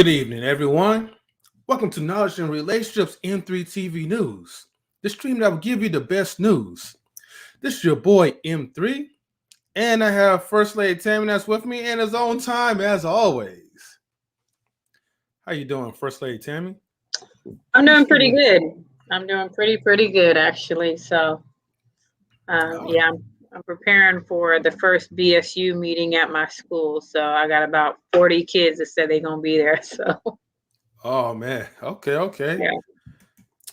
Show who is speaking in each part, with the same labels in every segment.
Speaker 1: Good evening, everyone. Welcome to Knowledge and Relationships M3 TV News, the stream that will give you the best news. This is your boy M3, and I have First Lady Tammy that's with me in his own time as always. How you doing, First Lady Tammy?
Speaker 2: I'm doing pretty good. I'm doing pretty good actually. So, yeah, I'm preparing for the first BSU meeting at my school. So I got about 40 kids that said they're gonna be there. So.
Speaker 1: Oh man, okay.
Speaker 2: Yeah.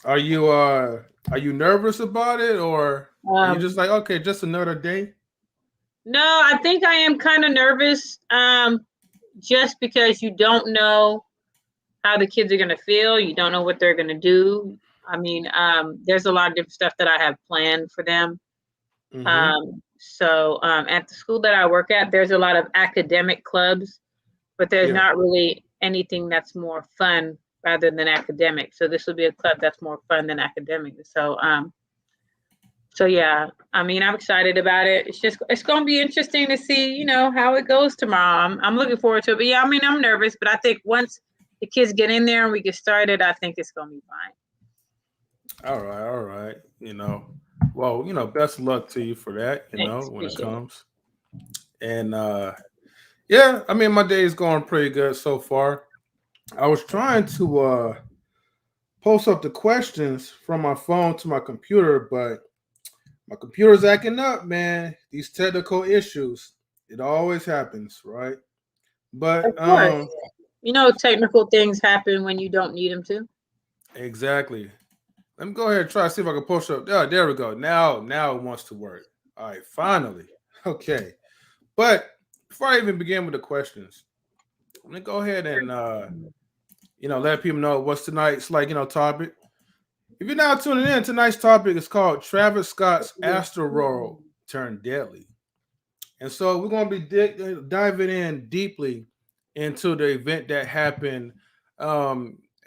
Speaker 1: Are you nervous about it, or are you just like, okay, just another day?
Speaker 2: No, I think I am kind of nervous. Just because you don't know how the kids are gonna feel, you don't know what they're gonna do. I mean, there's a lot of different stuff that I have planned for them. So at the school that I work at, there's a lot of academic clubs, but there's not really anything that's more fun rather than academic. So this will be a club that's more fun than academic. So yeah, I mean, I'm excited about it. It's going to be interesting to see, how it goes tomorrow. I'm looking forward to it. But yeah, I mean, I'm nervous, but I think once the kids get in there and we get started, I think it's going to be fine.
Speaker 1: All right. Well, best of luck to you for that,
Speaker 2: Thanks,
Speaker 1: when it comes. And yeah, I mean, my day is going pretty good so far. I was trying to post up the questions from my phone to my computer, but my computer's acting up, man. These technical issues. It always happens, right? But
Speaker 2: of course. Technical things happen when you don't need them to.
Speaker 1: Exactly. Let me go ahead and try to see if I can post up. Oh, there we go. Now it wants to work. All right, finally. Okay. But before I even begin with the questions, let me go ahead and let people know what's tonight's topic. If you're now tuning in, tonight's topic is called Travis Scott's Astro turned deadly. And so we're going to be diving in deeply into the event that happened. I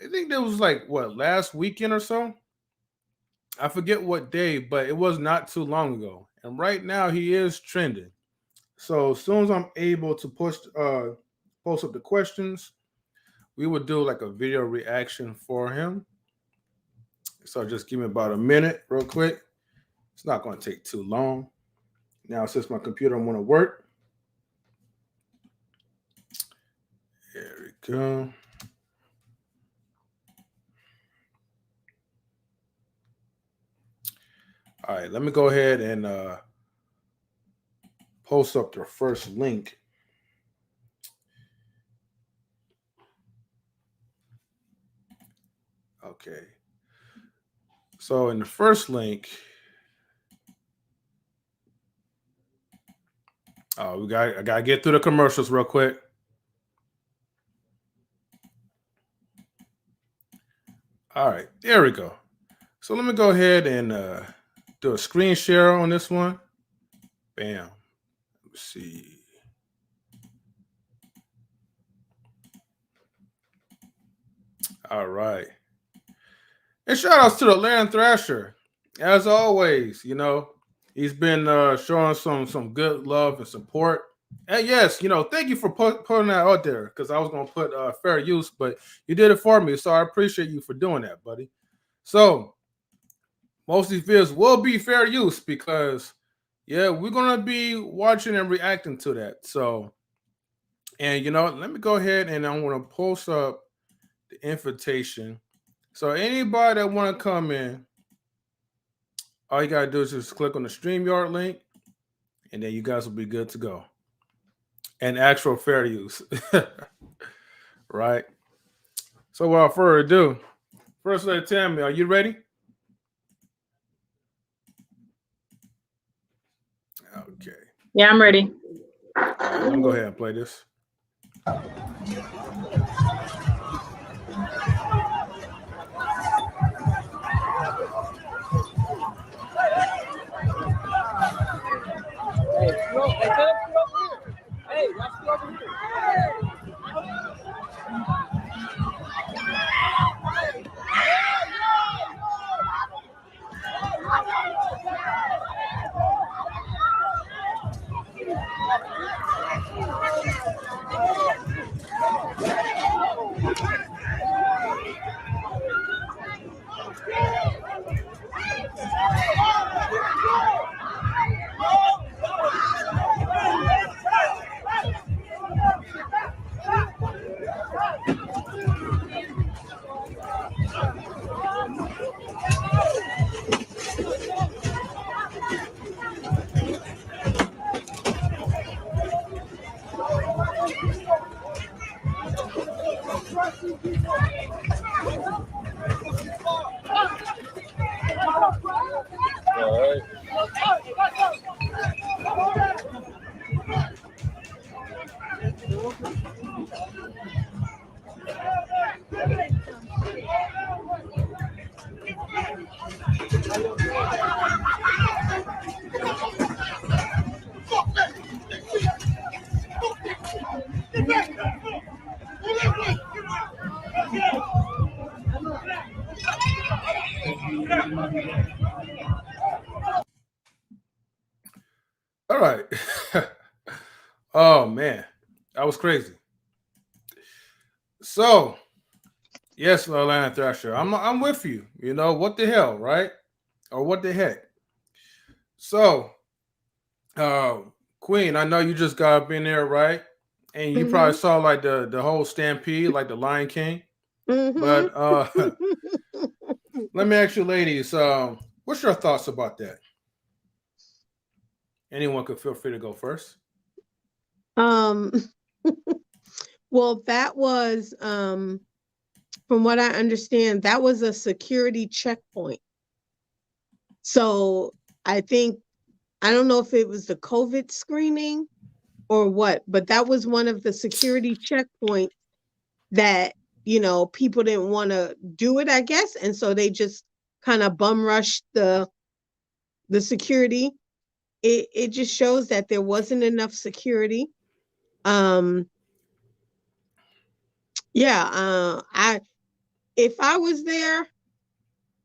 Speaker 1: think that was last weekend or so. I forget what day, but it was not too long ago. And right now he is trending. So as soon as I'm able to post up the questions, we will do a video reaction for him. So just give me about a minute real quick. It's not going to take too long. Now, since my computer want to work. There we go. All right, let me go ahead and post up the first link. Okay. So in the first link, I gotta get through the commercials real quick. All right, there we go. So let me go ahead and do a screen share on this one. Bam. Let's see. All right. And shout outs to the Land Thrasher. As always, he's been showing some good love and support. And yes, thank you for putting that out there, because I was going to put fair use, but you did it for me. So I appreciate you for doing that, buddy. So most of these videos will be fair use because, yeah, we're going to be watching and reacting to that. So, and let me go ahead and I want to post up the invitation. So anybody that want to come in, all you got to do is just click on the StreamYard link, and then you guys will be good to go. And actual fair use. Right? So without further ado, First Lady Tammy, are you ready? Okay.
Speaker 2: Yeah, I'm ready.
Speaker 1: All right, let me go ahead and play this.
Speaker 3: Hey, let's go over here.
Speaker 1: All right. Oh man, that was crazy. So yes, Atlanta Thrasher, I'm with you. You know what the hell, right? Or what the heck? So, uh, Queen, I know you just got up in there, right? And you probably saw like the whole stampede, like the Lion King. But let me ask you, ladies, what's your thoughts about that? Anyone could feel free to go first.
Speaker 4: Um, well, that was, from what I understand, that was a security checkpoint. So I think, I don't know if it was the COVID screening or what, but that was one of the security checkpoints that, people didn't want to do it, I guess. And so they just kind of bum rushed the security. It just shows that there wasn't enough security. If I was there,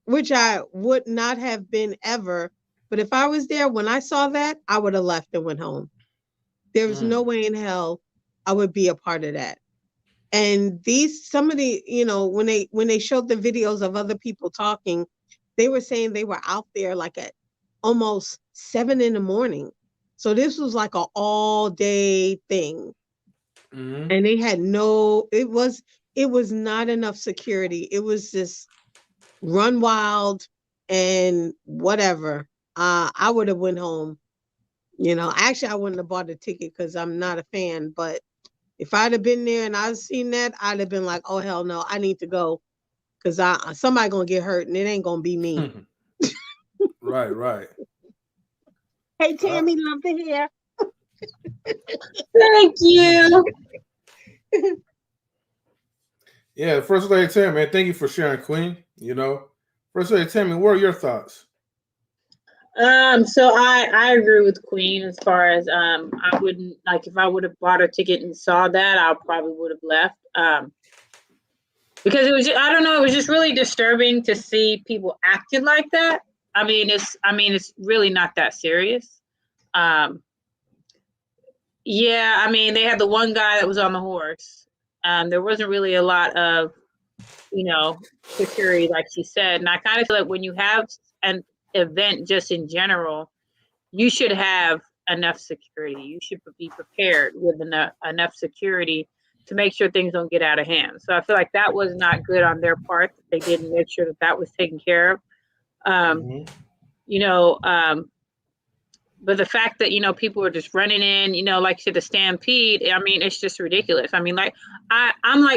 Speaker 4: which I would not have been ever, but if I was there when I saw that, I would have left and went home. There was no way in hell I would be a part of that. And some of the, when they showed the videos of other people talking, they were saying they were out there like at almost 7 a.m. So this was like an all day thing. And they had it was not enough security. It was just run wild and whatever. I would have went home. Actually I wouldn't have bought a ticket because I'm not a fan, but if I'd have been there and I'd seen that, I'd have been like, oh hell no, I need to go because somebody gonna get hurt and it ain't gonna be me.
Speaker 1: Right.
Speaker 4: Hey Tammy, love to hear.
Speaker 2: Thank you.
Speaker 1: Yeah, First Lady Tammy, man, thank you for sharing, Queen. First Lady Tammy, what are your thoughts?
Speaker 2: So I agree with Queen as far as I wouldn't, like, if I would have bought a ticket and saw that, I probably would have left. Because it was I don't know, it was just really disturbing to see people acting like that. It's really not that serious. Yeah, they had the one guy that was on the horse. There wasn't really a lot of, security, like she said. And I kind of feel like when you have an event just in general, you should have enough security. You should be prepared with enough security to make sure things don't get out of hand. So I feel like that was not good on their part. They didn't make sure that was taken care of. But the fact that, people are just running in, like to the stampede, it's just ridiculous. I'm like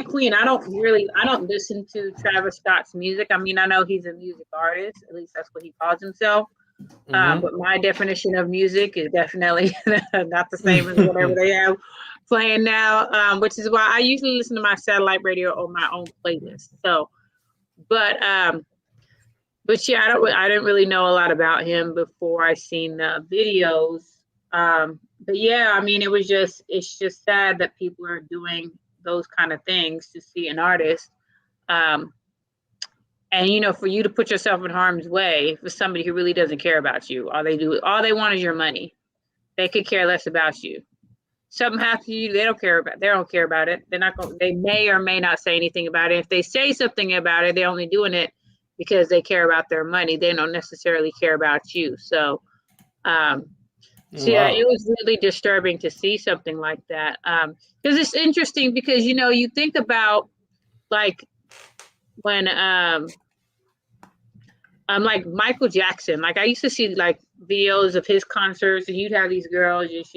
Speaker 2: Queen. I don't listen to Travis Scott's music. I know he's a music artist. At least that's what he calls himself. But my definition of music is definitely not the same as whatever they have playing now, which is why I usually listen to my satellite radio or my own playlist. So, but yeah, I didn't really know a lot about him before I seen the videos. But yeah, it's just sad that people are doing those kind of things to see an artist. And for you to put yourself in harm's way for somebody who really doesn't care about you, all they want is your money. They could care less about you. Something happens to you, they don't care about it. They may or may not say anything about it. If they say something about it, they're only doing it because they care about their money. They don't necessarily care about you. So, yeah, it was really disturbing to see something like that. Because it's interesting because, you think about like when, like Michael Jackson, like I used to see like videos of his concerts and you'd have these girls just,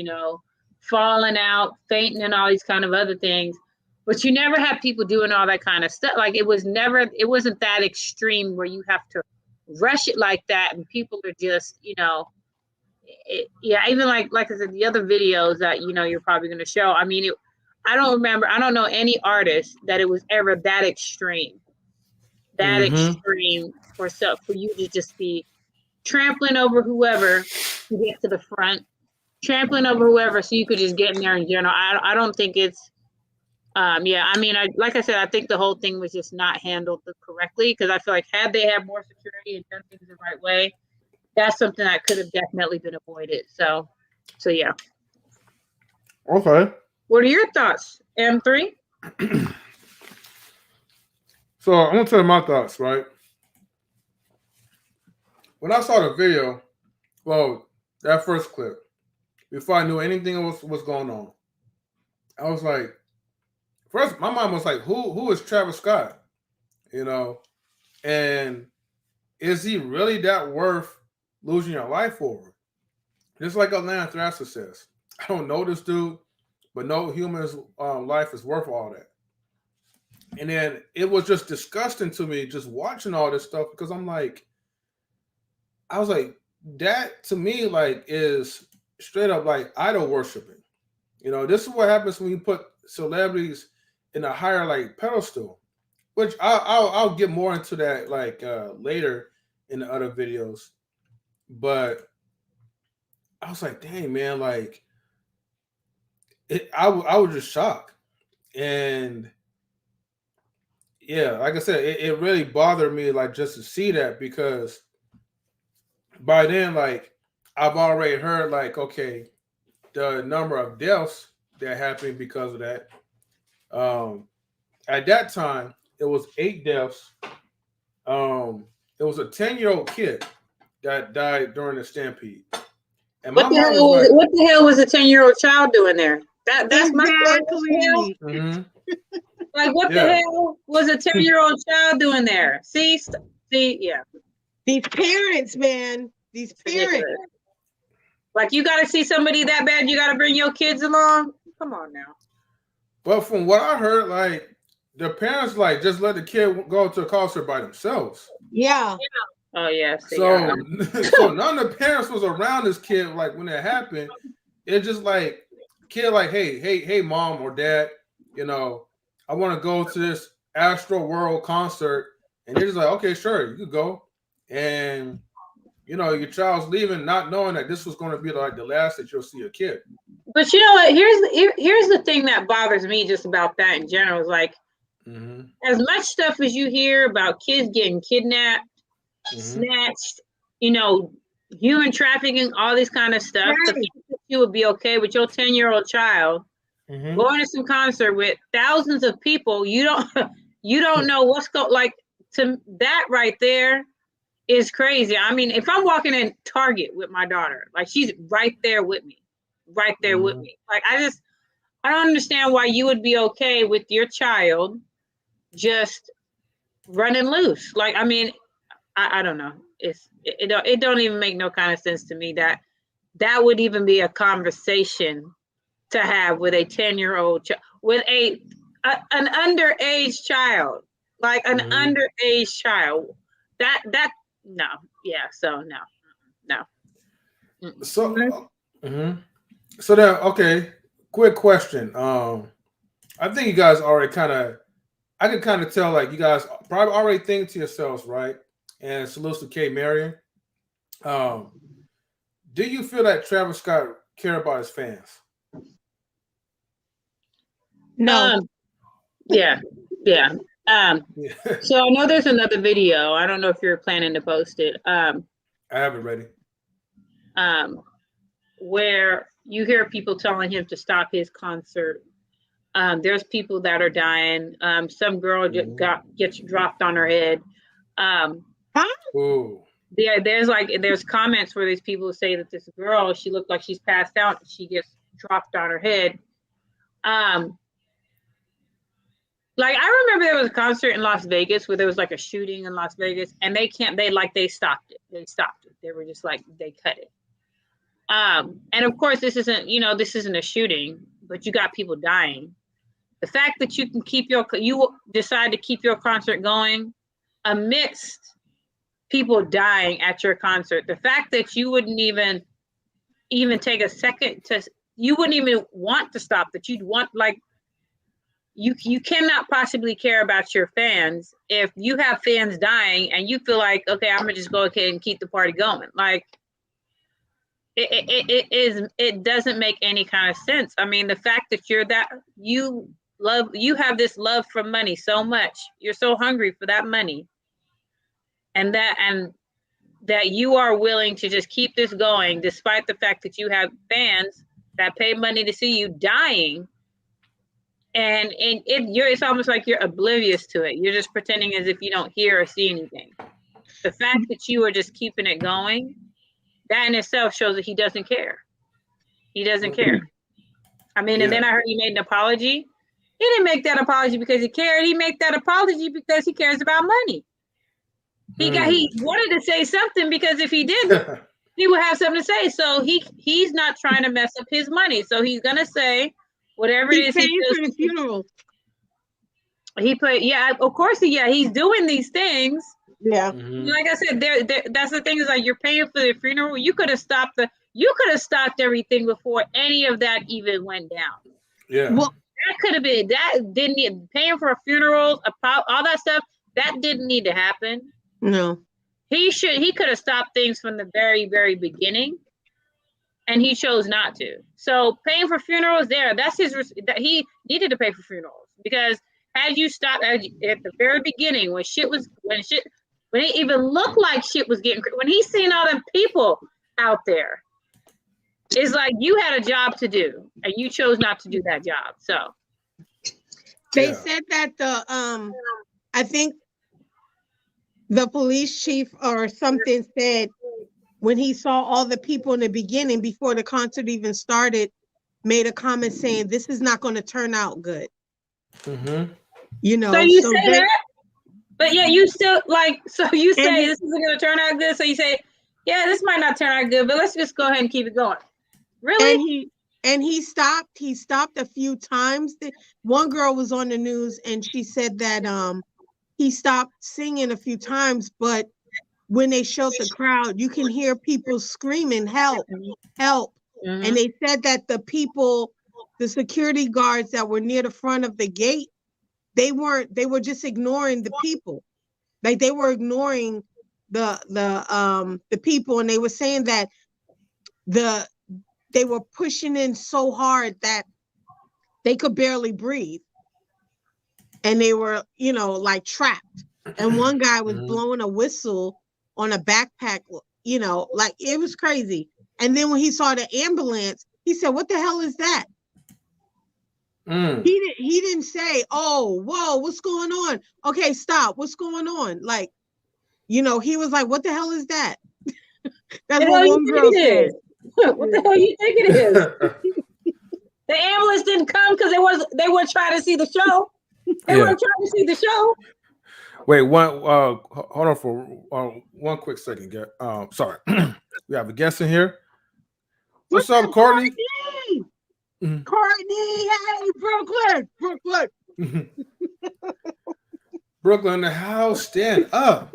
Speaker 2: falling out, fainting and all these kind of other things. But you never have people doing all that kind of stuff. Like it wasn't that extreme where you have to rush it like that. And people are just, even like I said, the other videos that, you're probably going to show. I don't know any artist that it was ever that extreme for you to just be trampling over whoever to get to the front, trampling over whoever so you could just get in there in general. I don't think it's Yeah, I mean, like I said, I think the whole thing was just not handled correctly, because I feel like had they had more security and done things the right way, that's something that could have definitely been avoided. So yeah.
Speaker 1: Okay.
Speaker 2: What are your thoughts, M3?
Speaker 1: So I'm gonna tell you my thoughts, right? When I saw the video, well, that first clip, before I knew anything was going on, I was like, first, my mom was like, "Who is Travis Scott?" You know, and is he really that worth losing your life over? Just like Atlanta Thrasher says, I don't know this dude, but no human's life is worth all that. And then it was just disgusting to me just watching all this stuff because I was like, that to me like is straight up like idol worshiping. You know, this is what happens when you put celebrities in a higher like pedestal. Which I'll get more into that like later in the other videos. But I was like, dang man, like I was just shocked. And yeah, like I said, it really bothered me like just to see that because by then, like I've already heard like, okay, the number of deaths that happened because of that. Um at that time it was 8 deaths. It was a 10-year-old kid that died during the stampede. And my mom was like,
Speaker 2: What the hell was a 10-year-old child doing there? That's my
Speaker 4: Exactly.
Speaker 1: mm-hmm,
Speaker 2: like, what the
Speaker 1: yeah.
Speaker 2: hell was a 10-year-old child doing there? See, yeah.
Speaker 4: These parents, man. These parents.
Speaker 2: Ridiculous. Like, you got to see somebody that bad, you got to bring your kids along? Come on now.
Speaker 1: But from what I heard, like the parents like just let the kid go to a concert by themselves.
Speaker 4: Yeah.
Speaker 2: Oh, yeah.
Speaker 1: So, so none of the parents was around this kid like when it happened. It's just like kid like, hey, mom or dad, you know, I want to go to this Astro World concert, and they're just like, okay, sure, you could go, and you know your child's leaving, not knowing that this was going to be like the last that you'll see a kid.
Speaker 2: But you know what? Here's the thing that bothers me just about that in general is like, as much stuff as you hear about kids getting kidnapped, snatched, you know, human trafficking, all this kind of stuff. Right. You would be okay with your 10-year-old child going to some concert with thousands of people. You don't know what's going like to that right there is crazy. I mean, if I'm walking in Target with my daughter, like she's right there with me. Like I don't understand why you would be okay with your child just running loose. Like, I mean, I don't know. It don't even make no kind of sense to me that would even be a conversation to have with a 10-year-old with an underage child, like an underage child. That no, yeah. So no.
Speaker 1: So so then okay, quick question. I think you guys already I can kind of tell like you guys probably already think to yourselves, right? And salute to K Marion. Do you feel that Travis Scott care about his fans?
Speaker 4: No.
Speaker 2: Yeah. So I know there's another video. I don't know if you're planning to post it.
Speaker 1: I have it ready.
Speaker 2: Where you hear people telling him to stop his concert. There's people that are dying. Some girl just gets dropped on her head. There's comments where these people say that this girl, she looked like she's passed out. She gets dropped on her head. Like I remember there was a concert in Las Vegas where there was like a shooting in Las Vegas, and they stopped it. They were just like they cut it. And of course, this isn't a shooting, but you got people dying. The fact that you can you decide to keep your concert going amidst people dying at your concert. The fact that you wouldn't even take a second you wouldn't even want to stop, that you'd want like, you cannot possibly care about your fans if you have fans dying and you feel like, okay, I'm gonna just go ahead and keep the party going. Like it doesn't make any kind of sense. I mean, the fact that you you have this love for money so much. You're so hungry for that money. And that you are willing to just keep this going despite the fact that you have fans that pay money to see you dying. And it's almost like you're oblivious to it. You're just pretending as if you don't hear or see anything. The fact that you are just keeping it going, that in itself shows that he doesn't care. He doesn't care. I mean, and then I heard he made an apology. He didn't make that apology because he cared. He made that apology because he cares about money. He wanted to say something because if he didn't, he would have something to say. So he's not trying to mess up his money. So he's gonna say whatever it is.
Speaker 4: He's paying for the funeral.
Speaker 2: Of course. He's doing these things.
Speaker 4: Yeah.
Speaker 2: Like I said, that's the thing is like you're paying for the funeral. You could have stopped everything before any of that even went down.
Speaker 1: Yeah.
Speaker 4: Well,
Speaker 2: that could have been paying for funerals, all that stuff. That didn't need to happen.
Speaker 4: No. He
Speaker 2: could have stopped things from the very, very beginning, and he chose not to. So paying for funerals, that's he needed to pay for funerals because had you stopped at the very beginning when it even looked like shit was getting, when he seen all them people out there, it's like you had a job to do and you chose not to do that job. So
Speaker 4: they said that I think the police chief or something said when he saw all the people in the beginning before the concert even started, made a comment saying this is not going to turn out good. You know,
Speaker 2: so you say that, but you still you say this isn't going to turn out good. So you say, yeah, this might not turn out good, but let's just go ahead and keep it going. Really?
Speaker 4: And he stopped a few times. One girl was on the news and she said that he stopped singing a few times, but when they showed the crowd, you can hear people screaming, help, help. Mm-hmm. And they said that the security guards that were near the front of the gate, they were just ignoring the people. Like they were ignoring the people, and they were saying that they were pushing in so hard that they could barely breathe. And they were, like trapped. And one guy was blowing a whistle on a backpack, like it was crazy. And then when he saw the ambulance, he said, "What the hell is that?" He didn't say, "Oh, whoa, what's going on? Okay, stop. What's going on?" Like, he was like, "What the hell is that?" That's what one girl said.
Speaker 2: What the hell you think it is? The ambulance didn't come because they weren't trying to see the show. They weren't trying to see the show.
Speaker 1: Wait, hold on for one quick second. Sorry, we have a guest in here. What's up, Courtney?
Speaker 4: Courtney, hey, Brooklyn.
Speaker 1: Brooklyn in the house, stand up.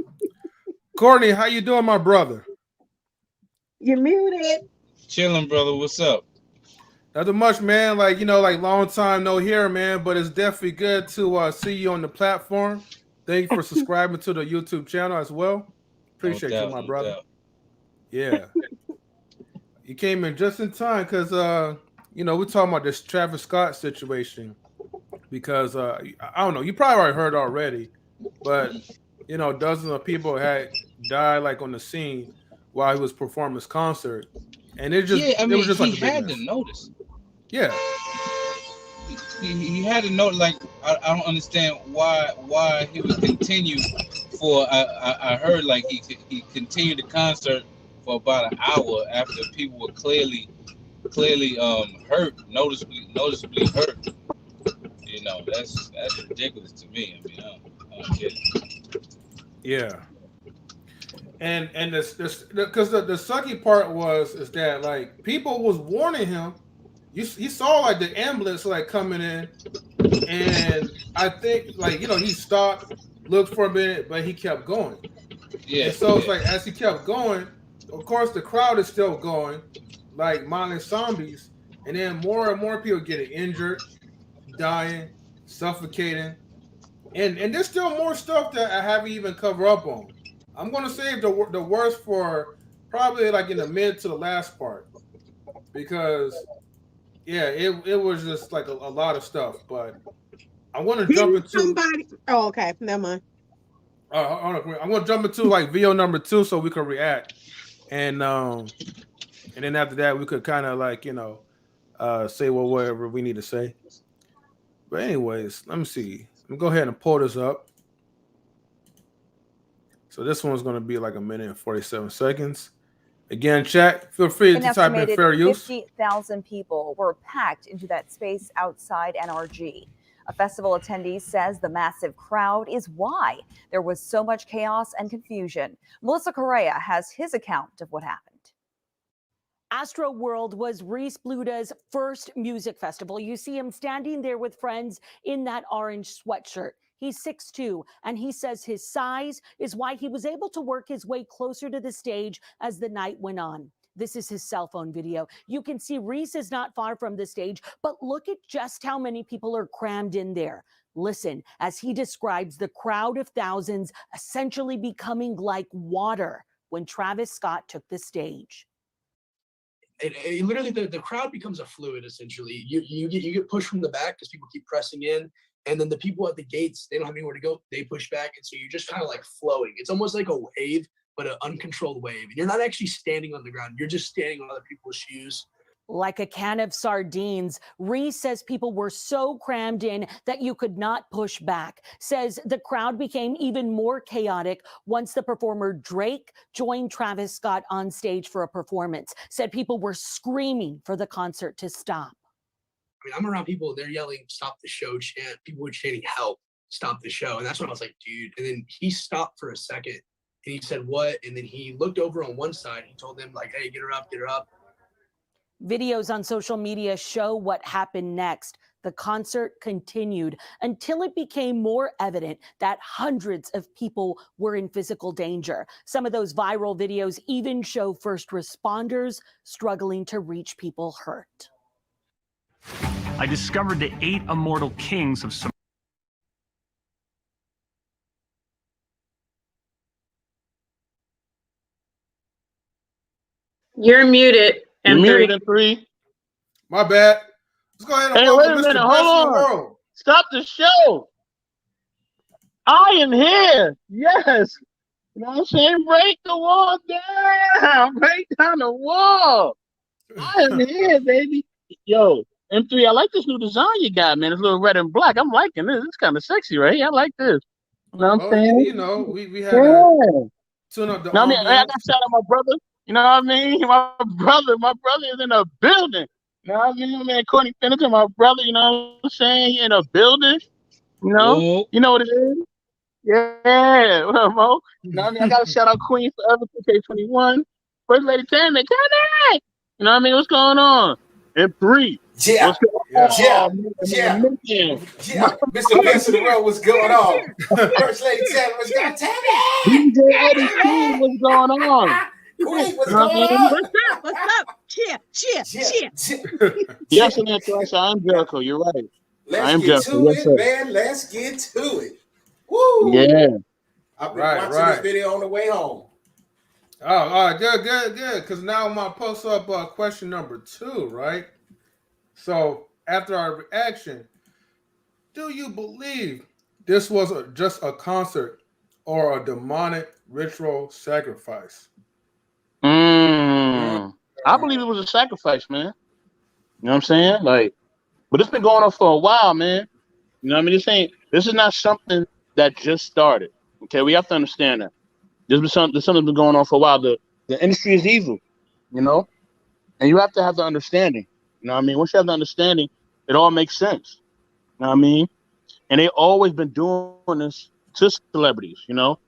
Speaker 1: Courtney, how you doing, my brother?
Speaker 4: You're muted.
Speaker 5: Chilling, brother. What's up?
Speaker 1: Nothing much, man. Like long time no hear, man. But it's definitely good to see you on the platform. Thank you for subscribing to the YouTube channel as well. Appreciate you, my brother. Yeah, you came in just in time because we're talking about this Travis Scott situation. Because I don't know, you probably already heard already, but dozens of people had died like on the scene while he was performing his concert, and it was just like
Speaker 5: he had to notice.
Speaker 1: Yeah,
Speaker 5: he had to know. Like I don't understand why he would continue for. I heard like he continued the concert for about an hour after people were clearly hurt, noticeably hurt. That's ridiculous to me. I mean, I don't get it.
Speaker 1: Yeah. And this because the sucky part is that like people was warning him. He saw like the ambulance like coming in, and I think like he stopped, looked for a minute, but he kept going. Yeah. And so it's like as he kept going, of course the crowd is still going, like mindless zombies, and then more and more people getting injured, dying, suffocating, and there's still more stuff that I haven't even covered up on. I'm gonna save the worst for probably like in the mid to the last part, because it was just like a lot of stuff. But I want to jump into
Speaker 4: somebody. Oh, okay, never mind.
Speaker 1: I'm going to jump into like video number 2 so we can react, and then after that we could kind of like say whatever we need to say. But anyways, let me see. Let me go ahead and pull this up. So this one's going to be like 1 minute and 47 seconds. Again, chat, feel free to type in fair use.
Speaker 6: 50,000 people were packed into that space outside NRG. A festival attendee says the massive crowd is why there was so much chaos and confusion. Melissa Correa has his account of what happened.
Speaker 7: Astro World was Reese Bluda's first music festival. You see him standing there with friends in that orange sweatshirt. He's 6'2", and he says his size is why he was able to work his way closer to the stage as the night went on. This is his cell phone video. You can see Reese is not far from the stage, but look at just how many people are crammed in there. Listen as he describes the crowd of thousands essentially becoming like water when Travis Scott took the stage.
Speaker 8: It literally, the crowd becomes a fluid, essentially. You get pushed from the back because people keep pressing in. And then the people at the gates, they don't have anywhere to go. They push back. And so you're just kind of like flowing. It's almost like a wave, but an uncontrolled wave. And you're not actually standing on the ground. You're just standing on other people's shoes.
Speaker 7: Like a can of sardines, Reese says people were so crammed in that you could not push back. Says the crowd became even more chaotic once the performer Drake joined Travis Scott on stage for a performance. Said people were screaming for the concert to stop.
Speaker 8: I mean, I'm around people, they're yelling, stop the show, chant. People were chanting, help, stop the show. And that's when I was like, dude. And then he stopped for a second and he said, what? And then he looked over on one side. He told them like, hey, get her up, get her up.
Speaker 7: Videos on social media show what happened next. The concert continued until it became more evident that hundreds of people were in physical danger. Some of those viral videos even show first responders struggling to reach people hurt.
Speaker 9: I discovered the 8 immortal kings of Somalia.
Speaker 2: You're muted.
Speaker 10: You're
Speaker 2: M3.
Speaker 10: muted in 3.
Speaker 1: My bad. Let's go ahead and
Speaker 10: Hey,
Speaker 1: welcome
Speaker 10: wait a
Speaker 1: Mr.
Speaker 10: minute.
Speaker 1: Best in the
Speaker 10: Hold on.
Speaker 1: world.
Speaker 10: Stop the show. I am here. Yes. You know what I'm saying? Break the wall down. Break down the wall. I am here, baby. Yo, M3, I like this new design you got, man. It's a little red and black. I'm liking this. It's kind of sexy, right? I like this. You know what I'm saying?
Speaker 1: You know, we had to tune up the
Speaker 10: I mean, I
Speaker 1: ambiance.
Speaker 10: got to shout out my brother. You know what I mean? My brother is in the building. You know what I mean? Man, Courtney Finnegan, my brother, you know what I'm saying? He in the building. You know?
Speaker 5: Whoa.
Speaker 10: You know what it is? Yeah. What up, Mo? You know what I mean? I got to shout out Queen Forever, 2K21. First Lady Tammy, Tammy! You know what I mean? What's going on? M3.
Speaker 3: Yeah.
Speaker 10: What's going on?
Speaker 3: Yeah.
Speaker 10: Man?
Speaker 3: Yeah. Mr. Best in the world, what's going on? First Lady Tammy, what's going on? Tammy!
Speaker 10: DJ Eddie King, what's going on?
Speaker 3: Queen, what's going on?
Speaker 4: What's up? Cheer.
Speaker 10: Yes, and that's right. I'm Jericho. You're right.
Speaker 3: Let's get to it, man. Let's get to it. Woo!
Speaker 10: Yeah.
Speaker 3: I've been watching this video on the way home.
Speaker 1: Oh, all right, good. Because now I'm gonna post up question number 2, right? So after our reaction, do you believe this was just a concert or a demonic ritual sacrifice?
Speaker 10: I believe it was a sacrifice, man. You know what I'm saying? Like, but it's been going on for a while, man. You know what I mean? This is not something that just started. Okay, we have to understand that. There's something been going on for a while. The industry is evil, you know? And you have to have the understanding. You know what I mean? Once you have the understanding, it all makes sense. You know what I mean? And they always been doing this to celebrities, you know?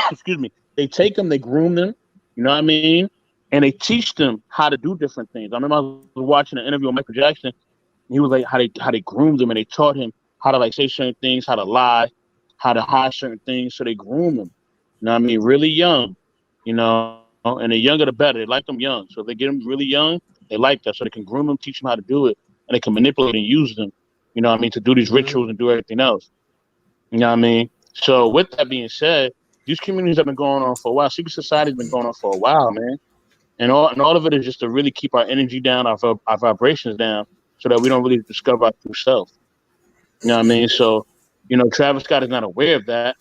Speaker 10: Excuse me. They take them, they groom them, you know what I mean? And they teach them how to do different things. I remember I was watching an interview with Michael Jackson. And he was like, how they groomed him, and they taught him how to like say certain things, how to lie, how to hide certain things. So they groom them. You know what I mean? Really young, you know, and the younger the better. They like them young. So if they get them really young, they like that. So they can groom them, teach them how to do it, and they can manipulate and use them, you know what I mean, to do these rituals and do everything else. You know what I mean? So with that being said, these communities have been going on for a while. Secret society has been going on for a while, man. And all of it is just to really keep our energy down, our vibrations down, so that we don't really discover our true self. You know what I mean? So, Travis Scott is not aware of that.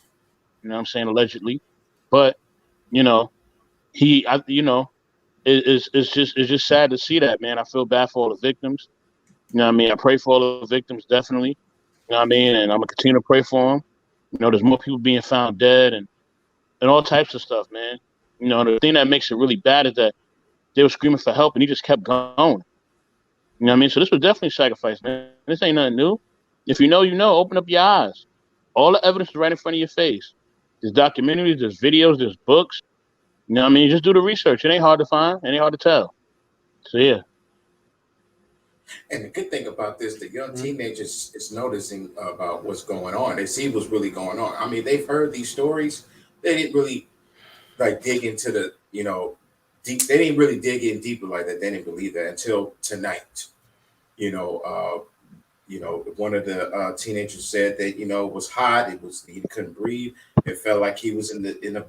Speaker 10: You know what I'm saying? Allegedly, but you know, it's just sad to see that, man. I feel bad for all the victims. You know what I mean? I pray for all the victims, definitely. You know what I mean? And I'm gonna continue to pray for them. There's more people being found dead and all types of stuff, man. The thing that makes it really bad is that they were screaming for help and he just kept going. You know what I mean? So this was definitely sacrifice, man. This ain't nothing new. If you know, open up your eyes. All the evidence is right in front of your face. There's documentaries, there's videos, there's books. You know what I mean? Just do the research. It ain't hard to find, it ain't hard to tell. So yeah.
Speaker 3: And the good thing about this, the young teenagers is noticing about what's going on. They see what's really going on. I mean, they've heard these stories. They didn't really dig into the, deep. They didn't really dig in deeper like that. They didn't believe that until tonight. One of the teenagers said that it was hot. He couldn't breathe. It felt like he was in the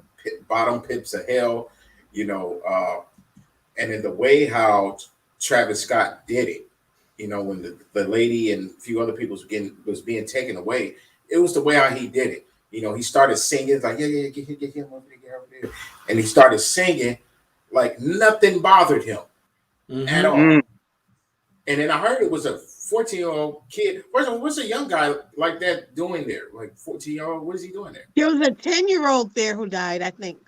Speaker 3: bottom pits of hell. And in the way how Travis Scott did it, when the lady and a few other people was being taken away, it was the way how he did it. He started singing like, yeah, get him over there, and he started singing like nothing bothered him at all. And then I heard it was a 14-year-old kid. First of all, what's a young guy like that doing there? Like 14-year-old, what is he doing there?
Speaker 4: There was a 10-year-old there who died, I think.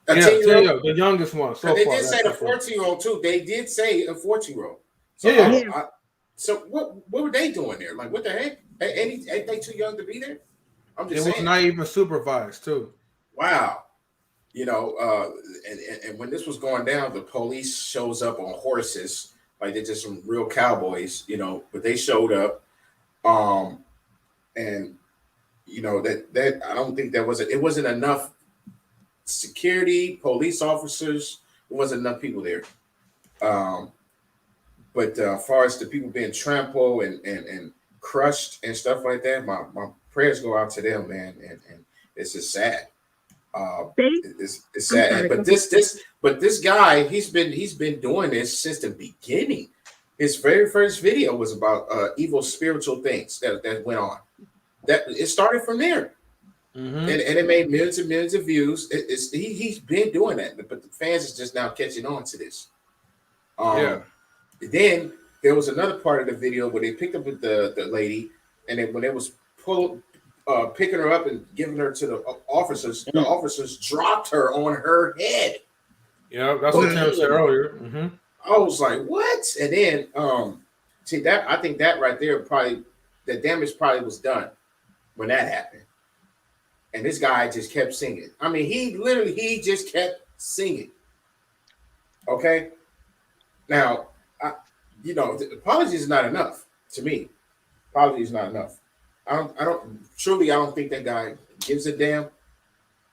Speaker 3: A 10-year-old,
Speaker 1: the youngest one. So
Speaker 3: they
Speaker 1: far,
Speaker 3: did say the 14-year-old too. They did say a 14-year-old. So,
Speaker 1: yeah.
Speaker 3: So what were they doing there? Like, what the heck? Ain't they too young to be there? I'm just saying.
Speaker 1: It was not even supervised too.
Speaker 3: Wow. And when this was going down, the police shows up on horses, like they're just some real cowboys, but they showed up. And that I don't think it wasn't enough security, police officers, there wasn't enough people there. But as far as the people being trampled and crushed and stuff like that, my prayers go out to them, man. And it's just sad. It's sad. But this guy, he's been doing this since the beginning. His very first video was about evil spiritual things that went on. That it started from there. And it made millions and millions of views. He's been doing that, but the fans is just now catching on to this. Then there was another part of the video where they picked up with the lady, and then when they was picking her up and giving her to the officers dropped her on her head.
Speaker 1: Yeah, that's what Tim said earlier.
Speaker 3: I was like, what? And then I think that right there probably the damage probably was done when that happened. And this guy just kept singing. I mean, he just kept singing. Okay. Now, apologies is not enough to me. Apologies is not enough. I don't think that guy gives a damn.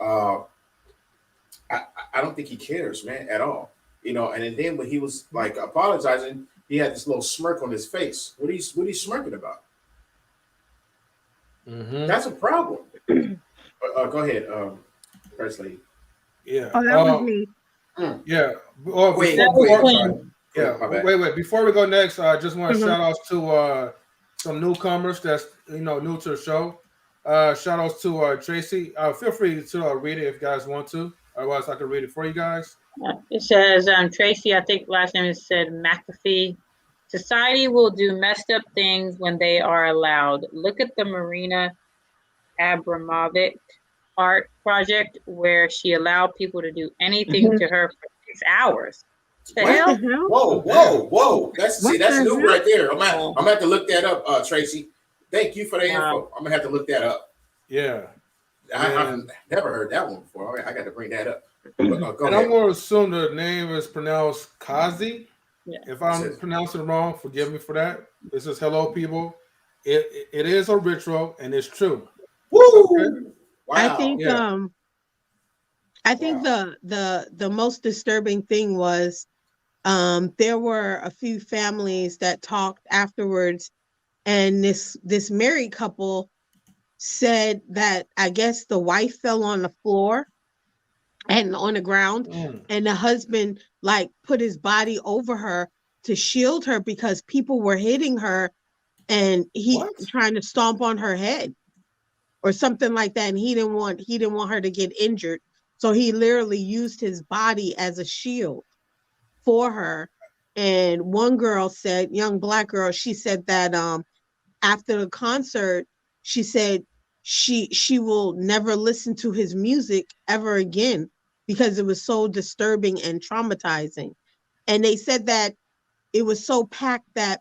Speaker 3: I don't think he cares, man, at all. And then when he was like apologizing, he had this little smirk on his face. What are you smirking about? That's a problem. Go ahead, First Lady.
Speaker 1: Yeah.
Speaker 4: Oh, that was me.
Speaker 1: Yeah. Well,
Speaker 3: wait.
Speaker 1: Before we go next, I just want to shout outs to some newcomers that's new to the show. Shout outs to Tracy. Feel free to read it if you guys want to. Otherwise, I can read it for you guys.
Speaker 2: It says Tracy. I think last name is said McAfee. Society will do messed up things when they are allowed. Look at the Marina Abramovic art project where she allowed people to do anything to her for 6 hours. The hell?
Speaker 3: Whoa! That's new right there. I'm gonna have to look that up, Tracy. Thank you for the info. I'm gonna have to look that up.
Speaker 1: Yeah.
Speaker 3: I've never heard that one before. I got to bring that up.
Speaker 1: And I'm going to assume the name is pronounced Kazi. Yeah. If I'm pronouncing it wrong, forgive me for that. This is hello, people. It is a ritual, and it's true.
Speaker 3: Woo! Okay?
Speaker 4: Wow. I think the most disturbing thing was there were a few families that talked afterwards, and this married couple said that I guess the wife fell on the floor and on the ground, and the husband like put his body over her to shield her because people were hitting her and he
Speaker 1: What?
Speaker 4: trying to stomp on her head or something like that. And he didn't want her to get injured. So he literally used his body as a shield for her. And one girl said, young Black girl, she said that after the concert, she said she will never listen to his music ever again because it was so disturbing and traumatizing. And they said that it was so packed that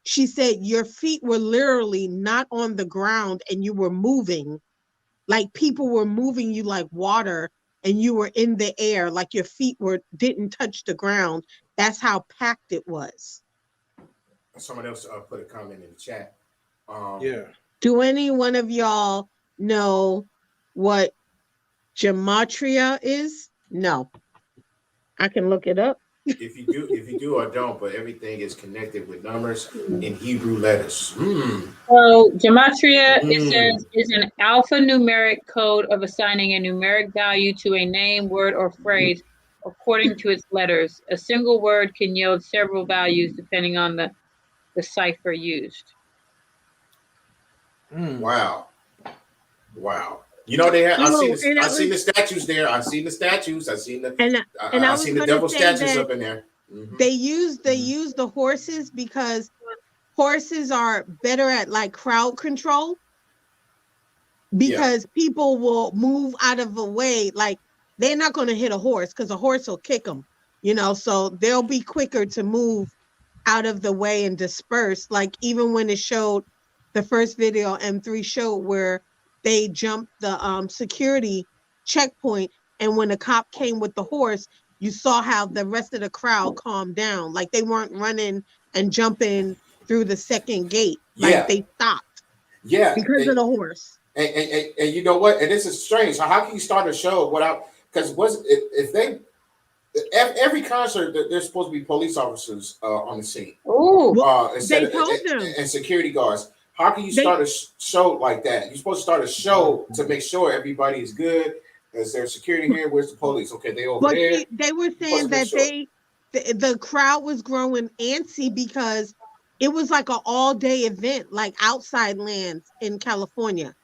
Speaker 4: she said your feet were literally not on the ground and you were moving, like people were moving you like water, and you were in the air, like your feet didn't touch the ground. That's how packed it was.
Speaker 3: Someone else put a comment in the chat.
Speaker 1: Yeah.
Speaker 4: Do any one of y'all know what gematria is? No. I can look it up.
Speaker 3: If you do or don't, but everything is connected with numbers in Hebrew letters.
Speaker 2: So gematria, it says, is an alphanumeric code of assigning a numeric value to a name, word, or phrase according to its letters. A single word can yield several values depending on the cipher used.
Speaker 3: Wow. You know they have. I seen the statues there. I seen the statues. I seen the devil statues up in there. Mm-hmm.
Speaker 4: They use the horses because horses are better at like crowd control, because people will move out of the way. Like they're not going to hit a horse because a horse will kick them, so they'll be quicker to move out of the way and disperse. Like even when it showed the first video M3 showed where they jumped the security checkpoint, and when the cop came with the horse, you saw how the rest of the crowd calmed down. Like they weren't running and jumping through the second gate. Like they stopped.
Speaker 3: Yeah.
Speaker 4: Because of the horse.
Speaker 3: And you know what? And this is strange. So how can you start a show without? Because if they every concert there's supposed to be police officers on the scene.
Speaker 4: They told them.
Speaker 3: And security guards. How can you start a show like that? You're supposed to start a show to make sure everybody is good. Is there security here? Where's the police? Okay, they over there.
Speaker 4: They were saying that the crowd was growing antsy because it was like an all-day event, like outside lands in California.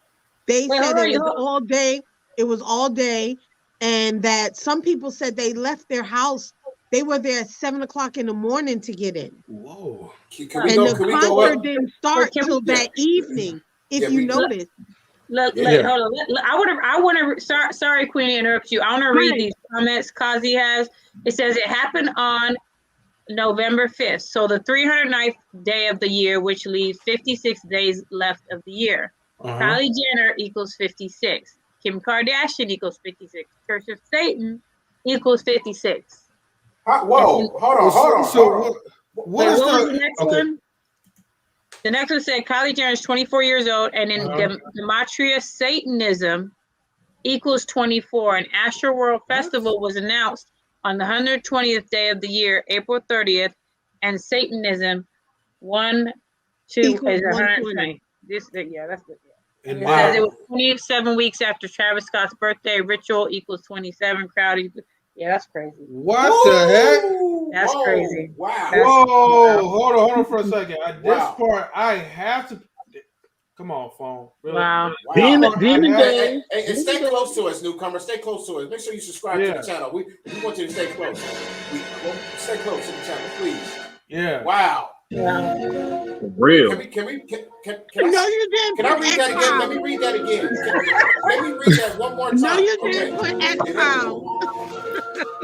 Speaker 4: They said it was all day. It was all day, and that some people said they left their house. They were there at 7:00 in the morning to get in.
Speaker 1: Whoa!
Speaker 3: The
Speaker 4: concert didn't start till that evening. If you notice.
Speaker 2: Look, hold on. I want to. Sorry, Queenie, interrupt you. I want to read these comments Kazi has. It says it happened on November 5th, so the 309th day of the year, which leaves 56 days left of the year. Kylie Jenner equals 56. Kim Kardashian equals 56. Church of Satan equals 56.
Speaker 3: Whoa! Hold on.
Speaker 1: So what is
Speaker 2: the next one? The next one said Kylie Jenner is 24 years old, and in gematria, Satanism equals 24. An Astro World Festival was announced on the 120th day of the year, April 30th, and Satanism 1, 2 is 120. That's good. Yeah. And it says it was 27 weeks after Travis Scott's birthday. Ritual equals 27. Crowd equals. Yeah, that's crazy.
Speaker 1: What the heck?
Speaker 2: That's crazy.
Speaker 3: Wow.
Speaker 1: Hold on for a second. This part, I have to. Come on, phone. Really?
Speaker 2: Wow.
Speaker 3: And stay close to us, newcomer. Stay close to us. Make sure you subscribe to the channel. We want you to stay close. Stay close to the channel, please.
Speaker 1: Yeah.
Speaker 3: Wow.
Speaker 10: Real.
Speaker 3: Can I read that again? Let me read that again. Let me read that one more time.
Speaker 4: No, you didn't put X-File.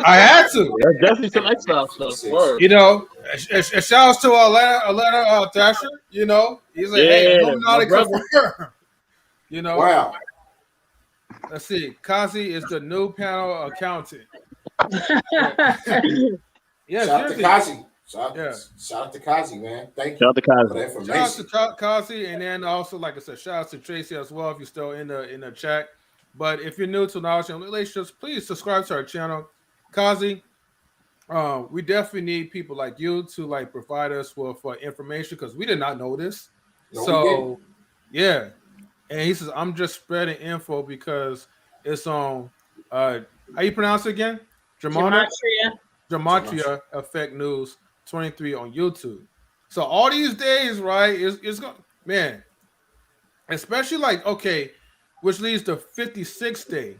Speaker 1: I had to.
Speaker 10: There's definitely some X-File stuff.
Speaker 1: And shout out to Atlanta Thrasher. He's like, hey, Illuminati confirmed.
Speaker 3: Wow.
Speaker 1: Let's see. Kazi is the new panel accountant.
Speaker 3: Yeah, shout out to Kazi. Shout out to Kazi, man. Thank you.
Speaker 10: Shout out to Kazi.
Speaker 3: For the information.
Speaker 1: Shout out to Kazi, and then also, like I said, shout out to Tracy as well if you're still in the chat. But if you're new to Knowledge and Relationships, please subscribe to our channel. Kazi, we definitely need people like you to provide us with information because we did not know this. Yeah. And he says, I'm just spreading info because it's on how you pronounce it again? Gematria Effect News 23 on YouTube. So all these days, right? It's going, man. Especially like okay, which leads to 56th day.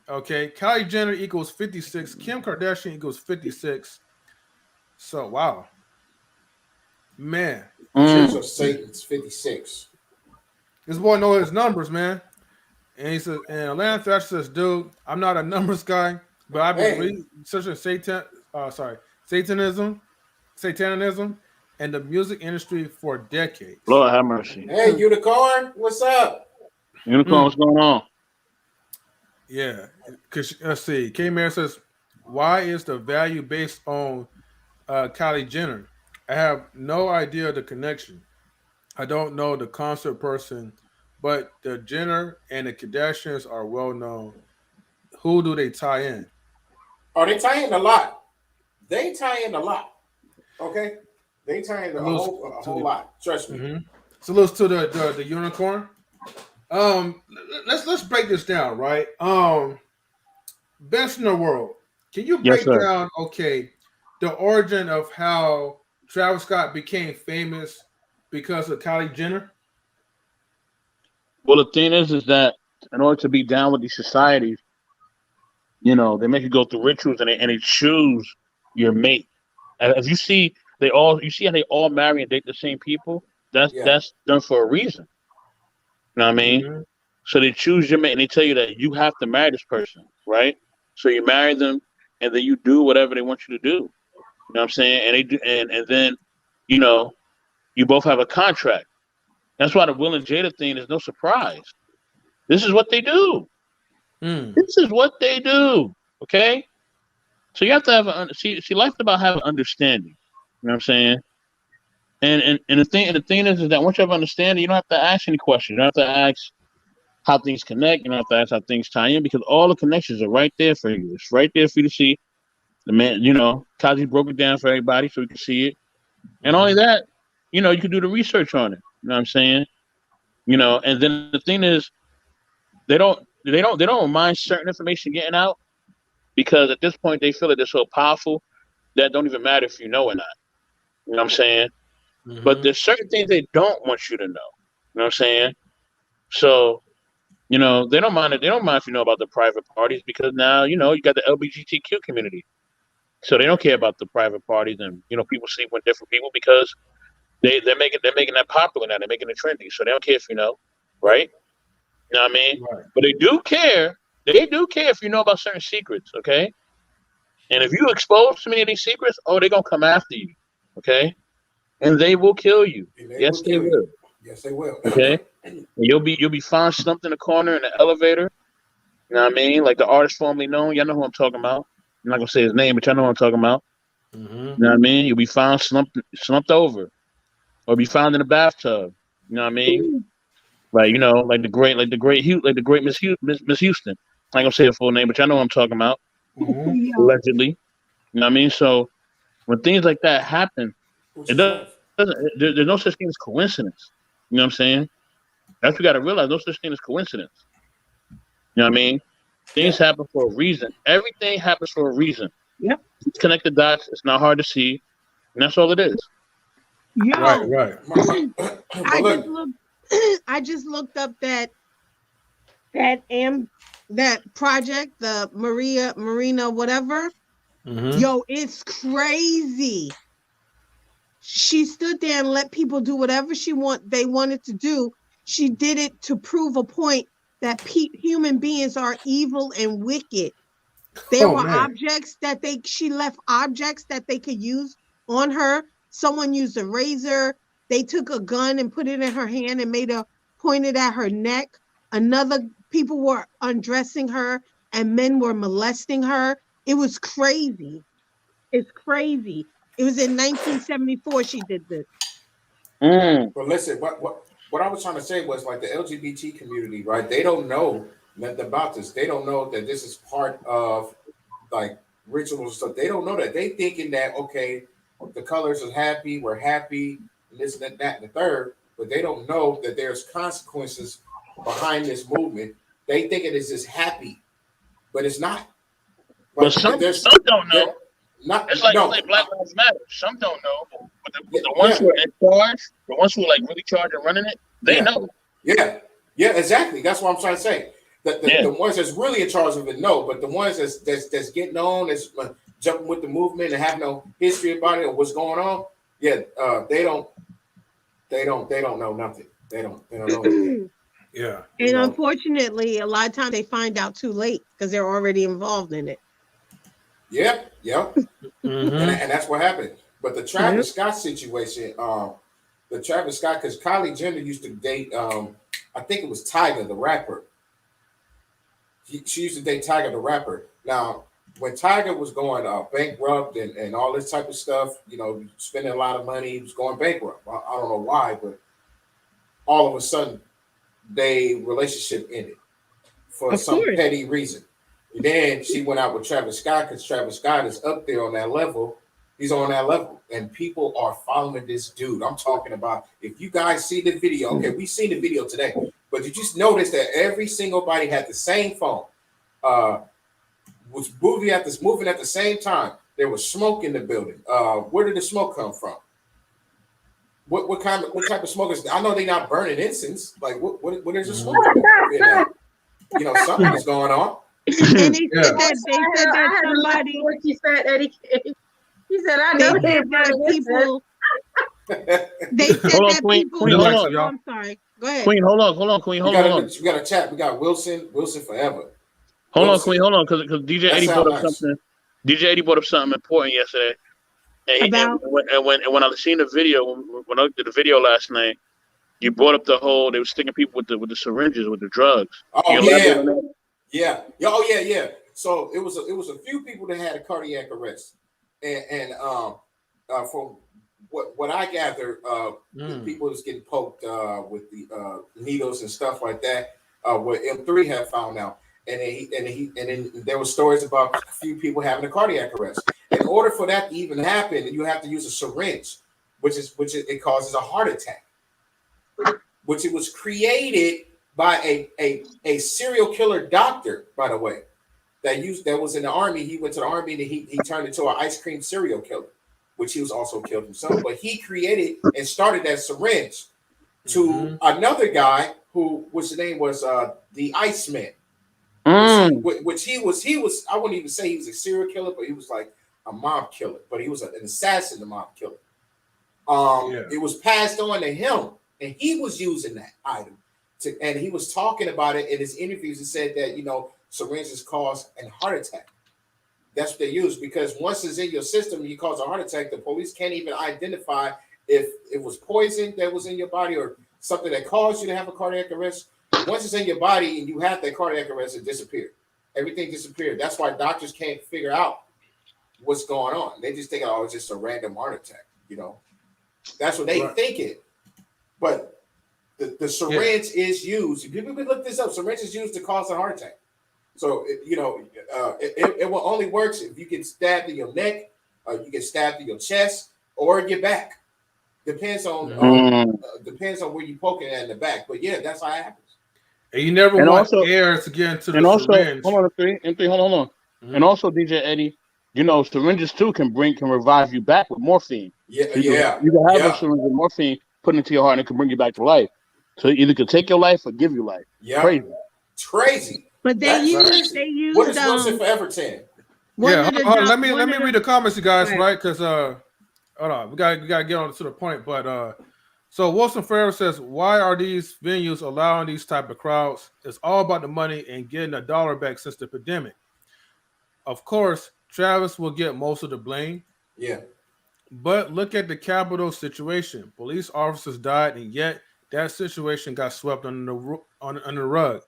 Speaker 1: Okay, Kylie Jenner equals 56. Kim Kardashian equals 56. So wow, man,
Speaker 3: Church of Satan's 56.
Speaker 1: this boy knows his numbers, man. And he says, and Atlanta Thatcher says, dude, I'm not a numbers guy, but I've been researching Satanism, and the music industry for decades.
Speaker 10: Lord have mercy.
Speaker 3: Hey, Unicorn, what's up?
Speaker 10: Unicorn, what's going on?
Speaker 1: Yeah, because let's see. K Mayor says, why is the value based on Kylie Jenner? I have no idea the connection. I don't know the concert person, but the Jenner and the Kardashians are well known. Who do they tie in?
Speaker 3: Oh, they tie in a lot. They tie in a lot. Okay, they tie in a whole lot. Trust me.
Speaker 1: Mm-hmm. Salutes to the unicorn. Let's break this down, right? Best in the world. Can you break down, okay, the origin of how Travis Scott became famous because of Kylie Jenner?
Speaker 10: Well, the thing is that in order to be down with these societies, you know, they make you go through rituals and they choose your mate. As you see, how they all marry and date the same people. That's done for a reason. You know what I mean? Mm-hmm. So they choose your mate and they tell you that you have to marry this person, right? So you marry them and then you do whatever they want you to do. You know what I'm saying? And they do, and then, you know, you both have a contract. That's why the Will and Jada thing is no surprise. This is what they do. This is what they do. Okay? So you have to have see life's about having understanding. You know what I'm saying? And the thing is that once you have understanding, you don't have to ask any questions. You don't have to ask how things connect. You don't have to ask how things tie in because all the connections are right there for you. It's right there for you to see. The man, you know, Kazi broke it down for everybody so we can see it. And only that, you know, you can do the research on it. You know what I'm saying? You know, and then the thing is, they don't mind certain information getting out because at this point they feel that they're so powerful that don't even matter if you know or not. You know what I'm saying? Mm-hmm. But there's certain things they don't want you to know. You know what I'm saying? So, you know, they don't mind it. They don't mind if you know about the private parties because now, you know, you got the LGBTQ community. So they don't care about the private parties and, you know, people sleep with different people because they're making that popular now. They're making it trendy. So they don't care if you know, right? You know what I mean? Right. But they do care. They do care if you know about certain secrets, okay? And if you expose too many of these secrets, they're gonna come after you, okay? And they will kill you. Yes, they will.
Speaker 3: Yes, they will.
Speaker 10: Okay? And you'll be found slumped in a corner in the elevator. You know what I mean? Like the artist formerly known. Y'all know who I'm talking about. I'm not gonna say his name, but y'all know who I'm talking about. Mm-hmm. You know what I mean? You'll be found slumped over, or be found in a bathtub. You know what I mean? Like, you know, like the great Miss Houston. I ain't gonna say her full name, but y'all know what I'm talking about. Mm-hmm. Allegedly. You know what I mean? So when things like that happen, there's no such thing as coincidence. You know what I'm saying? That's what you gotta realize, no such thing as coincidence. You know what I mean? Things happen for a reason. Everything happens for a reason.
Speaker 4: Yep.
Speaker 10: Connect the dots, it's not hard to see, and that's all it is.
Speaker 4: Yo,
Speaker 1: right.
Speaker 4: I just looked up that project, the Marina, whatever. Mm-hmm. Yo, it's crazy. She stood there and let people do whatever they wanted to do. She did it to prove a point that human beings are evil and wicked. There were objects that she left objects that they could use on her. Someone used a razor. They took a gun and put it in her hand and made her point it at her neck. People were undressing her and men were molesting her. It was crazy. It's crazy. It was in 1974 she did this.
Speaker 3: But listen, what I was trying to say was like the LGBT community, right? They don't know nothing about this. They don't know that this is part of like rituals and stuff. They don't know that. They thinking that, okay, the colors are happy, we're happy, and this and that and the third, but they don't know that there's consequences behind this movement. They think it is just happy, but it's not.
Speaker 10: But some don't know.
Speaker 3: Not
Speaker 10: It's like,
Speaker 3: no.
Speaker 10: it's like Black Lives Matter. Some don't know, but the ones who are in charge, the ones who are like really charged and running it, they know.
Speaker 3: Yeah, exactly. That's what I'm trying to say. The ones that's really in charge of it know, but the ones that's getting on, that's jumping with the movement and have no history about it or what's going on, they don't know nothing. They don't know anything.
Speaker 1: Yeah.
Speaker 4: And unfortunately, a lot of times they find out too late because they're already involved in it.
Speaker 3: Yep.
Speaker 1: Mm-hmm.
Speaker 3: And that's what happened. But the Travis Scott situation, because Kylie Jenner used to date, I think it was Tyga, the rapper. She used to date Tyga, the rapper. Now, when Tyga was going bankrupt and all this type of stuff, spending a lot of money, he was going bankrupt. I don't know why, but all of a sudden, their relationship ended for some petty reason. And then she went out with Travis Scott because Travis Scott is up there on that level. He's on that level. And people are following this dude. I'm talking about, if you guys see the video, okay, we seen the video today, but did you just notice that every single body had the same phone? Was moving at the same time. There was smoke in the building. Where did the smoke come from? What type of smoke is? I know they're not burning incense. Like what is the smoke? Something is going on.
Speaker 4: And they said that somebody.
Speaker 2: What you said, Eddie? He said, "I know
Speaker 4: they said that people." They said that people.
Speaker 10: Queen, hold on,
Speaker 4: y'all. I'm sorry. Go ahead.
Speaker 10: Queen, hold on, Queen, hold on.
Speaker 3: We got a chat. We got Wilson forever.
Speaker 10: Hold on, Queen, hold on, because DJ Eddie brought up something. DJ Eddie brought up something important yesterday. And when I seen the video, when I did the video last night, you brought up the whole they were sticking people with the syringes with the drugs.
Speaker 3: Oh yeah. So it was a few people that had a cardiac arrest, and from what I gather, people was getting poked with the needles and stuff like that. What M3 had found out, and then there were stories about a few people having a cardiac arrest. In order for that to even happen, you have to use a syringe, which it causes a heart attack. Which it was created by a serial killer doctor, by the way, that was in the army. He went to the army and he turned into an ice cream serial killer, which he was also killed himself. But he created and started that syringe to another guy which the name was the Iceman, which he was. I wouldn't even say he was a serial killer, but he was like a mob killer. But he was an assassin, a mob killer. It was passed on to him, and he was using that item. And he was talking about it in his interviews and said that, syringes cause a heart attack. That's what they use, because once it's in your system and you cause a heart attack, the police can't even identify if it was poison that was in your body or something that caused you to have a cardiac arrest. Once it's in your body and you have that cardiac arrest, it disappeared. Everything disappeared. That's why doctors can't figure out what's going on. They just think, oh, it's just a random heart attack. That's what they think it. But the syringe is used. People can look this up. Syringe is used to cause a heart attack. So it will only works if you get stabbed in your neck, you get stabbed in your chest, or your back. Depends on where you poke it at in the back. But yeah, that's how it happens.
Speaker 1: And you never want air to get into the syringe.
Speaker 10: Hold on. And also, DJ Eddie, syringes too can revive you back with morphine. You can have a syringe with morphine put into your heart and it can bring you back to life. So it either could take your life or give you life.
Speaker 3: Yeah,
Speaker 10: crazy.
Speaker 4: But they use.
Speaker 3: What is Wilson Forever 10?
Speaker 1: Let me read the comments, you guys, right? Because hold on, we gotta get on to the point. But so Wilson Forever says, why are these venues allowing these type of crowds? It's all about the money and getting a dollar back since the pandemic. Of course, Travis will get most of the blame.
Speaker 3: Yeah.
Speaker 1: But look at the Capitol situation. Police officers died, and yet that situation got swept under the rug.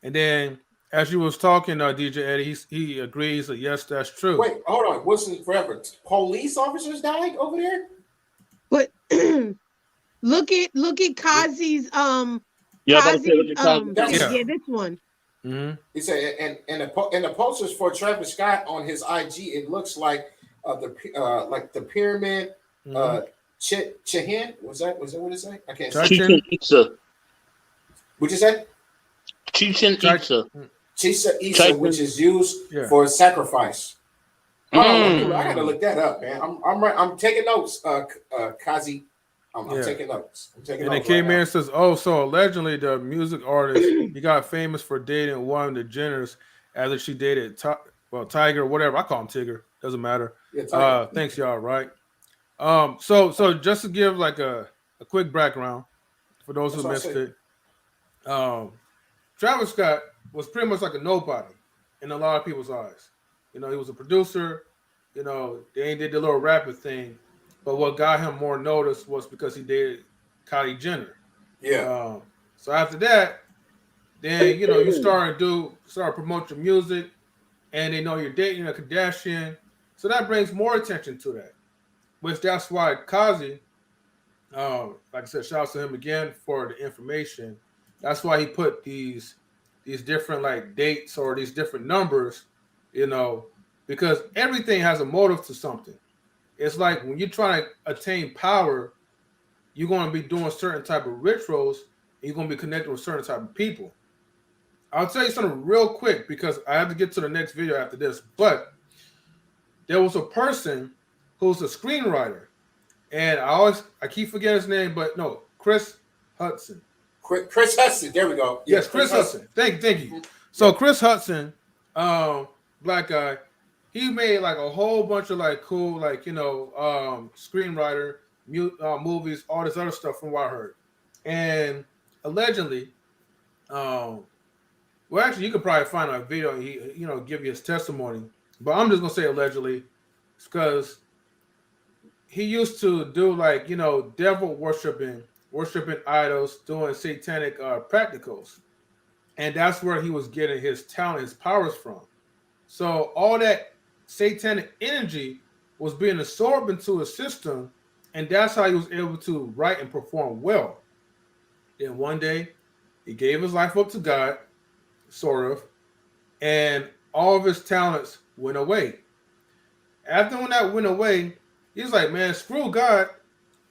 Speaker 1: And then, as you was talking, DJ Eddie, he agrees that yes, that's true.
Speaker 3: Wait, hold on. Wilson Forever. Police officers died over there?
Speaker 4: But look at Kazi's this one.
Speaker 1: Mm-hmm.
Speaker 3: He said, and the posters for Travis Scott on his IG, it looks like the pyramid. Chichen, was that what it say? I can't say.
Speaker 10: Chichen Itza.
Speaker 3: What'd you say?
Speaker 10: Chichen Itza.
Speaker 3: Chichen Itza, which is used for sacrifice. Hold on, I gotta look that up, man. I'm taking notes, Kazi. I'm taking notes. I'm taking
Speaker 1: and
Speaker 3: notes.
Speaker 1: then came in and says, "Oh, so allegedly the music artist he got famous for dating one of the Jenners after she dated Tiger, whatever. I call him Tigger. Doesn't matter.
Speaker 3: Yeah,
Speaker 1: thanks, y'all. Right. So just to give like a quick background for those who missed it, Travis Scott was pretty much like a nobody in a lot of people's eyes. You know, he was a producer. You know, they did the little rapping thing, but what got him more notice was because he dated Kylie Jenner.
Speaker 3: Yeah.
Speaker 1: So after that, then you start promote your music, and they know you're dating a Kardashian. So that brings more attention to that, which that's why Kazi, like I said, shout out to him again for the information. That's why he put these different like dates or these different numbers, because everything has a motive to something. It's like when you're trying to attain power, you're going to be doing certain type of rituals. And you're going to be connected with certain type of people. I'll tell you something real quick because I have to get to the next video after this. But there was a person who's a screenwriter, and I keep forgetting his name, but no, Kris Hudson.
Speaker 3: Kris Hudson. There we go.
Speaker 1: Yes, Kris Hudson. Thank you. So Kris Hudson, black guy, he made like a whole bunch of like cool, like screenwriter, movies, all this other stuff from what I heard, and allegedly, well, actually, you could probably find a video and he, give you his testimony, but I'm just gonna say allegedly, because he used to do like devil worshiping idols, doing satanic practicals, and that's where he was getting his talent, his powers from. So all that satanic energy was being absorbed into his system, and that's how he was able to write and perform well. Then one day, he gave his life up to God, sort of, and all of his talents went away. After when that went away, he was like, "Man, screw God!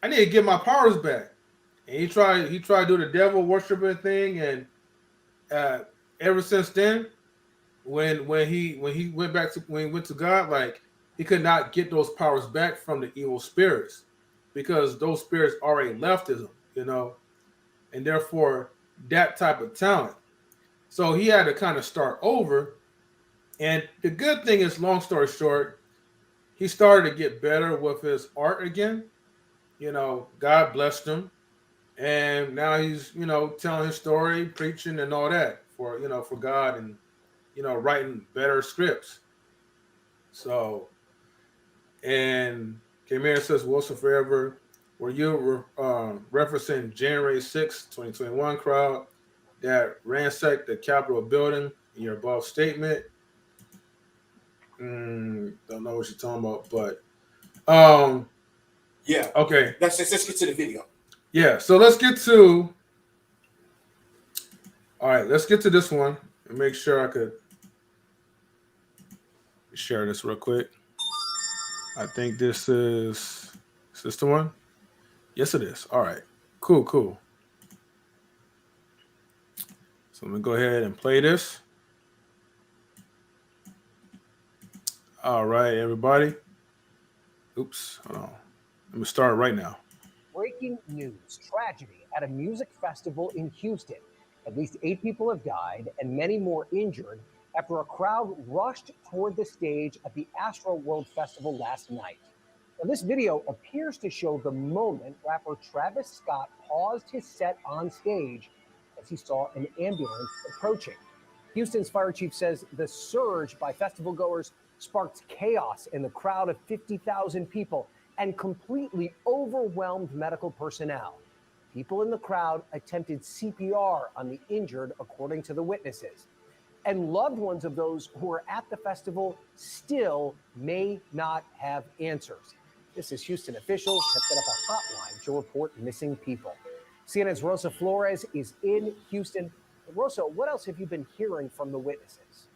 Speaker 1: I need to get my powers back." And he tried to do the devil worshiping thing, and ever since then, when he went to God, like he could not get those powers back from the evil spirits because those spirits already left him, and therefore that type of talent. So he had to kind of start over. And the good thing is, long story short, he started to get better with his art again. God blessed him. And now he's, telling his story, preaching and all that for God and, writing better scripts. So, and Kamir says, Wilson Forever, were you referencing January 6, 2021 crowd that ransacked the Capitol building in your above statement? Don't know what you're talking about, but
Speaker 3: yeah.
Speaker 1: Okay.
Speaker 3: Let's get to the video.
Speaker 1: Yeah, so let's get to this one and make sure I could share this real quick. I think this is the one? Yes, it is. All right. Cool. So I'm going to go ahead and play this. All right, everybody. Oops. Hold on. Let me start right now.
Speaker 11: Breaking news. Tragedy at a music festival in Houston. At least 8 people have died and many more injured after a crowd rushed toward the stage at the Astro World Festival last night. Now, this video appears to show the moment rapper Travis Scott paused his set on stage as he saw an ambulance approaching. Houston's fire chief says the surge by festival goers sparked chaos in the crowd of 50,000 people and completely overwhelmed medical personnel. People in the crowd attempted CPR on the injured, according to the witnesses. And loved ones of those who were at the festival still may not have answers. This is Houston officials have set up a hotline to report missing people. CNN's Rosa Flores is in Houston. Rosa, what else have you been hearing from the witnesses?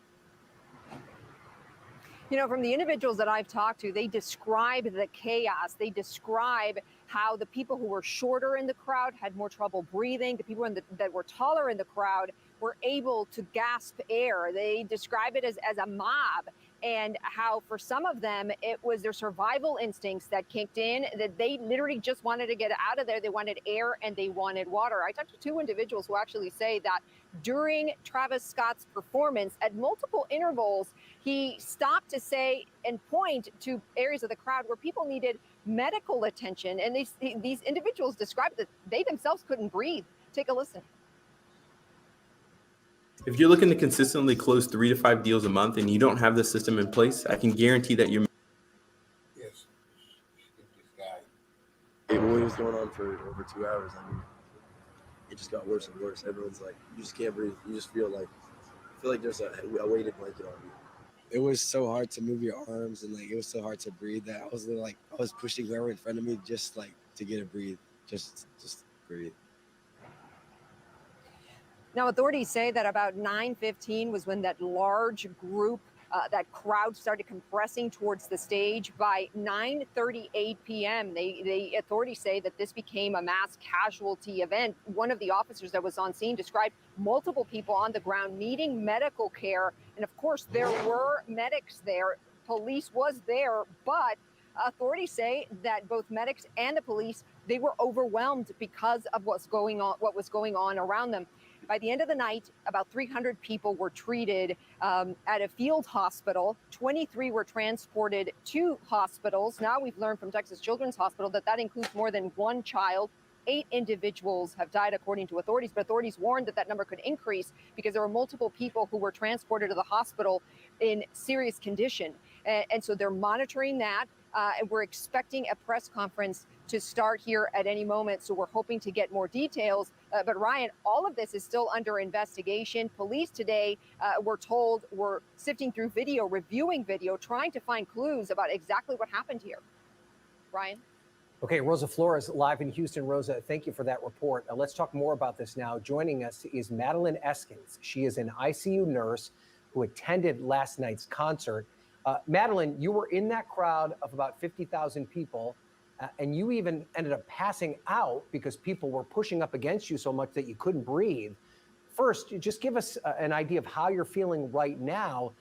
Speaker 12: From the individuals that I've talked to, they describe the chaos. They describe how the people who were shorter in the crowd had more trouble breathing. The people that were taller in the crowd were able to gasp air. They describe it as a mob. and how for some of them, it was their survival instincts that kicked in, that they literally just wanted to get out of there. They wanted air and they wanted water. I talked to two individuals who actually say that during Travis Scott's performance, at multiple intervals, he stopped to say and point to areas of the crowd where people needed medical attention. And these individuals described that they themselves couldn't breathe. Take a listen.
Speaker 13: If you're looking to consistently close 3 to 5 deals a month and you don't have the system in place, I can guarantee that you're.
Speaker 3: Yes. This guy.
Speaker 14: It was going on for over 2 hours. I mean, it just got worse and worse. Everyone's like, you just can't breathe. You just feel like there's a weighted blanket on you. It was so hard to move your arms, and like it was so hard to breathe that I was pushing whoever in front of me just like to get a breathe, just breathe.
Speaker 12: Now, authorities say that about 9:15 was when that large group, that crowd started compressing towards the stage. By 9:38 p.m., the authorities say that this became a mass casualty event. One of the officers that was on scene described multiple people on the ground needing medical care. And of course, there were medics there. Police was there, but authorities say that both medics and the police, they were overwhelmed because of what was going on around them. By the end of the night, about 300 people were treated at a field hospital. 23 were transported to hospitals. Now we've learned from Texas Children's Hospital that includes more than one child. 8 individuals have died, according to authorities, but authorities warned that number could increase because there were multiple people who were transported to the hospital in serious condition. And so they're monitoring that. And we're expecting a press conference to start here at any moment. So we're hoping to get more details. But Ryan, all of this is still under investigation. Police today, we're told, were sifting through video, reviewing video, trying to find clues about exactly what happened here. Ryan?
Speaker 11: Okay, Rosa Flores live in Houston. Rosa, thank you for that report. Let's talk more about this now. Joining us is Madeline Eskins. She is an ICU nurse who attended last night's concert. Madeline, you were in that crowd of about 50,000 people, and you even ended up passing out because people were pushing up against you so much that you couldn't breathe. First, just give us an idea of how you're feeling right now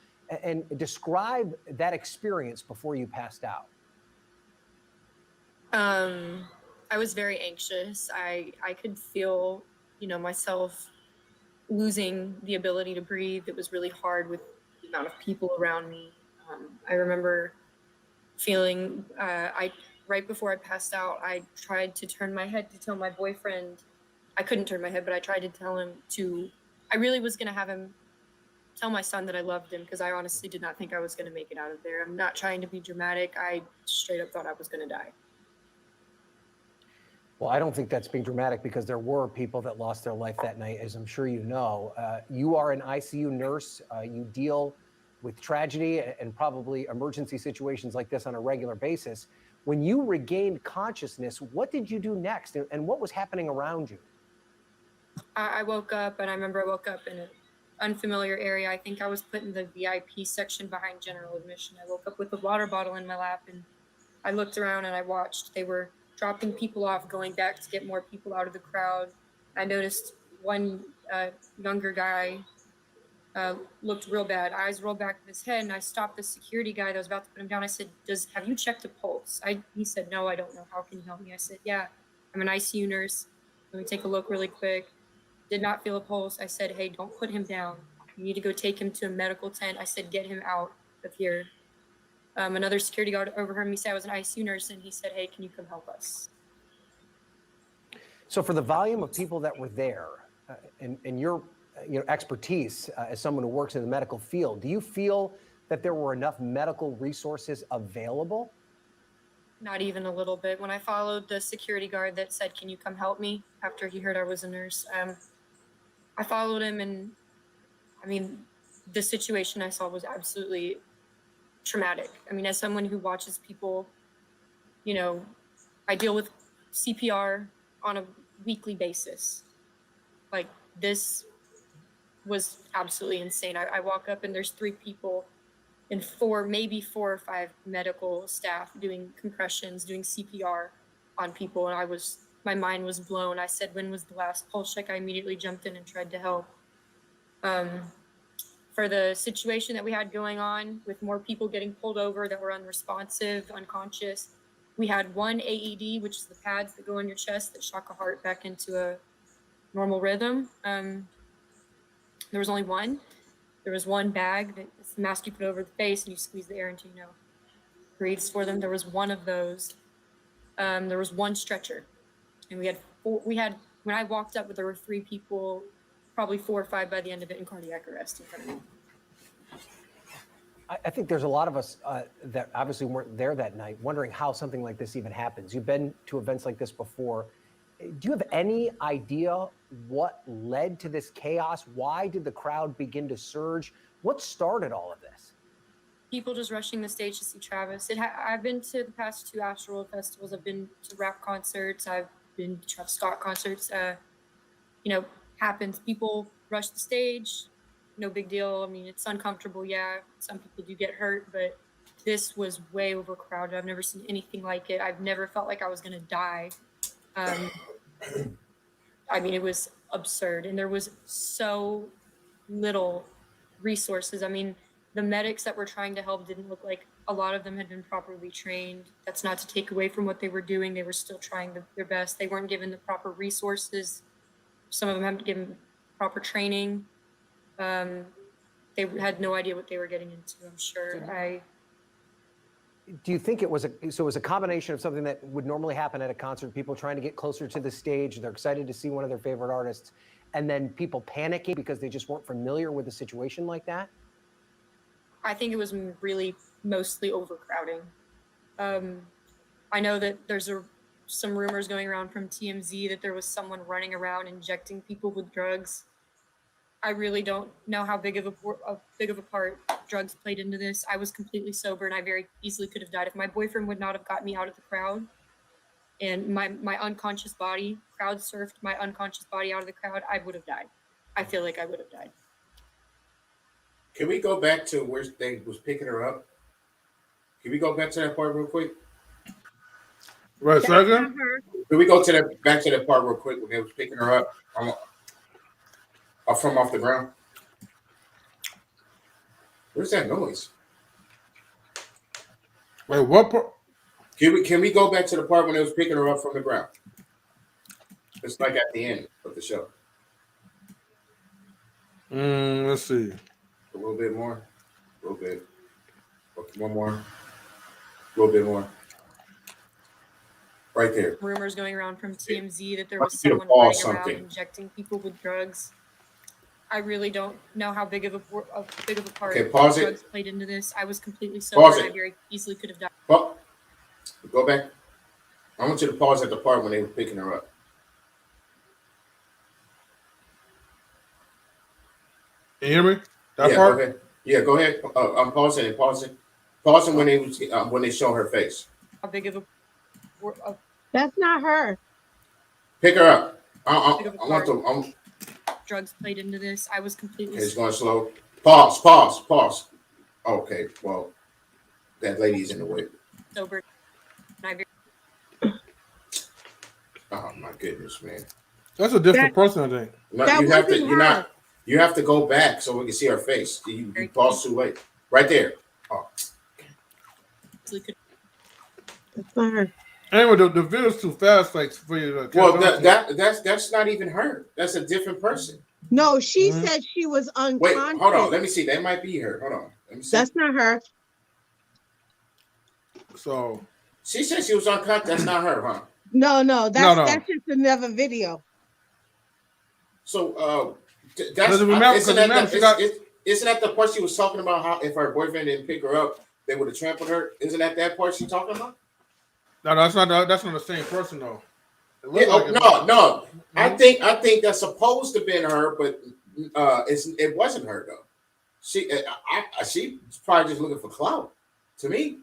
Speaker 11: and describe that experience before you passed out.
Speaker 15: I was very anxious. I could feel, myself losing the ability to breathe. It was really hard with the amount of people around me. I remember feeling, right before I passed out, I tried to turn my head to tell my boyfriend. I couldn't turn my head, but I tried to tell him I really was going to have him tell my son that I loved him, because I honestly did not think I was going to make it out of there. I'm not trying to be dramatic. I straight up thought I was going to die.
Speaker 11: Well, I don't think that's being dramatic, because there were people that lost their life that night, as I'm sure you know. You are an ICU nurse. You deal with tragedy and probably emergency situations like this on a regular basis. When you regained consciousness, what did you do next, and what was happening around you?
Speaker 15: I woke up, and I remember I woke up in an unfamiliar area. I think I was put in the VIP section behind general admission. I woke up with a water bottle in my lap, and I looked around and I watched. They were dropping people off, going back to get more people out of the crowd. I noticed one younger guy looked real bad. Eyes rolled back of his head, and I stopped the security guy that was about to put him down. I said, have you checked a pulse? He said, no, I don't know. How can you help me? I said, yeah, I'm an ICU nurse. Let me take a look really quick. Did not feel a pulse. I said, hey, don't put him down. You need to go take him to a medical tent. I said, get him out of here. Another security guard overheard me say I was an ICU nurse, and he said, hey, can you come help us?
Speaker 11: So for the volume of people that were there, and your expertise as someone who works in the medical field, do you feel that there were enough medical resources available?
Speaker 15: Not even a little bit. When I followed the security guard that said, can you come help me, after he heard I was a nurse, I followed him, and I mean, the situation I saw was absolutely traumatic. I mean, as someone who watches people, I deal with CPR on a weekly basis. Like, this was absolutely insane. I walk up and there's 3 people and 4 or 5 medical staff doing compressions, doing CPR on people. And my mind was blown. I said, when was the last pulse check? I immediately jumped in and tried to help. for the situation that we had going on with more people getting pulled over that were unresponsive, unconscious. We had one AED, which is the pads that go in your chest that shock a heart back into a normal rhythm. There was only one. There was one bag that's the mask you put over the face and you squeeze the air into, breathes for them. There was one of those. There was one stretcher, and we had four. When I walked up, there were 3 people, probably 4 or 5 by the end of it, in cardiac arrest in front of me.
Speaker 11: I think there's a lot of us that obviously weren't there that night wondering how something like this even happens. You've been to events like this before. Do you have any idea what led to this chaos? Why did the crowd begin to surge? What started all of this?
Speaker 15: People just rushing the stage to see Travis. I've been to the past 2 Astro World festivals. I've been to rap concerts. I've been to Travis Scott concerts. Happens. People rush the stage. No big deal. I mean, it's uncomfortable. Yeah, some people do get hurt, but this was way overcrowded. I've never seen anything like it. I've never felt like I was going to die. I mean, it was absurd. And there was so little resources. I mean, the medics that were trying to help didn't look like a lot of them had been properly trained. That's not to take away from what they were doing. They were still trying their best. They weren't given the proper resources. Some of them haven't given proper training. They had no idea what they were getting into, I'm sure.
Speaker 11: Do you think it was a combination of something that would normally happen at a concert, people trying to get closer to the stage, they're excited to see one of their favorite artists, and then people panicking because they just weren't familiar with a situation like that?
Speaker 15: I think it was really mostly overcrowding. I know that there's some rumors going around from TMZ that there was someone running around injecting people with drugs. I really don't know how big of a part drugs played into this. I was completely sober and I very easily could have died. If my boyfriend would not have got me out of the crowd and my unconscious body, crowd surfed my unconscious body out of the crowd, I would have died. I feel like I would have died.
Speaker 3: Can we go back to where they was picking her up? Can we go back to that part real quick?
Speaker 1: Right, second.
Speaker 3: Can we go to back to that part real quick when they was picking her up from off the ground? Where's that noise?
Speaker 1: Wait, what part?
Speaker 3: Can we go back to the part when they was picking her up from the ground? It's like at the end of the show.
Speaker 1: Let's see.
Speaker 3: A little bit more. A little bit. One more. A little bit more. Right there.
Speaker 15: Rumors going around from TMZ that there was
Speaker 3: You
Speaker 15: someone
Speaker 3: pause
Speaker 15: running around
Speaker 3: something.
Speaker 15: injecting people with drugs. I really don't know how big of a part
Speaker 3: Okay, pause it.
Speaker 15: drugs played into this. I was completely sober
Speaker 3: Pause
Speaker 15: and I
Speaker 3: it.
Speaker 15: very easily could have died.
Speaker 3: Well, go back. I want you to pause at the part when they were picking her up.
Speaker 1: Can you hear me? That
Speaker 3: Yeah,
Speaker 1: part?
Speaker 3: go ahead. Yeah, go ahead. I'm pausing and pausing. Pausing when they show her face.
Speaker 15: How big of a
Speaker 4: That's not her.
Speaker 3: Pick her up. I want to.
Speaker 15: drugs played into this. I was completely
Speaker 3: It's going slow. Pause. Okay, well, that lady's in the way.
Speaker 15: sober. And
Speaker 3: Oh my goodness, man.
Speaker 1: That's a different person, I think.
Speaker 3: No,
Speaker 4: That
Speaker 3: you have to.
Speaker 4: wasn't
Speaker 3: You're
Speaker 4: her.
Speaker 3: not. You have to go back so we can see her face. You paused too late. Right there. Oh.
Speaker 4: That's not her.
Speaker 1: Anyway, the video's too fast, like for you to.
Speaker 3: Well, that's not even her. That's a different person.
Speaker 4: No, she said she was unconscious.
Speaker 3: Wait, hold on. Let me see. That might be her. Hold on. Let me see.
Speaker 4: That's not her.
Speaker 1: So
Speaker 3: she said she was unconscious. That's not her, huh?
Speaker 4: No,
Speaker 1: No.
Speaker 4: that's just another video.
Speaker 3: So that's
Speaker 1: Doesn't remember-
Speaker 3: isn't
Speaker 1: doesn't
Speaker 3: that
Speaker 1: remember she got-
Speaker 3: isn't that the part she was talking about? How if her boyfriend didn't pick her up, they would have trampled her. Isn't that part she's talking about?
Speaker 1: no, that's not the same person though. It
Speaker 3: Yeah,
Speaker 1: looks like
Speaker 3: no. I think that's supposed to been her, but it wasn't her though. She's probably just looking for clout. To me,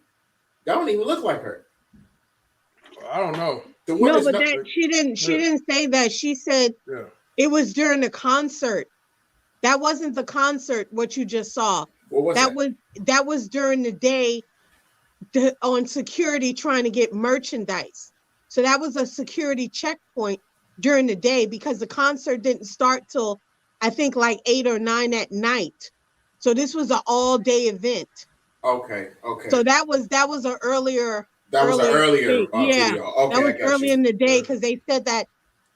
Speaker 3: that don't even look like her.
Speaker 1: I don't know.
Speaker 4: No, but she didn't say that. She said
Speaker 1: Yeah.
Speaker 4: it was during the concert. That wasn't the concert. What you just saw.
Speaker 3: What was that?
Speaker 4: That was during the day on security trying to get merchandise. So that was a security checkpoint during the day because the concert didn't start till I think like 8 or 9 at night. So this was an all-day event.
Speaker 3: Okay.
Speaker 4: So that was an earlier.
Speaker 3: That was an earlier
Speaker 4: yeah,
Speaker 3: video. Okay,
Speaker 4: that was
Speaker 3: I got
Speaker 4: early
Speaker 3: you.
Speaker 4: in the day because they said that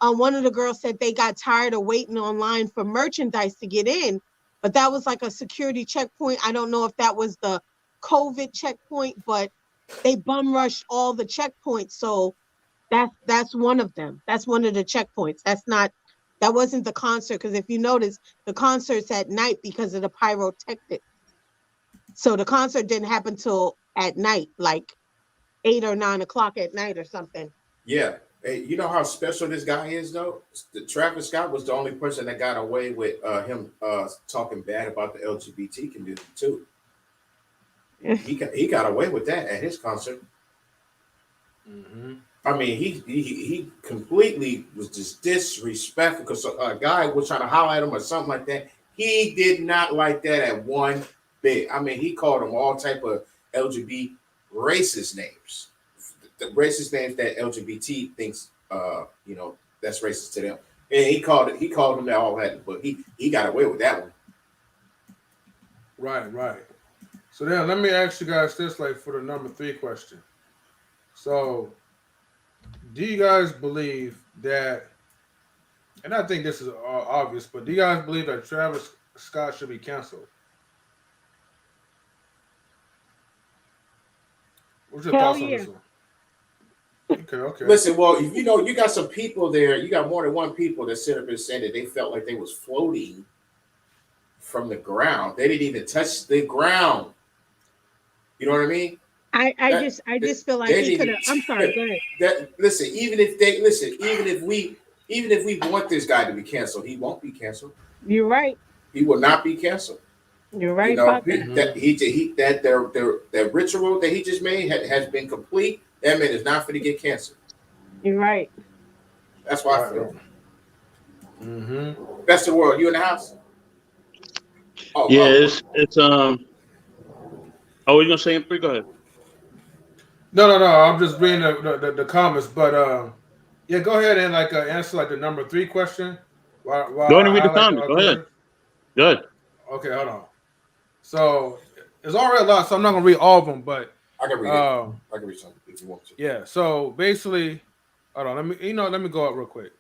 Speaker 4: one of the girls said they got tired of waiting online for merchandise to get in, but that was like a security checkpoint. I don't know if that was the COVID checkpoint, but they bum rushed all the checkpoints. So that's one of them. That's one of the checkpoints. That wasn't the concert, because if you notice, the concert's at night because of the pyrotechnics. So the concert didn't happen till at night, like 8 or 9 o'clock at night or something.
Speaker 3: Yeah. Hey, you know how special this guy is, though? Travis Scott was the only person that got away with him talking bad about the LGBT community, too. He got away with that at his concert.
Speaker 1: Mm-hmm.
Speaker 3: I mean, he completely was just disrespectful because a guy was trying to holler at him or something like that. He did not like that at one bit. I mean, he called him all type of LGBT racist names. The racist names that LGBT thinks, that's racist to them. And he called them that all that, but he got away with that one.
Speaker 1: Right. So then let me ask you guys this, like for the number 3 question. So do you guys believe that, and I think this is obvious, but do you guys believe that Travis Scott should be canceled? What's your thoughts on this one? Okay.
Speaker 3: Listen, well, you got some people there. You got more than one people that sit up and said that they felt like they was floating from the ground. They didn't even touch the ground. You know what I mean?
Speaker 4: I just feel like he could have. I'm sorry. Go ahead.
Speaker 3: Even if we want this guy to be canceled, he won't be canceled.
Speaker 4: You're right.
Speaker 3: He will not be canceled.
Speaker 4: You're right.
Speaker 3: That ritual that he just made has been complete. That man is not going to get canceled.
Speaker 4: You're right.
Speaker 3: That's why I feel.
Speaker 1: Mm-hmm.
Speaker 3: Best of the world. You in the house?
Speaker 10: It's Oh, you gonna say it? Go ahead.
Speaker 1: No. I'm just reading the comments, but yeah, go ahead and answer like the number 3 question.
Speaker 10: Go ahead and read the comments. Go ahead. Good.
Speaker 1: Okay, hold on. So it's already a lot, so I'm not gonna read all of them, but
Speaker 3: I can read it. I can read something if you want to.
Speaker 1: Yeah. So basically, hold on. Let me go up real quick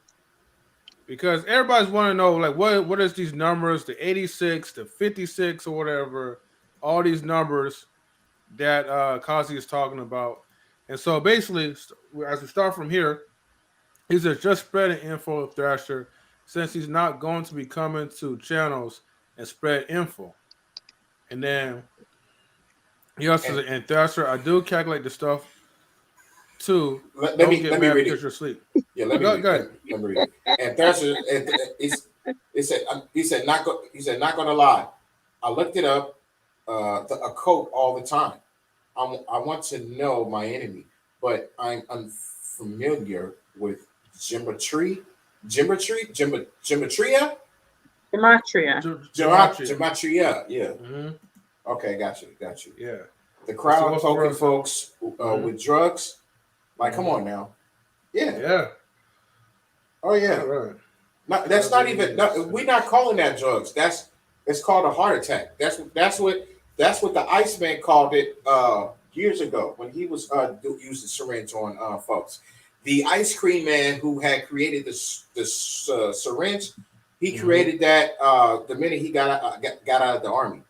Speaker 1: because everybody's want to know like what is these numbers, the 86, the 56, or whatever, all these numbers that Kazi is talking about. And so basically, as we start from here, he says just spreading info of Thrasher since he's not going to be coming to channels and spread info. And then he also says, and Thrasher, I do calculate the stuff too.
Speaker 3: Let me read it.
Speaker 1: Because you're asleep.
Speaker 3: Yeah, go ahead. Let me read it. And Thrasher, he said not gonna lie. I looked it up. A quote all the time. I want to know my enemy, but I'm unfamiliar with gematria.
Speaker 2: Gematria.
Speaker 3: Yeah.
Speaker 1: Mm-hmm.
Speaker 3: Okay, got you.
Speaker 1: Yeah.
Speaker 3: The crowd poking folks with drugs. Like, come on now. Yeah. Oh yeah.
Speaker 1: Right.
Speaker 3: That's not even. We're not calling that drugs. It's called a heart attack. That's what the Iceman called it years ago when he was using syringe on folks. The ice cream man who had created the syringe, he created that the minute he got out of the army.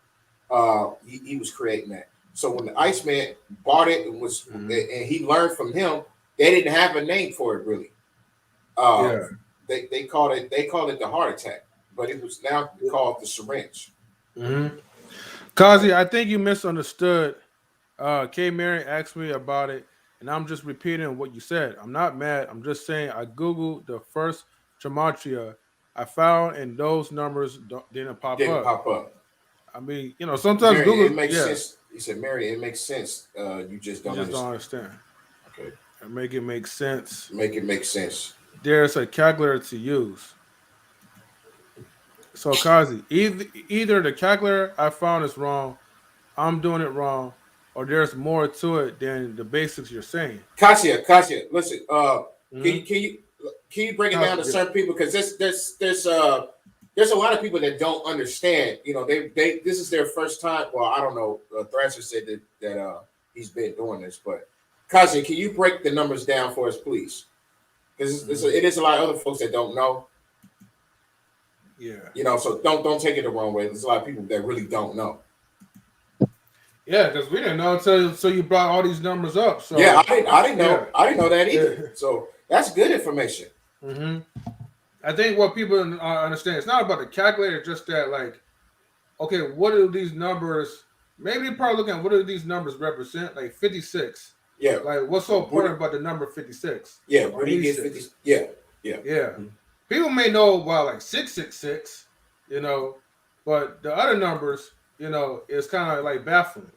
Speaker 3: He was creating that. So when the Iceman bought it and he learned from him, they didn't have a name for it really. They called it the heart attack, but it was now called the syringe.
Speaker 1: Mm-hmm. Kazi, I think you misunderstood. K. Marion asked me about it, and I'm just repeating what you said. I'm not mad. I'm just saying I Googled the first gematria I found, and those numbers didn't pop up. I mean, sometimes
Speaker 3: Marion,
Speaker 1: Google
Speaker 3: it makes sense. He said, "Marion, it makes sense. You just don't
Speaker 1: understand.
Speaker 3: Okay,
Speaker 1: make it make sense.
Speaker 3: Make it make sense.
Speaker 1: There's a calculator to use." So Kazi, either the calculator I found is wrong, I'm doing it wrong, or there's more to it than the basics you're saying.
Speaker 3: Kasia, listen. Can you break it down to certain people because there's there's a lot of people that don't understand. You know, they this is their first time. Well, I don't know. Thrasher said that he's been doing this, but Kazi, can you break the numbers down for us, please? Because it is a lot of other folks that don't know.
Speaker 1: Yeah.
Speaker 3: You know, so don't take it the wrong way. There's a lot of people that really don't know.
Speaker 1: Yeah, because we didn't know until you brought all these numbers up. So
Speaker 3: yeah, I didn't know.
Speaker 1: Yeah.
Speaker 3: I didn't know that either.
Speaker 1: Yeah.
Speaker 3: So that's good information.
Speaker 1: Mm-hmm. I think what people understand, it's not about the calculator, just that, like, okay, what do these numbers? Maybe they're probably looking at what do these numbers represent? Like 56.
Speaker 3: Yeah.
Speaker 1: Like, what's so important about the number 56?
Speaker 3: Yeah. When he gets 50. Yeah. Yeah.
Speaker 1: Yeah. People may know about like 666, you know, but the other numbers, you know, is kind of like baffling.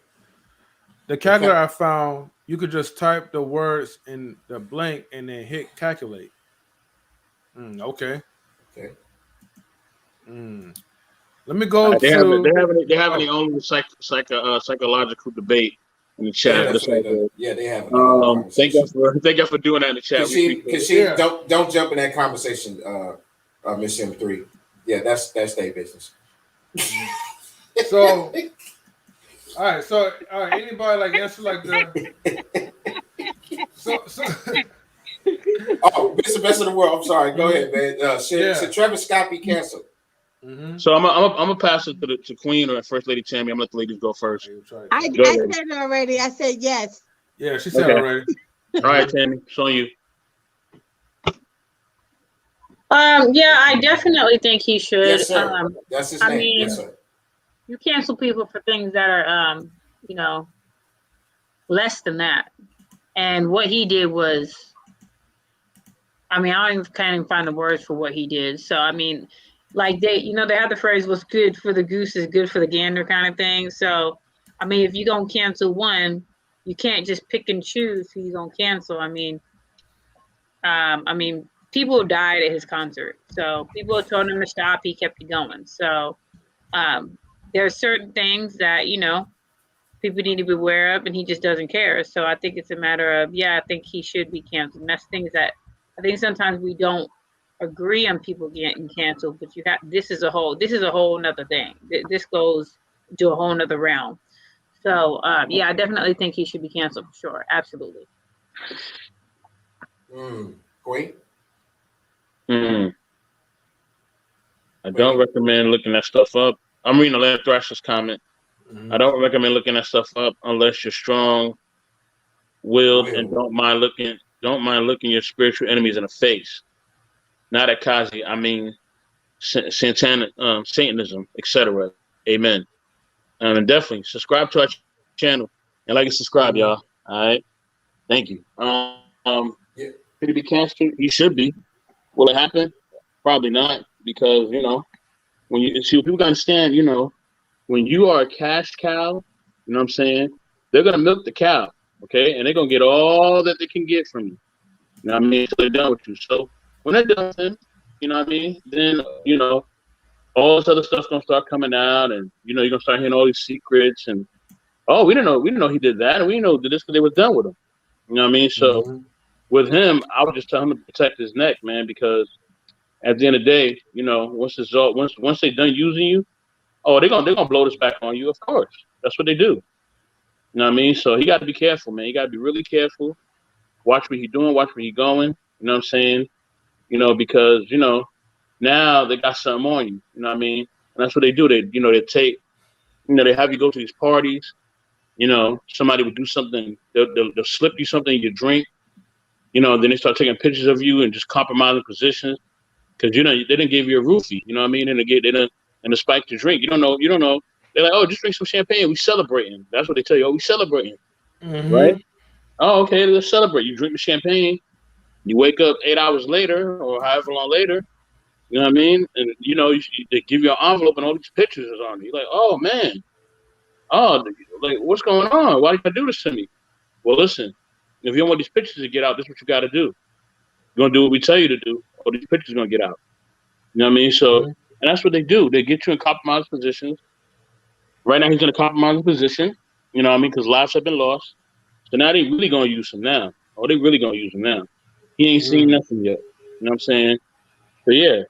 Speaker 1: The calculator I found, you could just type the words in the blank and then hit calculate. Okay.
Speaker 3: Okay.
Speaker 1: Let me go
Speaker 10: They're having
Speaker 1: oh.
Speaker 10: their own psychological debate in the chat.
Speaker 3: Yeah, they have.
Speaker 10: Thank you for doing that in the chat.
Speaker 3: Don't jump in that conversation, Miss M3. Yeah, that's their business.
Speaker 1: So, all right. Anybody like answer like the? So.
Speaker 3: Oh, Mr. Best of the World. I'm sorry. Go ahead, man. Should Trevor Scott be canceled?
Speaker 10: So I'm gonna pass it to Queen or First Lady Tammy. I'm gonna let the ladies go first.
Speaker 4: I said it already. I said yes.
Speaker 1: Yeah, she said already.
Speaker 10: All right, Tammy, it's on you.
Speaker 2: Yeah, I definitely think he should.
Speaker 3: Yes, sir. That's his name.
Speaker 2: I mean,
Speaker 3: yes, sir.
Speaker 2: You cancel people for things that are, you know, less than that. And what he did was, I mean, I can't even find the words for what he did. So, I mean, like they have the phrase, what's good for the goose is good for the gander kind of thing. So, I mean, if you're going to cancel one, you can't just pick and choose who you're going to cancel. I mean, people died at his concert. So people told him to stop. He kept it going. So there are certain things that, you know, people need to be aware of, and he just doesn't care. So I think it's a matter of, I think he should be canceled. And that's things that I think sometimes we don't agree on people getting canceled, but this is a whole nother thing. This goes to a whole nother realm. So I definitely think he should be canceled for sure. Absolutely.
Speaker 3: Queen?
Speaker 10: I don't recommend looking that stuff up. I'm reading the last Thrasher's comment. I don't recommend looking that stuff up unless you're strong-willed and don't mind looking your spiritual enemies in the face. Not at Kazi. I mean, Satanism, etc. Amen. And definitely subscribe to our channel and like and subscribe, y'all. All right. Thank you. Should he be canceled? He should be. Will it happen? Probably not, because when you see, people gotta understand, when you are a cash cow, you know what I'm saying? They're gonna milk the cow, okay, and they're gonna get all that they can get from you. You know what I mean? So they're done with you. So when they're done, you know what I mean? Then all this other stuff's gonna start coming out, and you're gonna start hearing all these secrets, and we didn't know he did that, and we didn't know did this because they was done with him. You know what I mean? So with him, I would just tell him to protect his neck, man, because at the end of the day, once they're done using you, they're gonna blow this back on you. Of course, that's what they do. You know what I mean? So he got to be careful, man. He got to be really careful. Watch what he's doing. Watch where he's going. You know what I'm saying? Because now they got something on you. You know what I mean? And that's what they do. They they take, they have you go to these parties. Somebody would do something. They'll slip you something in your drink. Then they start taking pictures of you and just compromising positions. Because they didn't give you a roofie, you know what I mean? And they didn't spike your drink. You don't know. They're like, just drink some champagne. We celebrating. That's what they tell you. We celebrating, right? Oh, okay, let's celebrate. You drink the champagne. You wake up 8 hours later or however long later. You know what I mean? And they give you an envelope and all these pictures is on it. You're like, oh man, like what's going on? Why did you do this to me? Well, listen, if you don't want these pictures to get out, this is what you got to do. You're gonna do what we tell you to do, or these pictures are gonna get out. You know what I mean? So, and that's what they do. They get you in compromised positions. Right now, he's in a compromised position. You know what I mean? Because lives have been lost. So now they really gonna use him now. They really gonna use him now. He ain't seen nothing yet. You know what I'm saying? So yeah,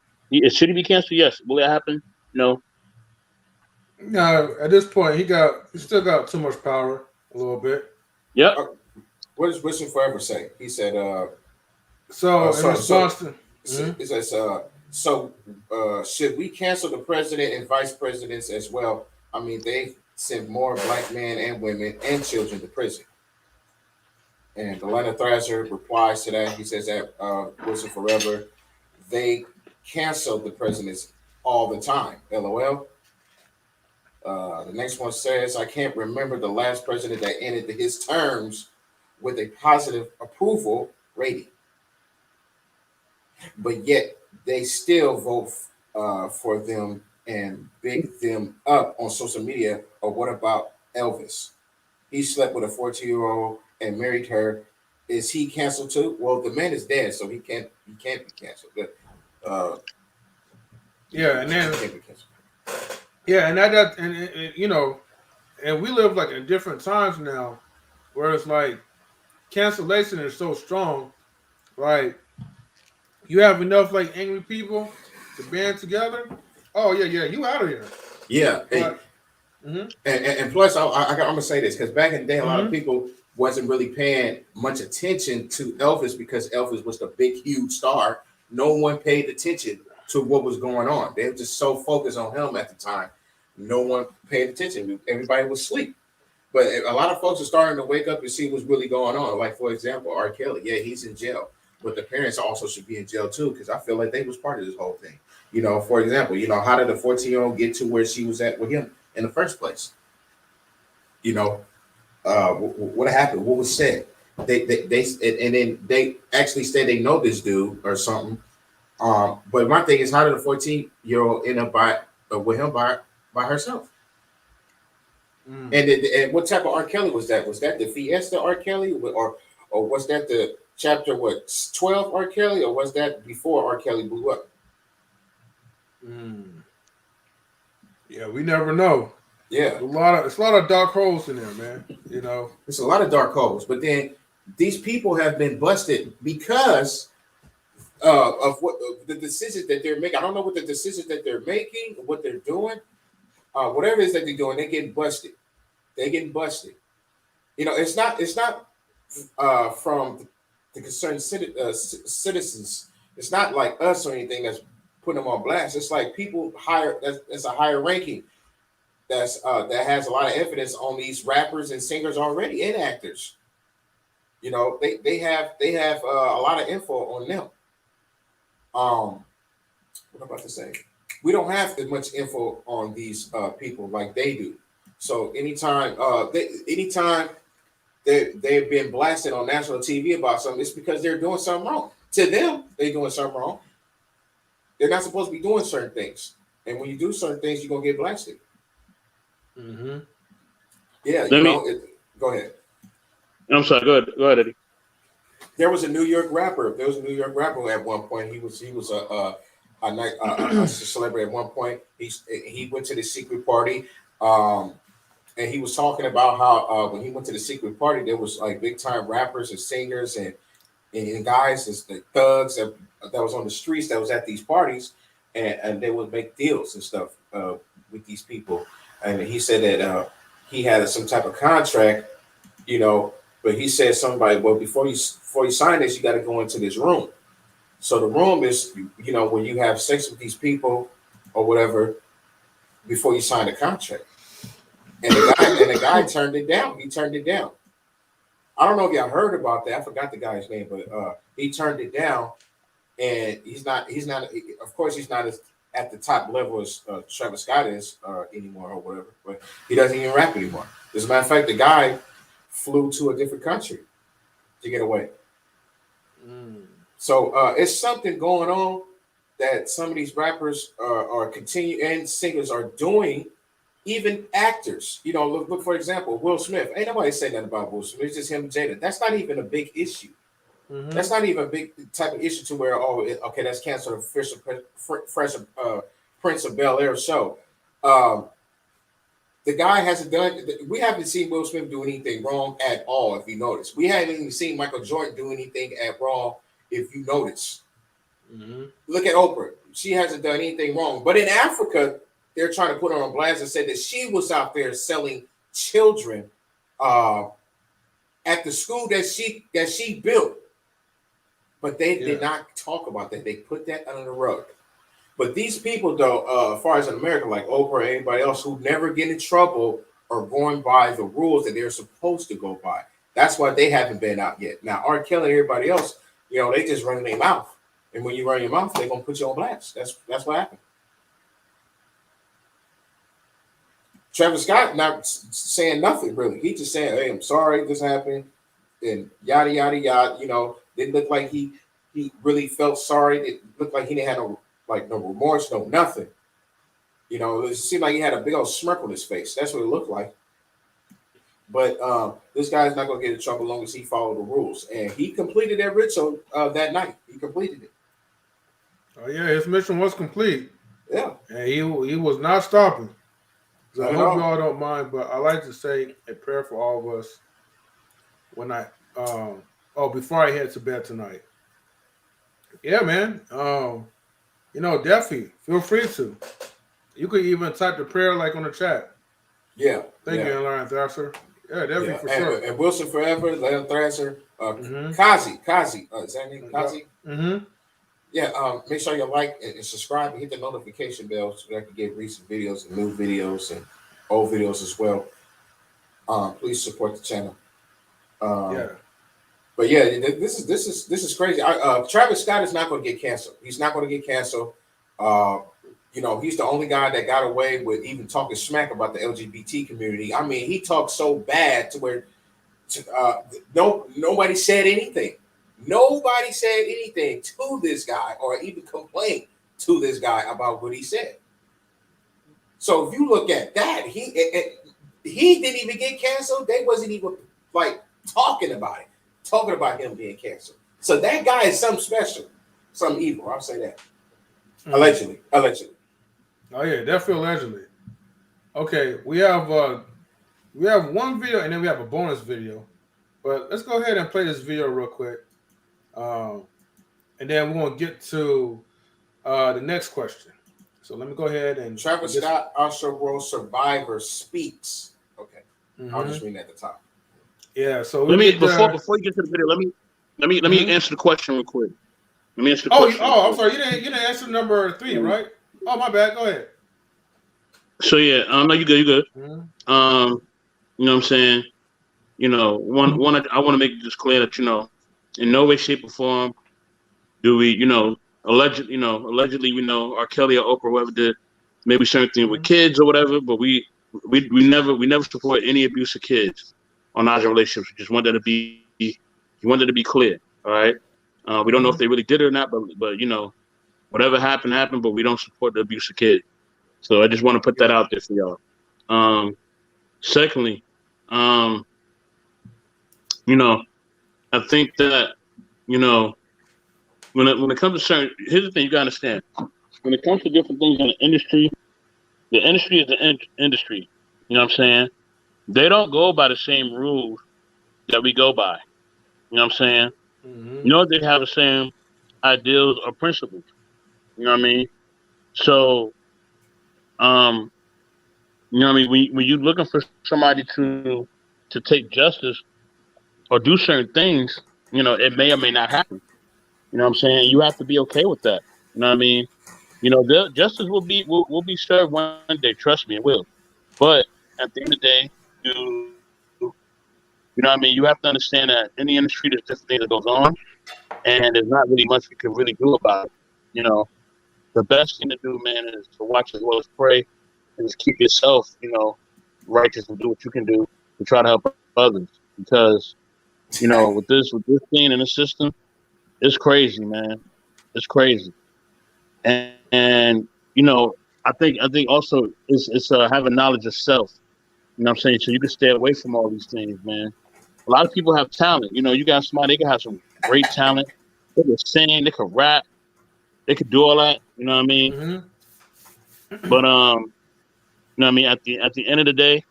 Speaker 10: Should he be canceled? Yes. Will it happen? No.
Speaker 1: No, at this point, he still got too much power a little bit.
Speaker 10: Yep.
Speaker 3: What does Wishing Forever say? He said,
Speaker 1: So in response to,
Speaker 3: it says, should we cancel the president and vice presidents as well? I mean, they sent more black men and women and children to prison. And the Atlanta Thrasher replies to that. He says that Wishing Forever, they canceled the presidents all the time. LOL. The next one says, I can't remember the last president that ended his terms with a positive approval rating. But yet they still vote for them and big them up on social media. Or what about Elvis? He slept with a 14-year-old and married her. Is he canceled too? Well, the man is dead, so he can't be canceled. But,
Speaker 1: yeah, and then yeah, and that and you know, and we live like in different times now, where it's like cancellation is so strong, like you have enough like angry people to band together. Oh yeah, you out of here.
Speaker 3: Yeah, and plus I'm gonna say this because back in the day, a lot of people wasn't really paying much attention to Elvis because Elvis was the big, huge star. No one paid attention to what was going on. They were just so focused on him at the time. No one paid attention. Everybody was asleep. But a lot of folks are starting to wake up and see what's really going on. Like, for example, R. Kelly. Yeah, he's in jail. But the parents also should be in jail, too, because I feel like they was part of this whole thing. You know, for example, how did a 14-year-old get to where she was at with him in the first place? You know, what happened? What was said? They actually said they know this dude or something. But my thing is, how did a 14-year-old end up with him by herself? And what type of R. Kelly was that? Was that the Fiesta R. Kelly, or was that the chapter 12 R. Kelly, or was that before R. Kelly blew up?
Speaker 1: Yeah, we never know.
Speaker 3: Yeah,
Speaker 1: it's a lot of dark holes in there, man. You know,
Speaker 3: it's a lot of dark holes. But then these people have been busted because of what the decisions that they're making. I don't know what the decisions that they're making, what they're doing, whatever it is that they're doing. They're getting busted. They're getting busted. You know, it's not from the concerned citizens. It's not like us or anything that's putting them on blast. It's like people higher. That's a higher ranking. That has a lot of evidence on these rappers and singers already and actors. You know, they have a lot of info on them. What I'm about to say, we don't have as much info on these people like they do. So anytime they've been blasted on national TV about something, it's because they're doing something wrong. To them, they're doing something wrong. They're not supposed to be doing certain things, and when you do certain things, you're gonna get blasted. Yeah, go ahead.
Speaker 10: I'm sorry. Go ahead, Eddie.
Speaker 3: There was a New York rapper. At one point. He was a celebrity at one point. He went to the secret party, and he was talking about how when he went to the secret party, there was like big time rappers and singers and guys, the thugs that was on the streets that was at these parties, and they would make deals and stuff with these people. And he said that he had some type of contract, you know. But he said somebody, well, before you sign this, you got to go into this room. So the room is, you know, when you have sex with these people or whatever before you sign the contract. And the guy turned it down. He turned it down. I don't know if y'all heard about that. I forgot the guy's name, but he turned it down. And he's not. Of course, he's not at the top level as Travis Scott is anymore or whatever. But he doesn't even rap anymore. As a matter of fact, the guy flew to a different country to get away. So it's something going on that some of these rappers are continue and singers are doing, even actors. You know, look for example, Will Smith. Ain't nobody saying that about Will Smith. It's just him and Jada. That's not even a big issue. That's not even a big type of issue to where, okay, that's canceled a Fresh Prince of Bel-Air show. The guy hasn't done. We haven't seen Will Smith do anything wrong at all. If you notice, we haven't even seen Michael Jordan do anything wrong. If you notice,
Speaker 1: Mm-hmm.
Speaker 3: Look at Oprah. She hasn't done anything wrong. But in Africa, they're trying to put her on blast and say that she was out there selling children at the school that she built. But they did not talk about that. They put that under the rug. But these people, though, as far as in America, like Oprah or anybody else who never get in trouble or going by the rules that they're supposed to go by, that's why they haven't been out yet. Now, R. Kelly and everybody else, they just run their mouth. And when you run your mouth, they're going to put you on blast. That's what happened. Travis Scott not saying nothing, really. He just saying, hey, I'm sorry this happened. And yada, yada, yada. Didn't look like he really felt sorry. It looked like he didn't have no remorse, no nothing. It seemed like he had a big old smirk on his face. That's what it looked like. But this guy's not going to get in trouble as long as he followed the rules. And he completed that ritual that night. He completed it.
Speaker 1: Oh, yeah, his mission was complete.
Speaker 3: Yeah.
Speaker 1: And he was not stopping. So I hope
Speaker 3: all.
Speaker 1: y'all don't mind, but I like to say a prayer for all of us when before I head to bed tonight. Yeah, man. Definitely feel free to. You could even type the prayer like on the chat.
Speaker 3: Yeah.
Speaker 1: Thank you, Lion Thrasher. Yeah, definitely for sure.
Speaker 3: And Wilson Forever, Lion Thrasher,
Speaker 1: Mhm.
Speaker 3: Kazi. Is that name Kazi?
Speaker 1: Mm-hmm.
Speaker 3: Yeah, make sure you like and subscribe and hit the notification bell so that I can get recent videos and new videos and old videos as well. Please support the channel. But yeah, this is crazy. Travis Scott is not going to get canceled. He's not going to get canceled. He's the only guy that got away with even talking smack about the LGBT community. I mean, he talked so bad to where nobody said anything. Nobody said anything to this guy or even complained to this guy about what he said. So if you look at that, he didn't even get canceled. They wasn't even talking about him being canceled. So that guy is something special, something evil. I'll say that. Allegedly.
Speaker 1: Oh yeah, definitely allegedly. Okay, we have one video and then we have a bonus video. But let's go ahead and play this video real quick. And then we're going to get to the next question. So let me go ahead and...
Speaker 3: Travis Scott, Astro World Survivor speaks. Okay. Mm-hmm. I'll just read at the top.
Speaker 1: Yeah, so...
Speaker 10: Before you get to the video, let me answer the question real quick. Let me answer the question.
Speaker 1: I'm sorry. You didn't answer number 3, right? Oh, my bad. Go ahead.
Speaker 10: So, yeah. No, you good.
Speaker 1: Mm-hmm.
Speaker 10: You know what I'm saying? I want to make this clear that, in no way, shape, or form do we, allegedly, R. Kelly or Oprah, whoever did maybe certain things with kids or whatever, but we never support any abuse of kids on our relationships. We just want that to be clear. All right. We don't know if they really did it or not, but whatever happened, but we don't support the abuse of kids. So I just want to put that out there for y'all. Secondly, I think that, when it comes to certain, here's the thing you gotta understand. When it comes to different things in the industry is the industry. You know what I'm saying? They don't go by the same rules that we go by. You know what I'm saying?
Speaker 1: Mm-hmm.
Speaker 10: They have the same ideals or principles. You know what I mean? So, when you're looking for somebody to take justice or do certain things, it may or may not happen. You know what I'm saying? You have to be okay with that. You know what I mean? Justice will be served one day. Trust me, it will. But at the end of the day, you know what I mean? You have to understand that in the industry, there's different things that goes on, and there's not really much you can really do about it. The best thing to do, man, is to watch as well as pray, and just keep yourself, righteous and do what you can do to try to help others. Because, with this thing in the system, it's crazy, man. It's crazy. And I think also it's having knowledge of self. You know what I'm saying? So you can stay away from all these things, man. A lot of people have talent. You got somebody, they can have some great talent. They can sing, they can rap, they could do all that. You know what I mean?
Speaker 1: Mm-hmm.
Speaker 10: But at the end of the day,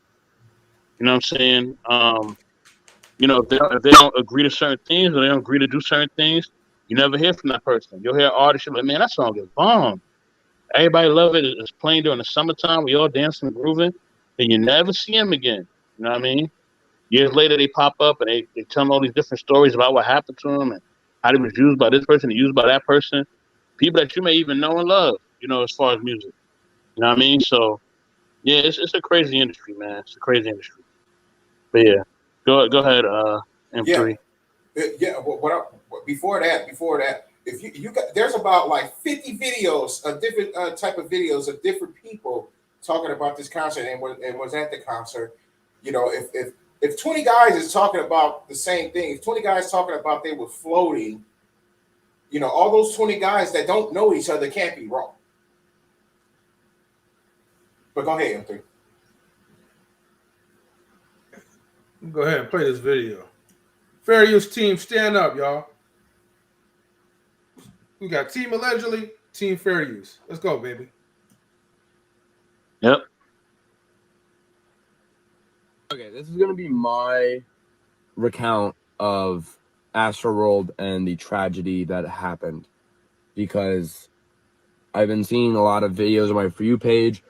Speaker 10: you know what I'm saying? If they don't agree to certain things or they don't agree to do certain things, You never hear from that person. You'll hear artists like, man, that song is bomb. Everybody love it. It's playing during the summertime. We all dancing and grooving. And you never see them again. You know what I mean? Years later, they pop up and they tell them all these different stories about what happened to them and how they was used by this person and used by that person. People that you may even know and love, as far as music. You know what I mean? So, yeah, it's a crazy industry, man. It's a crazy industry. But, yeah, go ahead, M3.
Speaker 3: Yeah. Before that, if you got, there's about like 50 videos of different type of videos of different people talking about this concert and was at the concert. If 20 guys is talking about the same thing, if 20 guys talking about they were floating, all those 20 guys that don't know each other can't be wrong. But go ahead, M3.
Speaker 1: Go ahead and play this video. Fair use team, stand up, y'all. We got team allegedly, team fair use. Let's go, baby.
Speaker 10: Yep.
Speaker 16: Okay, this is gonna be my recount of Astro World and the tragedy that happened, because I've been seeing a lot of videos on my For You page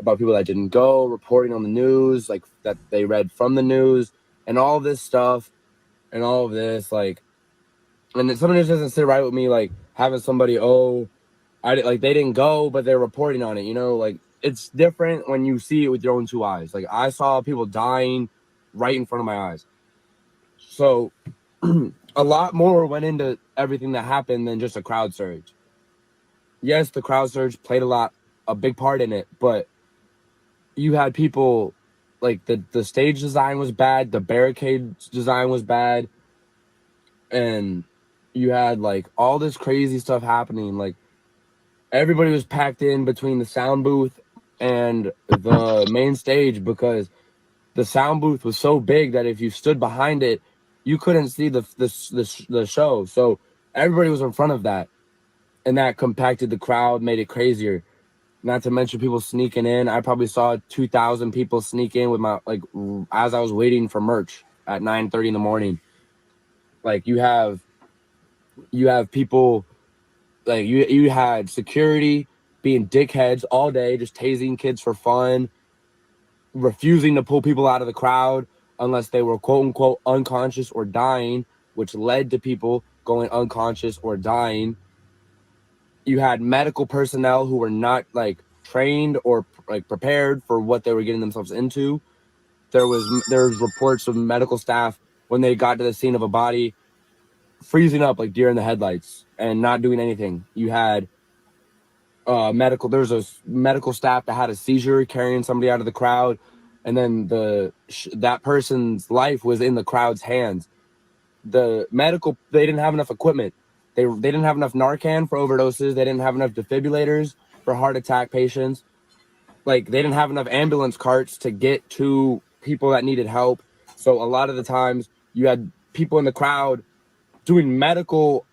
Speaker 16: about people that didn't go, reporting on the news, like that they read from the news, and all this stuff, and all of this, like, and then something just doesn't sit right with me, like having somebody, they didn't go, but they're reporting on it, like it's different when you see it with your own two eyes. Like I saw people dying right in front of my eyes. So a lot more went into everything that happened than just a crowd surge. Yes, the crowd surge played a big part in it, but you had people like the stage design was bad, the barricade design was bad, and you had like all this crazy stuff happening. Like everybody was packed in between the sound booth and the main stage because the sound booth was so big that if you stood behind it, you couldn't see the show. So everybody was in front of that, and that compacted the crowd, made it crazier. Not to mention people sneaking in. I probably saw 2,000 people sneak in with as I was waiting for merch at 9:30 in the morning. Like you have people, like you had security being dickheads all day, just tasing kids for fun, refusing to pull people out of the crowd unless they were quote unquote unconscious or dying, which led to people going unconscious or dying. You had medical personnel who were not like trained or like prepared for what they were getting themselves into. There's reports of medical staff when they got to the scene of a body freezing up like deer in the headlights and not doing anything. You had there's a medical staff that had a seizure carrying somebody out of the crowd, and then that person's life was in the crowd's hands. They didn't have enough equipment. They didn't have enough Narcan for overdoses. They didn't have enough defibrillators for heart attack patients. Like they didn't have enough ambulance carts to get to people that needed help. So a lot of the times you had people in the crowd doing medical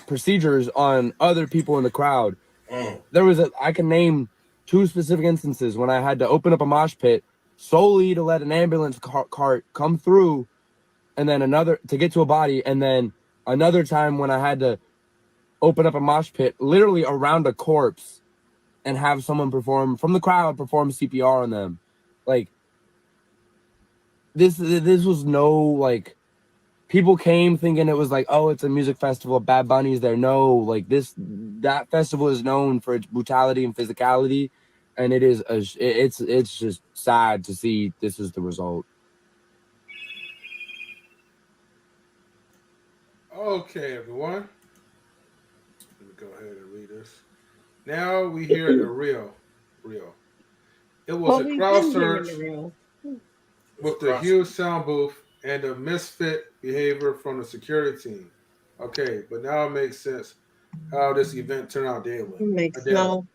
Speaker 16: procedures on other people in the crowd. I can name 2 specific instances when I had to open up a mosh pit solely to let an ambulance cart come through, and then another to get to a body, and then another time when I had to open up a mosh pit literally around a corpse and have someone from the crowd perform CPR on them. Like this was no, like, people came thinking it was like, oh, it's a music festival, Bad Bunny's there. No, like that festival is known for its brutality and physicality, and it's just sad to see this is the result.
Speaker 1: Okay, everyone. Let me go ahead and read this. Now we hear the real. It was a crowd surge with the huge sound booth and the misfit behavior from the security team. Okay, but now it makes sense how this event turned out daily.
Speaker 4: No.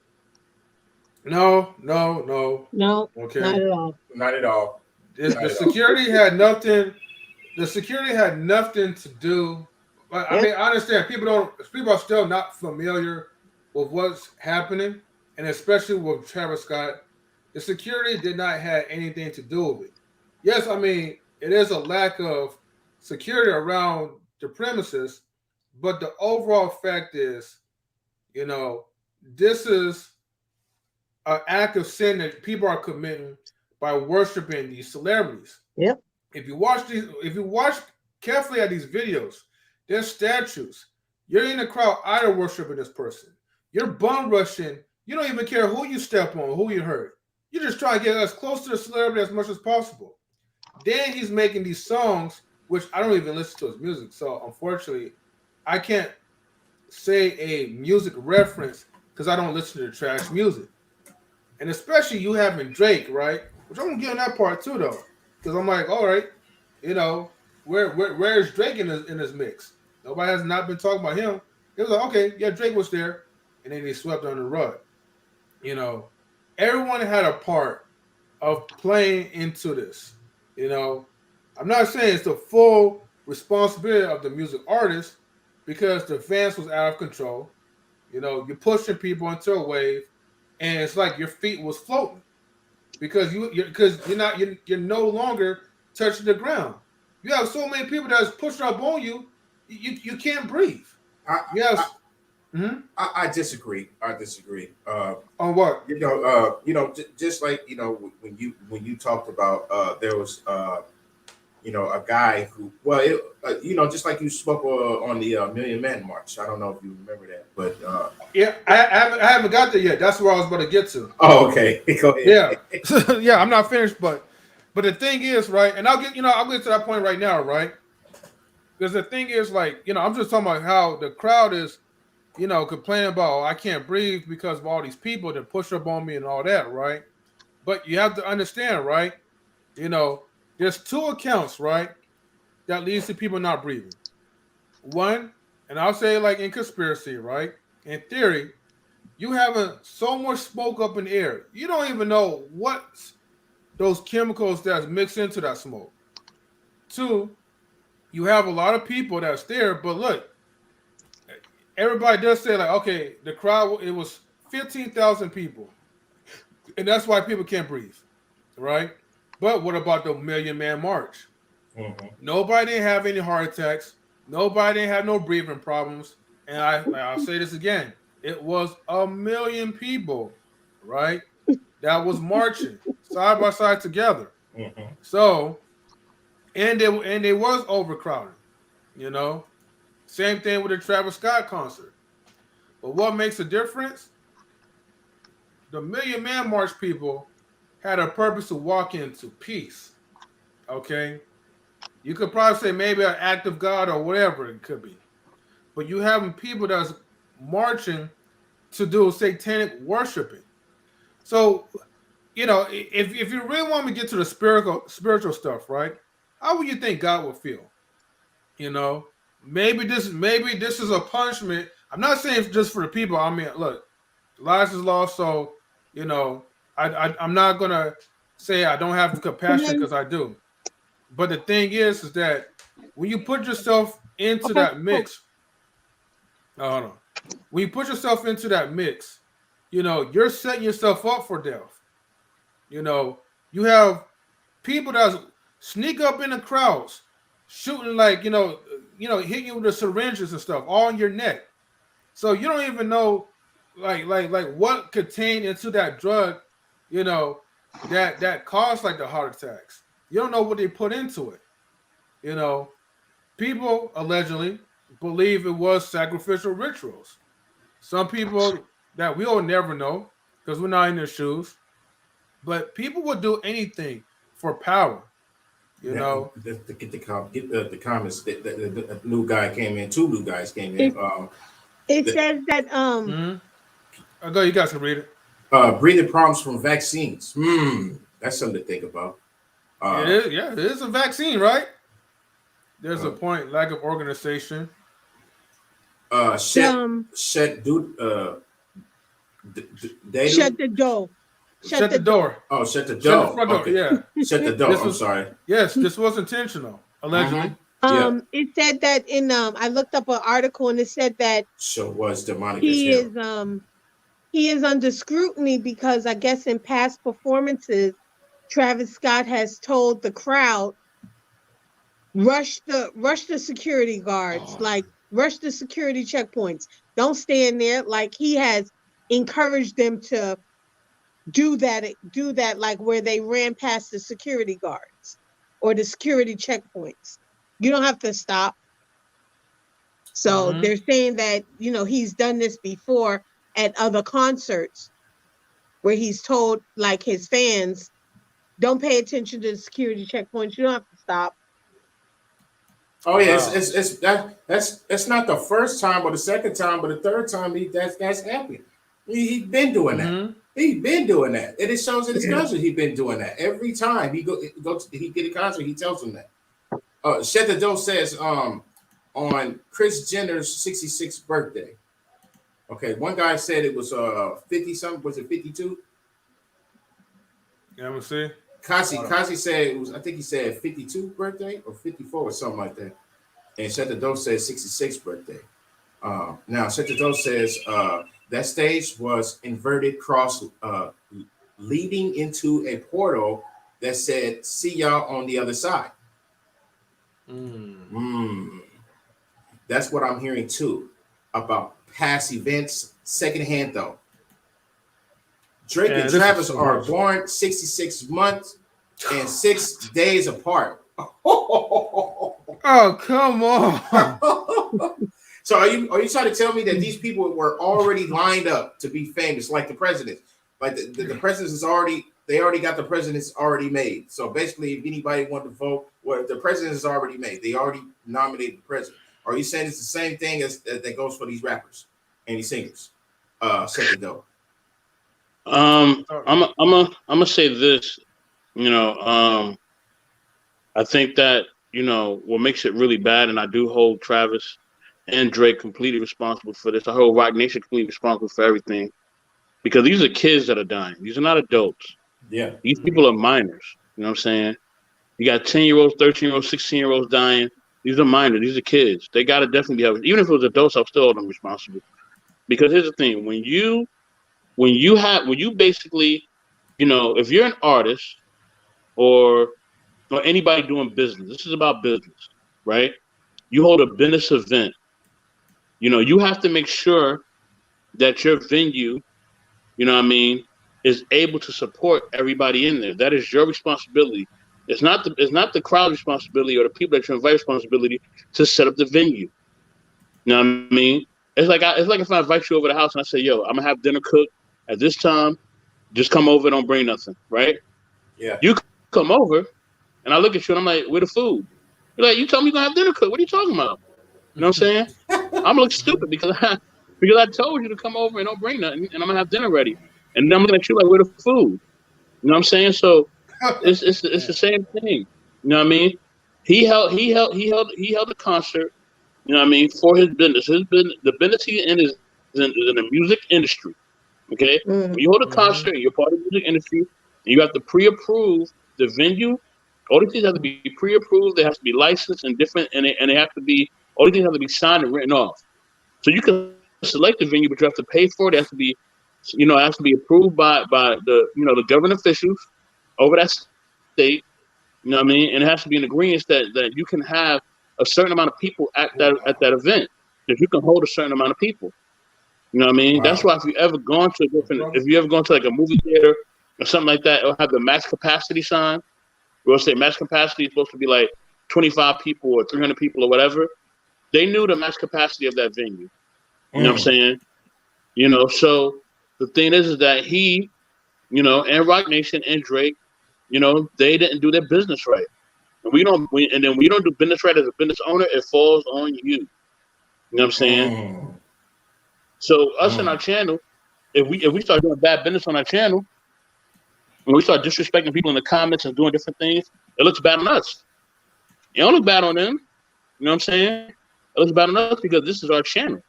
Speaker 1: Okay.
Speaker 4: Not at all.
Speaker 3: Not at all.
Speaker 1: The security had nothing. The security had nothing to do. I mean, I understand people are still not familiar with what's happening, and especially with Travis Scott. The security did not have anything to do with it. Yes, I mean, it is a lack of security around the premises, But the overall fact is, this is an act of sin that people are committing by worshiping these celebrities.
Speaker 4: Yep.
Speaker 1: If you watch carefully at these videos, there's statues. You're in the crowd idol worshiping this person. You're bum rushing. You don't even care who you step on, who you hurt. You're just trying to get as close to the celebrity as much as possible. Then he's making these songs, which I don't even listen to his music. So unfortunately, I can't say a music reference because I don't listen to the trash music. And especially you having Drake, right? Which I'm gonna get on that part too, though, because I'm like, all right, where is Drake in this mix? Nobody has not been talking about him. It was like, okay, yeah, Drake was there, and then they swept under the rug. Everyone had a part of playing into this. I'm not saying it's the full responsibility of the music artist because the fans was out of control. You're pushing people into a wave, and it's like your feet was floating because you're no longer touching the ground. You have so many people that's pushing up on you, you can't breathe.
Speaker 3: I disagree.
Speaker 1: On what?
Speaker 3: Just like when you talked about there was a guy who just like you spoke on the Million Man March. I don't know if you remember that, but
Speaker 1: yeah, I haven't got there yet. That's where I was about to get to.
Speaker 3: Oh, okay. Go ahead.
Speaker 1: Yeah, yeah, I'm not finished, but the thing is, right, and I'll get to that point right now, right? Because the thing is, like, I'm just talking about how the crowd is, complaining about, I can't breathe because of all these people that push up on me and all that, right? But you have to understand, right? There's two accounts, right, that leads to people not breathing. One, and I'll say like in conspiracy, right? In theory, you having so much smoke up in the air, you don't even know what's those chemicals that's mixed into that smoke. Two, you have a lot of people that's there, but look, everybody does say like, okay, the crowd, it was 15,000 people, and that's why people can't breathe, right? But what about the Million Man March?
Speaker 3: Mm-hmm.
Speaker 1: Nobody didn't have any heart attacks. Nobody didn't have no breathing problems. And I'll say this again. It was 1 million people, right, that was marching side by side together.
Speaker 3: Mm-hmm.
Speaker 1: So, and they was overcrowded, Same thing with the Travis Scott concert. But what makes a difference? The Million Man March people had a purpose to walk into peace. Okay? You could probably say maybe an act of God or whatever it could be. But you having people that's marching to do satanic worshiping. So, if you really want me to get to the spiritual stuff, right? How would you think God would feel? Maybe this is a punishment. I'm not saying it's just for the people. I mean, look, lives is lost, so I'm not gonna say I don't have compassion because I do. But the thing is that when you put yourself into that mix, when you put yourself into that mix, you're setting yourself up for death. You have people that sneak up in the crowds, shooting like hitting you with the syringes and stuff all in your neck. So you don't even know like what contained into that drug, that caused like the heart attacks. You don't know what they put into it. People allegedly believe it was sacrificial rituals. Some people that we'll never know because we're not in their shoes. But people would do anything for power.
Speaker 3: Get the comments. The new guy came in. Two new guys came in.
Speaker 4: It says that
Speaker 1: I go. You guys can read it.
Speaker 3: Breathing problems from vaccines. That's something to think about.
Speaker 1: It is. Yeah, it is a vaccine, right? There's a point. Lack of organization.
Speaker 3: Shut the
Speaker 4: door.
Speaker 1: Shut the door.
Speaker 3: Oh, shut the door.
Speaker 1: Shut the front door.
Speaker 3: Okay.
Speaker 1: Yeah.
Speaker 3: Shut the door. I'm sorry.
Speaker 1: Yes, this was intentional. Allegedly.
Speaker 3: Yeah.
Speaker 4: It said that in I looked up an article and it said that
Speaker 3: So was demonic.
Speaker 4: he is under scrutiny because I guess in past performances, Travis Scott has told the crowd rush the security guards, like rush the security checkpoints. Don't stand there. Like he has encouraged them to do that like where they ran past the security guards or the security checkpoints. You don't have to stop. So they're saying that, you know, he's done this before at other concerts where he's told like his fans, don't pay attention to the security checkpoints. You don't have to stop.
Speaker 3: Oh yeah, that's not the first time or the second time, but the third time that's happened. He's been doing that. He's been doing that. And it shows in his concert he's been doing that. Every time he get a concert, he tells them that. Shut the Door says on Kris Jenner's 66th birthday. Okay, one guy said it was 50 something. Was it 52?
Speaker 1: Yeah, we'll see.
Speaker 3: Kasi said it was, I think he said 52 birthday or 54 or something like that. And Shut the Door says 66th birthday. Now Shut the Door says that stage was inverted cross leading into a portal that said, see y'all on the other side. That's what I'm hearing too about past events. Secondhand though. Drake and Travis are born 66 months and 6 days apart.
Speaker 1: Oh, come on.
Speaker 3: So are you trying to tell me that these people were already lined up to be famous, like the president? Like the presidents is already got the presidents already made. So basically, if anybody wanted to vote, well, the president is already made. They already nominated the president. Are you saying it's the same thing as that goes for these rappers and these singers? Shut the Door.
Speaker 10: I'm gonna say this. You know, I think that, you know, what makes it really bad, and I do hold Travis and Drake completely responsible for this. I hold Rock Nation completely responsible for everything, because these are kids that are dying. These are not adults.
Speaker 3: Yeah.
Speaker 10: These people are minors. You know what I'm saying? You got 10-year-olds, 13-year-olds, 16-year-olds dying. These are minors. These are kids. They got to definitely be held. Even if it was adults, I'll still hold them responsible. Because here's the thing: when you basically, you know, if you're an artist or anybody doing business, this is about business, right? You hold a business event. You know, you have to make sure that your venue, you know what I mean, is able to support everybody in there. That is your responsibility. It's not the crowd responsibility or the people that you invite responsibility to set up the venue. You know what I mean? It's like if I invite you over to the house and I say, yo, I'm gonna have dinner cooked at this time. Just come over, don't bring nothing, right?
Speaker 3: Yeah.
Speaker 10: You come over and I look at you and I'm like, where the food? You're like, you told me you're gonna have dinner cooked. What are you talking about? You know what I'm saying? I'm gonna look stupid because I told you to come over and don't bring nothing, and I'm gonna have dinner ready. And then I'm looking at you like, where the food? You know what I'm saying? So it's the same thing. You know what I mean? He held a concert, you know what I mean, for his business. The business he in is in the music industry. Okay? When you hold a concert and you're part of the music industry, and you have to pre-approve the venue. All these things have to be pre-approved. They have to be licensed and different, and they have to be, all these things have to be signed and written off. So you can select the venue, but you have to pay for it. It has to be, you know, it has to be approved by the, you know, the government officials over that state. You know what I mean? And it has to be an agreement that you can have a certain amount of people at that event. That you can hold a certain amount of people. You know what I mean? Wow. That's why if you ever gone to like a movie theater or something like that, it'll have the max capacity sign. We'll say max capacity is supposed to be like 25 people or 300 people or whatever. They knew the max capacity of that venue. You know what I'm saying? You know, so the thing is that he, you know, and Rock Nation and Drake, you know, they didn't do their business right. And we don't do business right as a business owner, it falls on you. You know what I'm saying? So us in our channel, if we start doing bad business on our channel, when we start disrespecting people in the comments and doing different things, it looks bad on us. It don't look bad on them. You know what I'm saying? It looks bad on us because this is our channel. You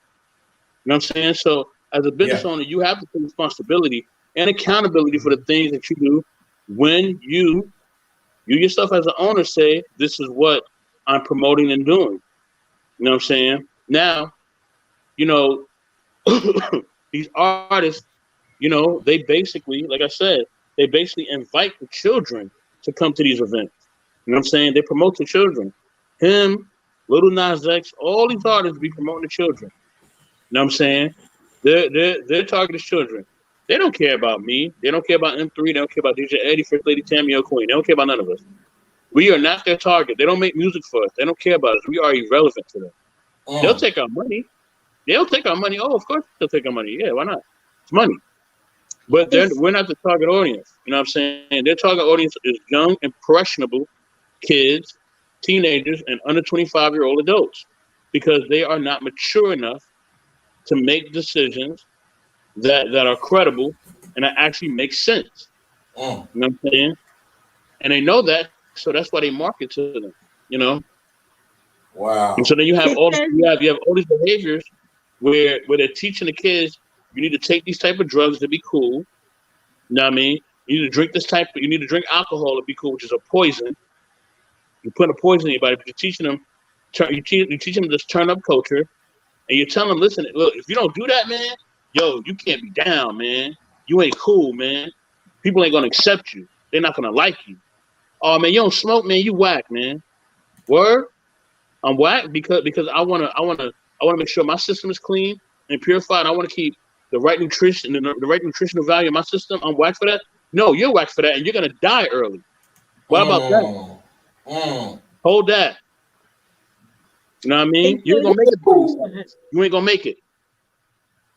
Speaker 10: know what I'm saying? So as a business owner, you have to take responsibility and accountability for the things that you do when you yourself as an owner say, this is what I'm promoting and doing. You know what I'm saying? Now, you know, these artists, you know, they basically, like I said, they basically invite the children to come to these events. You know what I'm saying? They promote the children. Him, Little Nas X, all these artists be promoting the children. You know what I'm saying? They're targeted children. They don't care about me. They don't care about M3. They don't care about DJ Eddie, First Lady Tammy, or Queen. They don't care about none of us. We are not their target. They don't make music for us. They don't care about us. We are irrelevant to them. They'll take our money. They'll take our money. Oh, of course they'll take our money. Yeah, why not? It's money. But we're not the target audience. You know what I'm saying? Their target audience is young, impressionable kids, teenagers, and under 25-year-old adults, because they are not mature enough to make decisions that are credible and that actually make sense. You know what I'm saying? And they know that, so that's why they market to them. You know.
Speaker 3: Wow.
Speaker 10: And so then you have all these behaviors where they're teaching the kids, you need to take these type of drugs to be cool. You know what I mean? You need to drink you need to drink alcohol to be cool, which is a poison. You're putting a poison in your body, but you're teaching them this turn up culture, and you're telling them, listen, look, if you don't do that, man, yo, you can't be down, man. You ain't cool, man. People ain't gonna accept you. They're not gonna like you. Oh man, you don't smoke, man, you whack, man. Word? I'm whack because I wanna make sure my system is clean and purified. I want to keep the right nutrition and the right nutritional value in my system. I'm whack for that. No, you're whack for that, and you're gonna die early. What about that? Hold that. You know what I mean? You ain't gonna make it. You ain't gonna make it.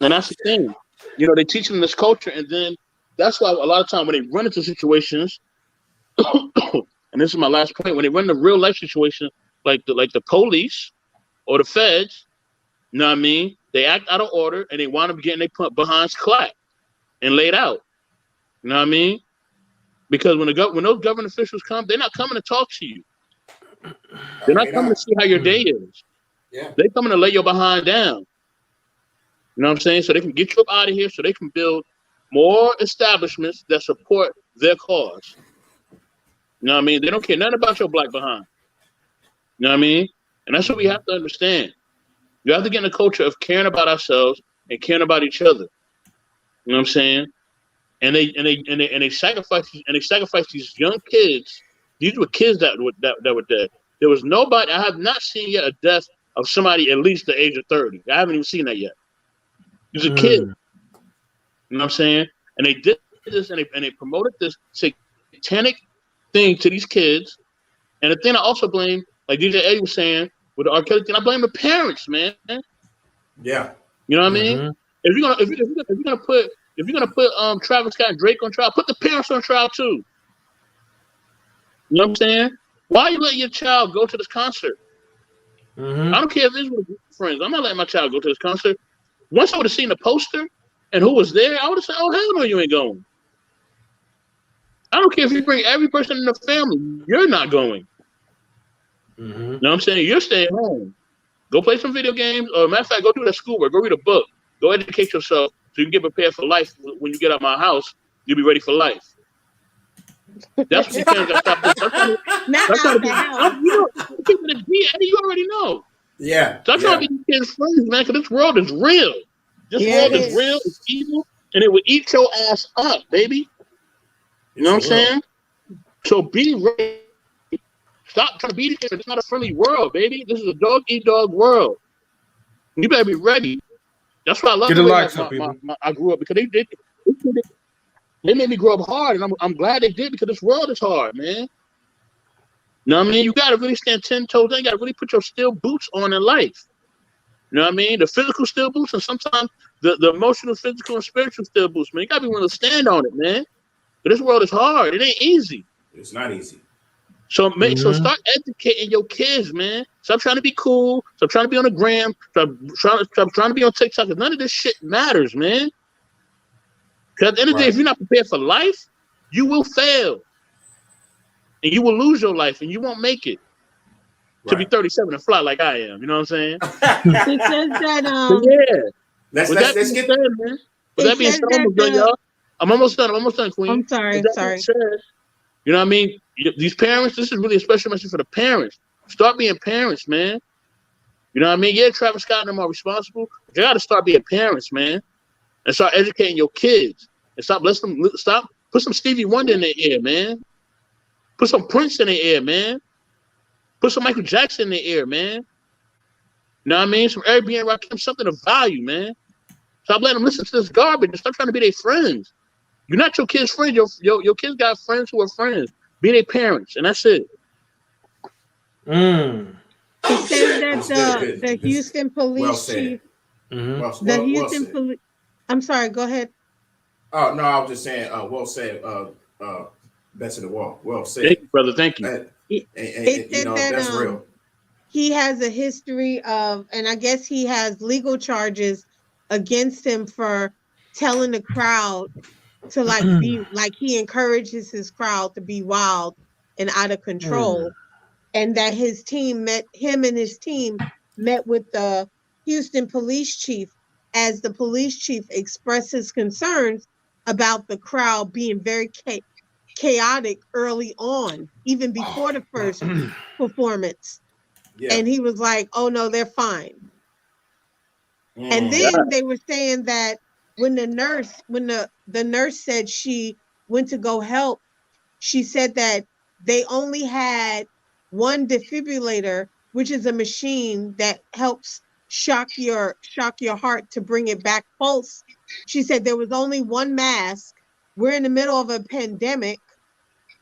Speaker 10: And that's the thing. You know, they teach them this culture, and then that's why a lot of times when they run into situations, and this is my last point, when they run into real life situations like the police or the feds, you know what I mean? They act out of order and they wind up getting their behinds clapped and laid out. You know what I mean? Because when those government officials come, they're not coming to talk to you. They're not coming to see how your day is.
Speaker 3: Yeah.
Speaker 10: They're coming to lay your behind down. You know what I'm saying? So they can get you up out of here, so they can build more establishments that support their cause. You know what I mean? They don't care nothing about your black behind. You know what I mean? And that's what we have to understand. You have to get in a culture of caring about ourselves and caring about each other. You know what I'm saying? And they sacrifice these young kids. These were kids that were dead. There was nobody. I have not seen yet a death of somebody at least the age of 30. I haven't even seen that yet. These are kids. You know what I'm saying? And they did this and they promoted this satanic thing to these kids. And the thing I also blame, like DJ Eddie was saying, with the R. Kelly thing, I blame the parents, man.
Speaker 3: Yeah.
Speaker 10: You know what I mean? If you're gonna put Travis Scott and Drake on trial, put the parents on trial too. You know what I'm saying? Why are you letting your child go to this concert? I don't care if it's with friends. I'm not letting my child go to this concert. Once I would have seen the poster and who was there, I would have said, "Oh hell no, you ain't going." I don't care if you bring every person in the family. You're not going. You know what I'm saying? You're staying home. Go play some video games, or matter of fact, go do that schoolwork. Go read a book. Go educate yourself so you can get prepared for life. When you get out of my house, you'll be ready for life. That's what you can't stop doing. You already know.
Speaker 3: Yeah.
Speaker 10: Stop trying to be these kids' friends, man, because this world is real. This world is real, it's evil, and it will eat your ass up, baby. You know what I'm saying? So be ready. Stop trying to be these kids. It's not a friendly world, baby. This is a dog-eat-dog world. You better be ready. That's why I love the way I grew up, because they made me grow up hard, and I'm glad they did, because this world is hard, man. You know what I mean? You got to really stand 10 toes in. You got to really put your steel boots on in life. You know what I mean? The physical steel boots, and sometimes the emotional, physical, and spiritual steel boots, man. You got to be willing to stand on it, man. But this world is hard. It ain't easy.
Speaker 3: It's not easy.
Speaker 10: So so start educating your kids, man. Stop trying to be cool. Stop trying to be on the gram. Stop trying to be on TikTok. None of this shit matters, man. Because at the end of the day, if you're not prepared for life, you will fail. And you will lose your life, and you won't make it. To be 37 and fly like I am. You know what I'm saying?
Speaker 4: It says that
Speaker 3: let's get
Speaker 10: said, man. With that being said, y'all. I'm almost done, Queen.
Speaker 4: I'm sorry.
Speaker 10: Said, you know what I mean? These parents, this is really a special message for the parents. Start being parents, man. You know what I mean? Yeah, Travis Scott and them are responsible. But you got to start being parents, man. And start educating your kids. And put some Stevie Wonder in their ear, man. Put some Prince in their ear, man. Put some Michael Jackson in their ear, man. You know what I mean? Some Airbnb, give them something of value, man. Stop letting them listen to this garbage and stop trying to be their friends. You're not your kids' friends. Your kids got friends who are friends. Be their parents, and that's it.
Speaker 4: He says that
Speaker 3: It's good.
Speaker 4: the Houston police chief, the Houston police. I'm sorry. Go ahead.
Speaker 3: Oh no, I was just saying. Well said. Best in the wall. Well said.
Speaker 10: Thank you, brother. Thank you.
Speaker 3: And
Speaker 4: You know that,
Speaker 3: that's real.
Speaker 4: He has a history of, and I guess he has legal charges against him for telling the crowd to like be like he encourages his crowd to be wild and out of control. And that his team met with the Houston police chief as the police chief expressed his concerns about the crowd being very chaotic early on, even before the first performance. Yeah. And he was like, oh no, they're fine. And then they were saying that when the nurse said she went to go help, she said that they only had one defibrillator, which is a machine that helps shock your heart to bring it back pulse. She said there was only one mask. We're in the middle of a pandemic,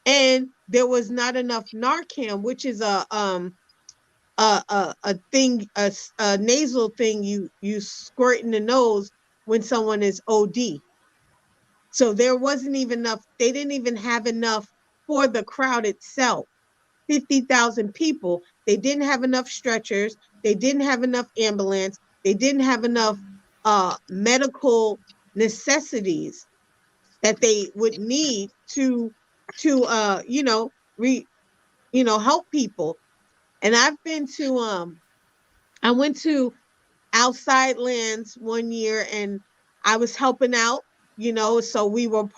Speaker 4: and there was not enough Narcan, which is a thing, a nasal thing you squirt in the nose when someone is OD. So there wasn't even enough. They didn't even have enough for the crowd itself. 50,000 people. They didn't have enough stretchers. They didn't have enough ambulance. They didn't have enough medical necessities that they would need to help people. And I've been to I went to Outside Lands one year and I was helping out, so we were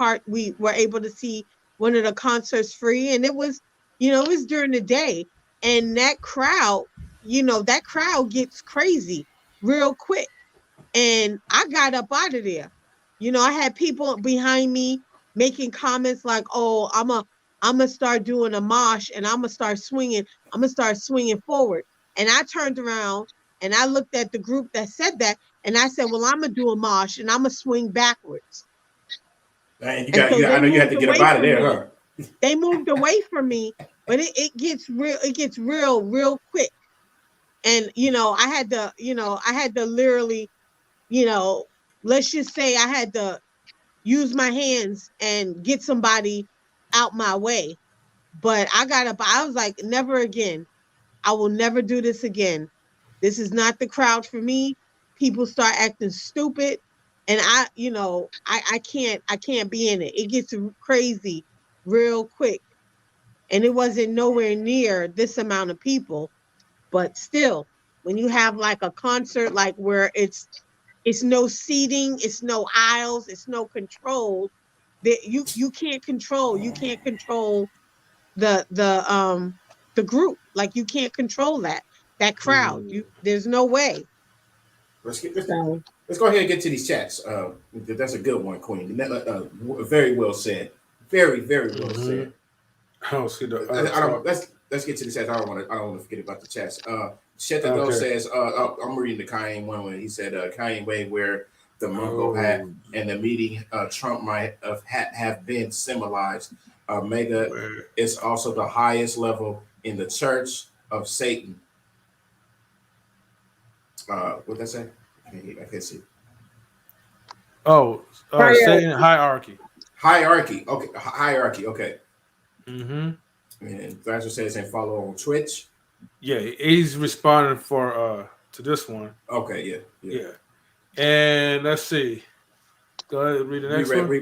Speaker 4: able to see one of the concerts free, and it was during the day, and that crowd gets crazy real quick. And I got up out of there. I had people behind me making comments like, oh, I'm gonna start doing a mosh and I'm gonna start swinging forward. And I turned around and I looked at the group that said that, and I said, well, I'm gonna do a mosh and I'm gonna swing backwards.
Speaker 3: And I know you had to get up out of there, huh?
Speaker 4: They moved away from me, but it gets real quick. And I had to literally, let's just say I had to use my hands and get somebody out my way. But I got up, I was like, never again. I will never do this again. This is not the crowd for me. People start acting stupid, and I can't be in it. It gets crazy real quick. And it wasn't nowhere near this amount of people, but still, when you have like a concert, like where it's no seating, it's no aisles, it's no control, that you can't control the group. Like you can't control that crowd. There's no way.
Speaker 3: Let's go ahead and get to these chats. That's a good one, Queen. Very well said. Very, very well said. Let's get to the chats. I don't want to forget about the chats. Shetago says, I'm reading the Kanye one when he said Kanye Way where the Mungo hat and the meeting Trump might have been symbolized. Mega is also the highest level in the Church of Satan. What that say? I can't see.
Speaker 1: Satan hierarchy.
Speaker 3: Hierarchy. Okay. Hierarchy. Okay.
Speaker 1: Mm-hmm.
Speaker 3: And Thrasher says, and follow on Twitch.
Speaker 1: Yeah, he's responding to this one.
Speaker 3: Okay. Yeah.
Speaker 1: And let's see. Go ahead and read the next one.
Speaker 3: We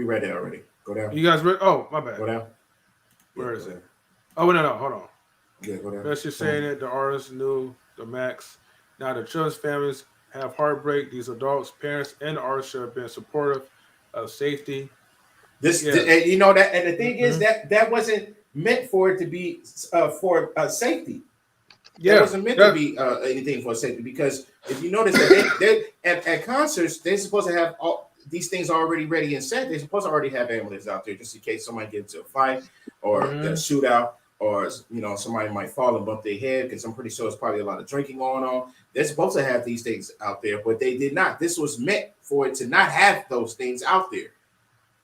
Speaker 3: read it already. Go down.
Speaker 1: You guys read? Oh, my bad.
Speaker 3: Go down.
Speaker 1: Where is it? Oh, no, hold on.
Speaker 3: Yeah, go down.
Speaker 1: That's just saying it. The artists knew the max. Now the children's families have heartbreak. These adults, parents, and the artists should have been supportive of safety.
Speaker 3: And the thing is that wasn't meant for it to be for safety. Yeah, it wasn't meant to be anything for safety, because if you notice that they at concerts, they're supposed to have all these things already ready and set. They're supposed to already have ambulances out there just in case somebody gets into a fight or a shootout. or somebody might fall and bump their head, because I'm pretty sure it's probably a lot of drinking going on. They're supposed to have these things out there, but they did not. This was meant for it to not have those things out there.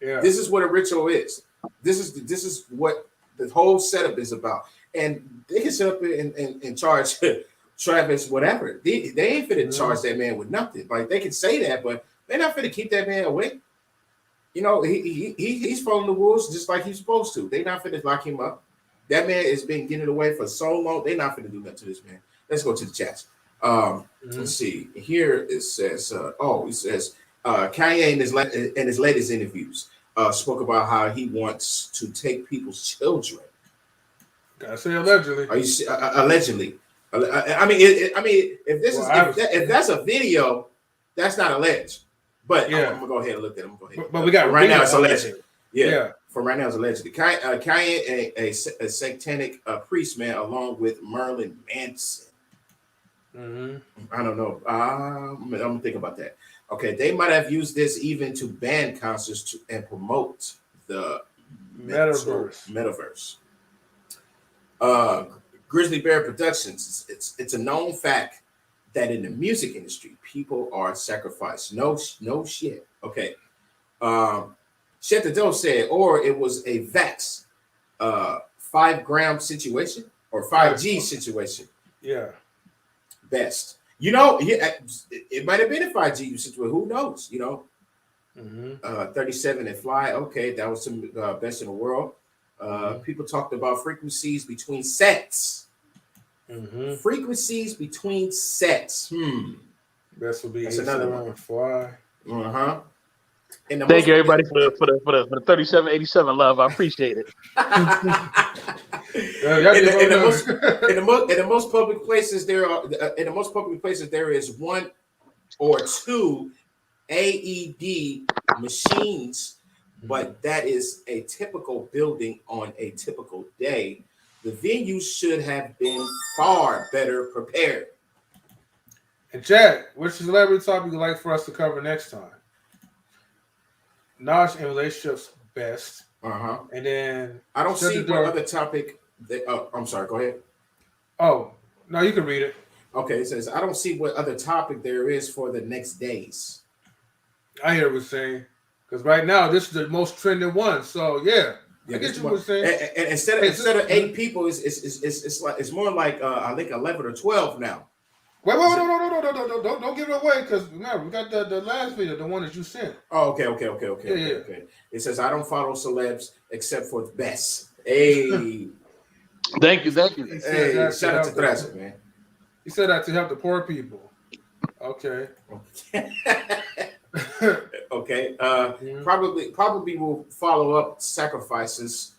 Speaker 1: Yeah.
Speaker 3: This is what a ritual is. This is what the whole setup is about. And they can sit up and charge Travis whatever. They ain't finna charge that man with nothing. Like, they can say that, but they're not finna keep that man away. He's following the rules just like he's supposed to. They're not finna lock him up. That man has been getting away for so long. They're not finna do nothing to this man. Let's go to the chats. Let's see. Here it says, Kanye in his latest interviews spoke about how he wants to take people's children.
Speaker 1: Gotta say allegedly.
Speaker 3: Allegedly. I mean, if that's a video, that's not alleged. But yeah. I'm gonna go ahead and look at it.
Speaker 1: But we got
Speaker 3: right now. It's alleged.
Speaker 1: Yeah.
Speaker 3: For right now, it's allegedly. Kanye, a satanic priest man, along with Marilyn Manson. I don't know. I'm gonna think about that. Okay, they might have used this even to ban concerts and promote the metaverse. Grizzly Bear Productions. It's a known fact that in the music industry, people are sacrificed. No shit. Okay. Shet the Doe said, or it was a VAX 5-gram situation or 5G situation.
Speaker 1: Yeah.
Speaker 3: Best. It might have been a 5G situation. Who knows? 37 and Fly. Okay, that was some best in the world. People talked about frequencies between sets. Frequencies between sets.
Speaker 1: Best will be
Speaker 3: that's another one.
Speaker 1: Fly.
Speaker 10: Thank you, everybody, for the 3787 love. I appreciate it.
Speaker 3: In the most public places, there is one or two AED machines, but that is a typical building on a typical day. The venue should have been far better prepared.
Speaker 1: And Chad, which celebrity topic you like for us to cover next time? Knowledge and relationships best. And then
Speaker 3: I don't see what other topic. I'm sorry. Go ahead.
Speaker 1: Oh no, you can read it.
Speaker 3: Okay, it says I don't see what other topic there is for the next days.
Speaker 1: I hear what you're saying, because right now this is the most trending one. So yeah. I get you what you're saying.
Speaker 3: And instead of 8 people, it's more like I think 11 or 12 now.
Speaker 1: Wait, don't give it away, because remember we got the last video, the one that you sent.
Speaker 3: Oh, okay. It says I don't follow celebs except for the best. Hey,
Speaker 10: thank you.
Speaker 3: Hey, shout out to Thrasher, man.
Speaker 1: He said that to help the poor people. Okay.
Speaker 3: Okay. Probably will follow up sacrifices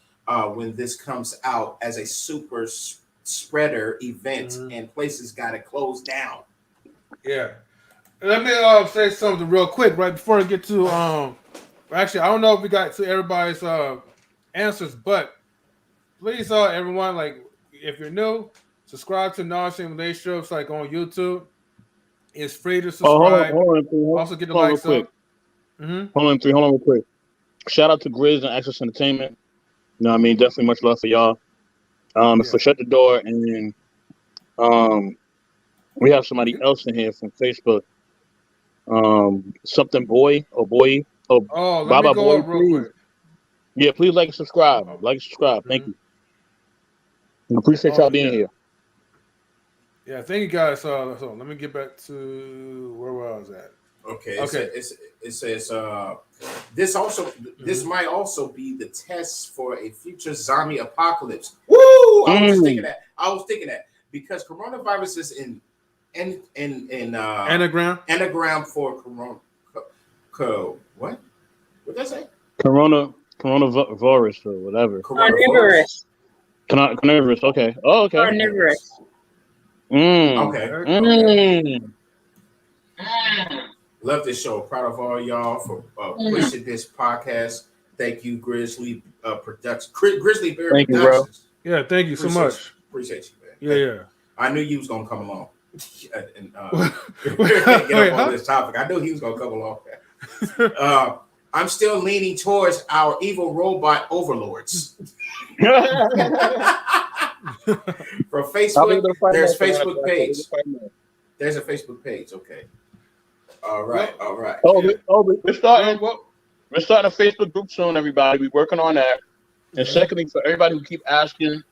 Speaker 3: when this comes out as a super spreader event, and places got to close down.
Speaker 1: Yeah. Let me say something real quick right before I get to actually I don't know if we got to everybody's answers, but please everyone, like, if you're new, subscribe to Knowledge and Relationships, like on YouTube. It's free to subscribe. Also get the likes up.
Speaker 10: Hold on real quick. Shout out to Grizz and Access Entertainment. Definitely much love for y'all. So Shut the Door, and we have somebody else in here from Facebook. Something Boy.
Speaker 1: Baba Boy, please.
Speaker 10: Yeah, please like and subscribe. Thank you. I appreciate y'all being here.
Speaker 1: Yeah, thank you guys. So let me get back to where I was at.
Speaker 3: Okay. It says this might also be the test for a future zombie apocalypse. Woo! I was thinking that because coronavirus is in anagram for corona. What did I say?
Speaker 10: Coronavirus or whatever.
Speaker 2: Carnivorous.
Speaker 10: Carnivorous. Okay. Oh, okay.
Speaker 2: Carnivorous.
Speaker 3: Okay. Love this show. Proud of all y'all for pushing this podcast. Thank you, Grizzly Productions. Grizzly Bear
Speaker 10: Thank
Speaker 3: Productions.
Speaker 1: You, bro. Yeah, thank you so much.
Speaker 3: Appreciate you, man.
Speaker 1: Yeah.
Speaker 3: I knew you was gonna come along. And get up on this topic. I knew he was gonna come along. I'm still leaning towards our evil robot overlords. From Facebook, there's Facebook page. There's a Facebook page. Okay. All right. All right.
Speaker 10: We're starting. We're starting a Facebook group soon, everybody. We're working on that. And secondly, for everybody who keep asking,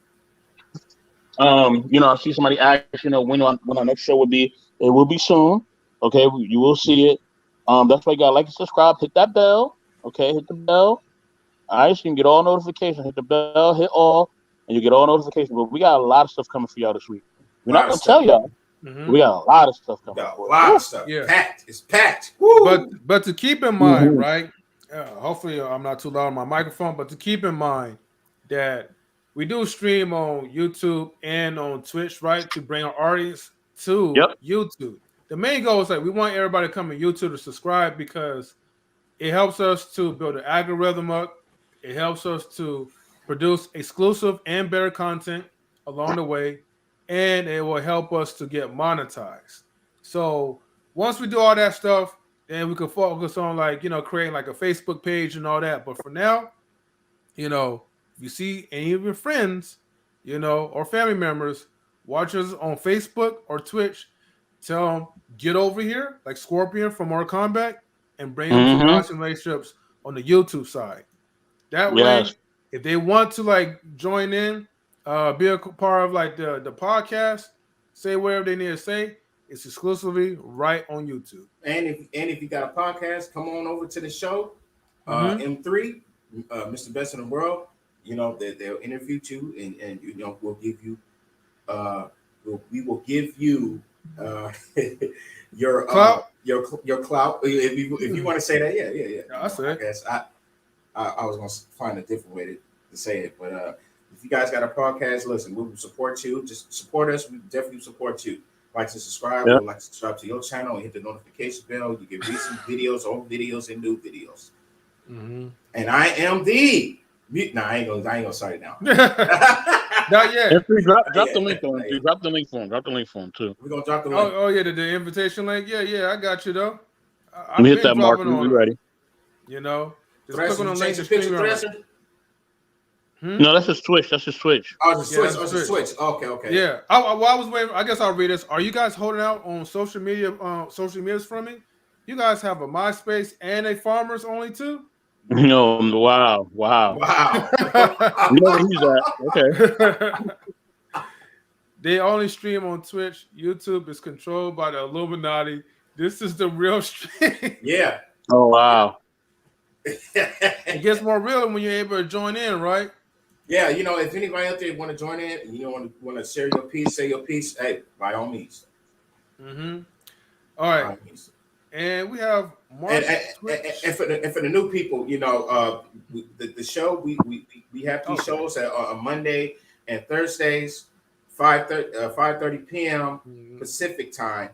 Speaker 10: I see somebody ask, when our next show will be. It will be soon. Okay, you will see it. That's why you gotta like and subscribe. Hit that bell. Okay, hit the bell. All right, so you can get all notifications. Hit the bell, hit all, and you get all notifications. But we got a lot of stuff coming for y'all this week. We're not gonna tell y'all. We got a lot of stuff coming.
Speaker 3: A lot of stuff.
Speaker 1: Yeah.
Speaker 3: Packed. It's packed. Woo!
Speaker 1: But to keep in mind, right? Hopefully I'm not too loud on my microphone, but to keep in mind that we do stream on YouTube and on Twitch, right? To bring our audience to YouTube. The main goal is we want everybody to come to YouTube to subscribe because it helps us to build an algorithm up. It helps us to produce exclusive and better content along the way, and it will help us to get monetized. So once we do all that stuff, then we can focus on creating a Facebook page and all that. But for now, if you see any of your friends, or family members watch us on Facebook or Twitch, tell them get over here, like Scorpion from Mortal Kombat, and bring them to Watching Relationships on the YouTube side. That way, if they want to join in, be a part of the podcast, say whatever they need to say, it's exclusively right on YouTube.
Speaker 3: And if you got a podcast, come on over to the show. M3, Mr. Best in the World. They'll interview you, and we'll give you we will give you your clout. Your clout. If you want to say that, yeah. I guess I was gonna find a different way to say it, but if you guys got a podcast, listen, we will support you. Just support us. We definitely support you. Like to subscribe. We'd like to subscribe to your channel and hit the notification bell. You get recent videos, old videos, and new videos. And I am the. No, I ain't gonna start it now.
Speaker 1: Not yet.
Speaker 10: Drop the link on him. Drop the link for him. Drop the link for him too.
Speaker 3: We're gonna drop the link.
Speaker 1: Oh yeah, the invitation link. Yeah, I got you though.
Speaker 10: Let me hit that mark. We're ready.
Speaker 1: Just click on the link.
Speaker 10: No, that's just Twitch. That's just Twitch.
Speaker 3: Oh, it's Twitch. Oh, it's Twitch. Okay.
Speaker 1: Yeah. I was waiting. I guess I'll read this. Are you guys holding out on social media? Social medias from me? You guys have a MySpace and a Farmers Only too?
Speaker 10: No. Wow. You know where he's at. Okay.
Speaker 1: They only stream on Twitch. YouTube is controlled by the Illuminati. This is the real stream.
Speaker 3: Yeah.
Speaker 10: Oh wow.
Speaker 1: It gets more real when you're able to join in, right?
Speaker 3: Yeah, if anybody out there want to join in and want to share your piece, say your piece, hey, by all means.
Speaker 1: All right. And we have
Speaker 3: and for the new people, the show we have these shows on Monday and Thursdays, 5:30 p.m. Pacific time.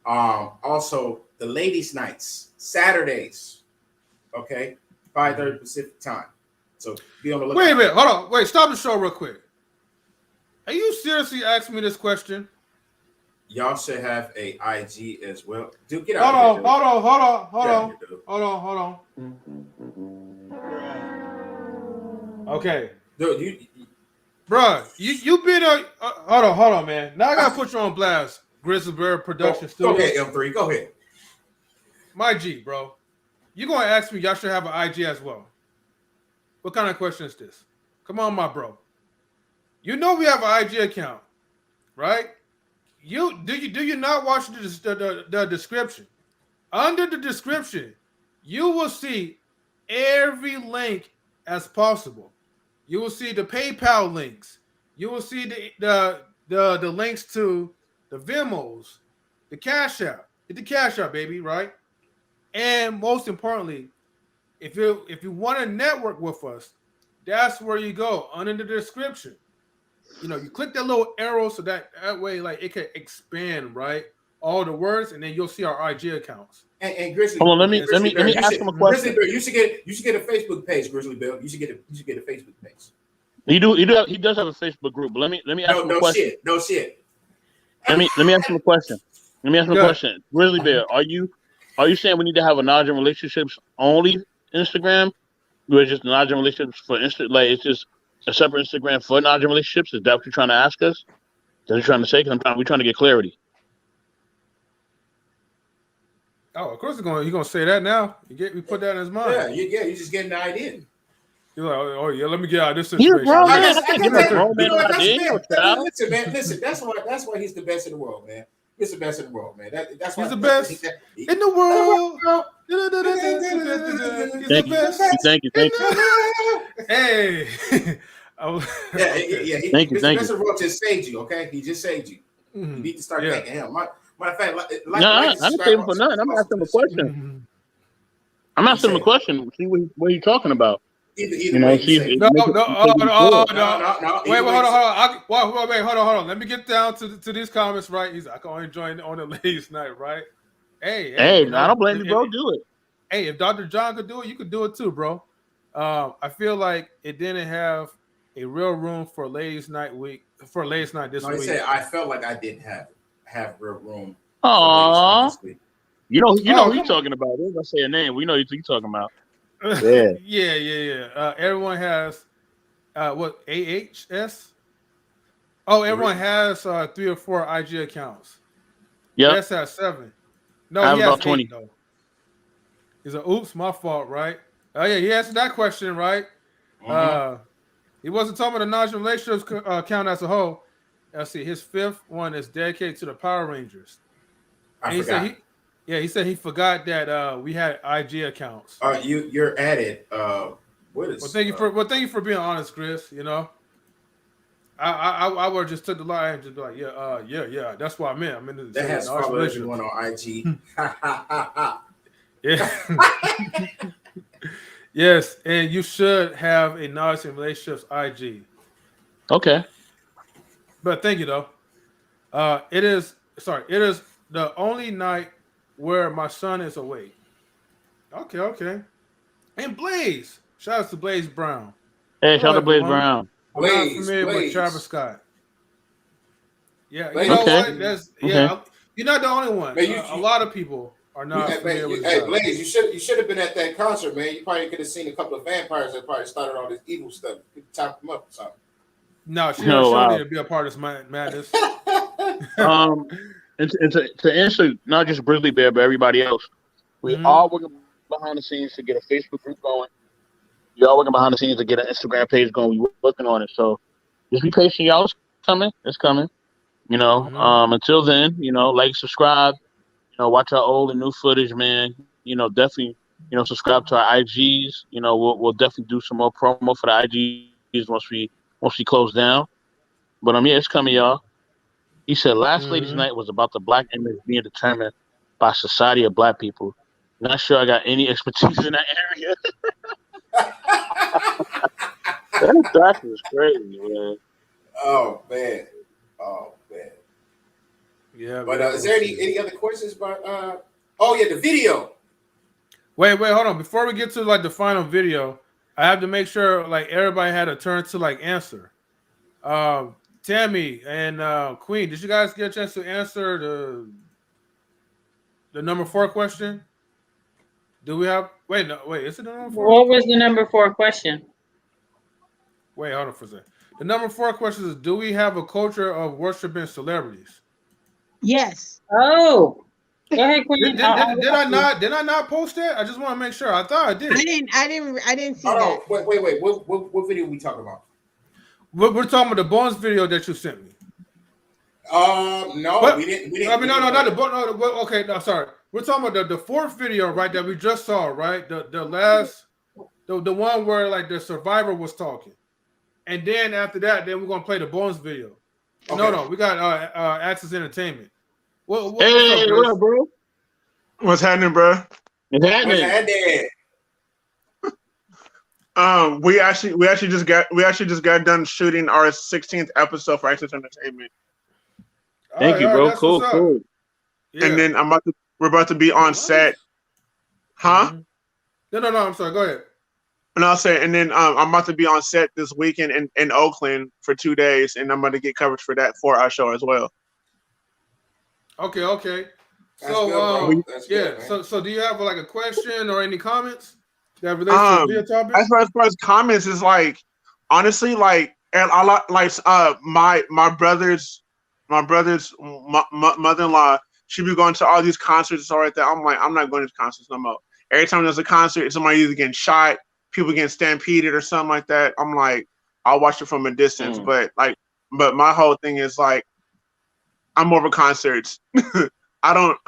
Speaker 3: Also the ladies' nights, Saturdays, okay, 5:30 Pacific time. So be on the lookout.
Speaker 1: Wait a minute, hold on, wait, stop the show real quick. Are you seriously asking me this question?
Speaker 3: Y'all should have a IG as well. Dude, get out of here.
Speaker 1: Hold on. Okay.
Speaker 3: Dude,
Speaker 1: bruh, you been hold on, man. Now I gotta put you on blast. Grizzly Bear Production Studio.
Speaker 3: Go ahead, M3. Go ahead.
Speaker 1: My G, bro. You gonna ask me y'all should have an IG as well. What kind of question is this? Come on, my bro. You know we have an IG account, right? Do you not watch the description? Under the description, you will see every link as possible. You will see the PayPal links. You will see the links to the Venmos, the Cash App. Get the Cash App, baby, right? And most importantly, if you want to network with us, that's where you go under the description. You click that little arrow so that way, it can expand, right? All the words, and then you'll see our IG accounts.
Speaker 3: And Grizzly,
Speaker 10: hold on, let me ask him a question.
Speaker 3: Grizzly Bear, you should get a Facebook page, Grizzly Bear. You should get a Facebook page.
Speaker 10: He does have a Facebook group, but let me ask him a question.
Speaker 3: No shit.
Speaker 10: Let me ask him a question. Question. Grizzly Bear, are you Are you saying we need to have a non relationships only Instagram? Or just non relationships for like it's just a separate Instagram for non relationships? Is that what you're trying to ask us? That's what you're trying to say? Because we're trying to get clarity.
Speaker 1: Oh, of course he's gonna say that now. We put that in his mind.
Speaker 3: Yeah, you just getting the idea.
Speaker 1: You're like, oh yeah, let me get out of this
Speaker 10: You're
Speaker 1: situation.
Speaker 10: grown, man.
Speaker 3: I guess
Speaker 10: You know
Speaker 3: man,
Speaker 10: child.
Speaker 3: listen, man. Listen, that's why he's the best in the world, man. He's the best in the world, man. That's why
Speaker 1: He's the best in the world.
Speaker 10: Thank you.
Speaker 1: Hey.
Speaker 3: Yeah.
Speaker 10: Thank you.
Speaker 3: Mr. Roach just saved you, okay? He just saved you. You need to start thanking him. Matter of fact,
Speaker 10: No, I didn't say him for nothing. I'm asking him a question. I'm asking him a question. See what he's talking about.
Speaker 3: Either way,
Speaker 1: no. Wait, hold on. Let me get down to these comments, right? He's like, I can only join on the ladies' night, right? Hey,
Speaker 10: I don't blame you, bro. Do it.
Speaker 1: Hey, if Dr. John could do it, you could do it too, bro. I feel like it didn't have a real room for ladies' night this week.
Speaker 3: He said I felt like I didn't have real room.
Speaker 10: Aww. You know who he's talking about. We're gonna say a name. We know who he's talking about. Yeah.
Speaker 1: Yeah. Everyone has what AHS? Oh, everyone has 3 or 4 IG accounts.
Speaker 10: Yeah.
Speaker 1: Yes, has 7. No,
Speaker 10: I have
Speaker 1: he has
Speaker 10: about 20.
Speaker 1: 8, though. He's a oops, my fault, right? Oh yeah, he answered that question, right? He wasn't talking about the non-relationships account as a whole. Let's see, his 5th one is dedicated to the Power Rangers.
Speaker 3: I forgot.
Speaker 1: He said he forgot that we had IG accounts.
Speaker 3: You're at it. What is?
Speaker 1: Well, thank you for being honest, Kris. You know, I would just took the line and just be like, yeah. That's what I meant. I'm in
Speaker 3: that has probably everyone on IG.
Speaker 1: Yeah. Yes, and you should have a knowledge in relationships IG.
Speaker 10: Okay.
Speaker 1: But thank you though. It is the only night where my son is awake. Okay. And Blaze. Shout out to Blaze Brown.
Speaker 10: Hey, shout out to Blaze Brown.
Speaker 1: I'm not familiar with Travis Scott. Yeah,
Speaker 3: Blaze.
Speaker 1: you know
Speaker 10: Okay.
Speaker 1: what? You're not the only one. A lot of people are not familiar with
Speaker 3: Hey, Blaze, you should have been at that concert, man. You probably could have seen a couple of vampires that probably started all this evil stuff. You could chop them up or something.
Speaker 1: No, she don't need to be a part of this madness.
Speaker 10: And to answer not just Grizzly Bear, but everybody else, we all working behind the scenes to get a Facebook group going. We all working behind the scenes to get an Instagram page going. We're working on it. So just be patient, y'all. It's coming. You know, until then, you know, like, subscribe, you know, watch our old and new footage, man. You know, definitely, you know, subscribe to our IGs. You know, we'll definitely do some more promo for the IGs once we close down. But yeah, it's coming, y'all. He said last ladies' night was about the black image being determined by society of black people. Not sure I got any expertise in that area. That is crazy, man.
Speaker 3: Oh man.
Speaker 1: Yeah.
Speaker 3: But is there any other questions about the video?
Speaker 1: Wait, hold on. Before we get to like the final video, I have to make sure like everybody had a turn to like answer. Tammy and Queen, did you guys get a chance to answer the number 4 question? Do we have wait, is it the number 4?
Speaker 2: What was the number 4 question?
Speaker 1: Wait, hold on for a second. The number 4 question is, do we have a culture of worshiping celebrities?
Speaker 4: Yes.
Speaker 2: Oh, go ahead, Queen.
Speaker 1: Did I not post that? I just want to make sure. I thought I did.
Speaker 4: I didn't see
Speaker 3: Hold
Speaker 4: that.
Speaker 3: on. Wait. What video are we talking about?
Speaker 1: We're talking about the Bones video that you sent me.
Speaker 3: No, we didn't.
Speaker 1: I mean, no, not the Bones. No, okay, no, sorry. We're talking about the 4th video, right? That we just saw, right? The last, the one where like the survivor was talking, and then after that, then we're gonna play the Bones video. Okay. No, we got Access Entertainment. What's up,
Speaker 10: bro?
Speaker 17: What's happening, bro?
Speaker 10: What's happening?
Speaker 17: We actually just got done shooting our 16th episode for Access Entertainment.
Speaker 10: Thank you, bro. Cool.
Speaker 17: Yeah. And then we're about to be on set. Huh?
Speaker 1: No. I'm sorry. Go ahead.
Speaker 17: And I'll say, and then I'm about to be on set this weekend in Oakland for 2 days, and I'm about to get coverage for that for our show as well.
Speaker 1: Okay. So
Speaker 3: That's
Speaker 1: yeah.
Speaker 3: good, man.
Speaker 1: So do you have like a question or any comments that relates to the video topic?
Speaker 17: As far as comments is like, honestly, like, and a lot like my brother's mother-in-law, she be going to all these concerts and stuff like that. I'm like, I'm not going to concerts no more. Every time there's a concert, somebody either getting shot, people getting stampeded or something like that. I'm like, I'll watch it from a distance. But my whole thing is like, I'm over concerts. I don't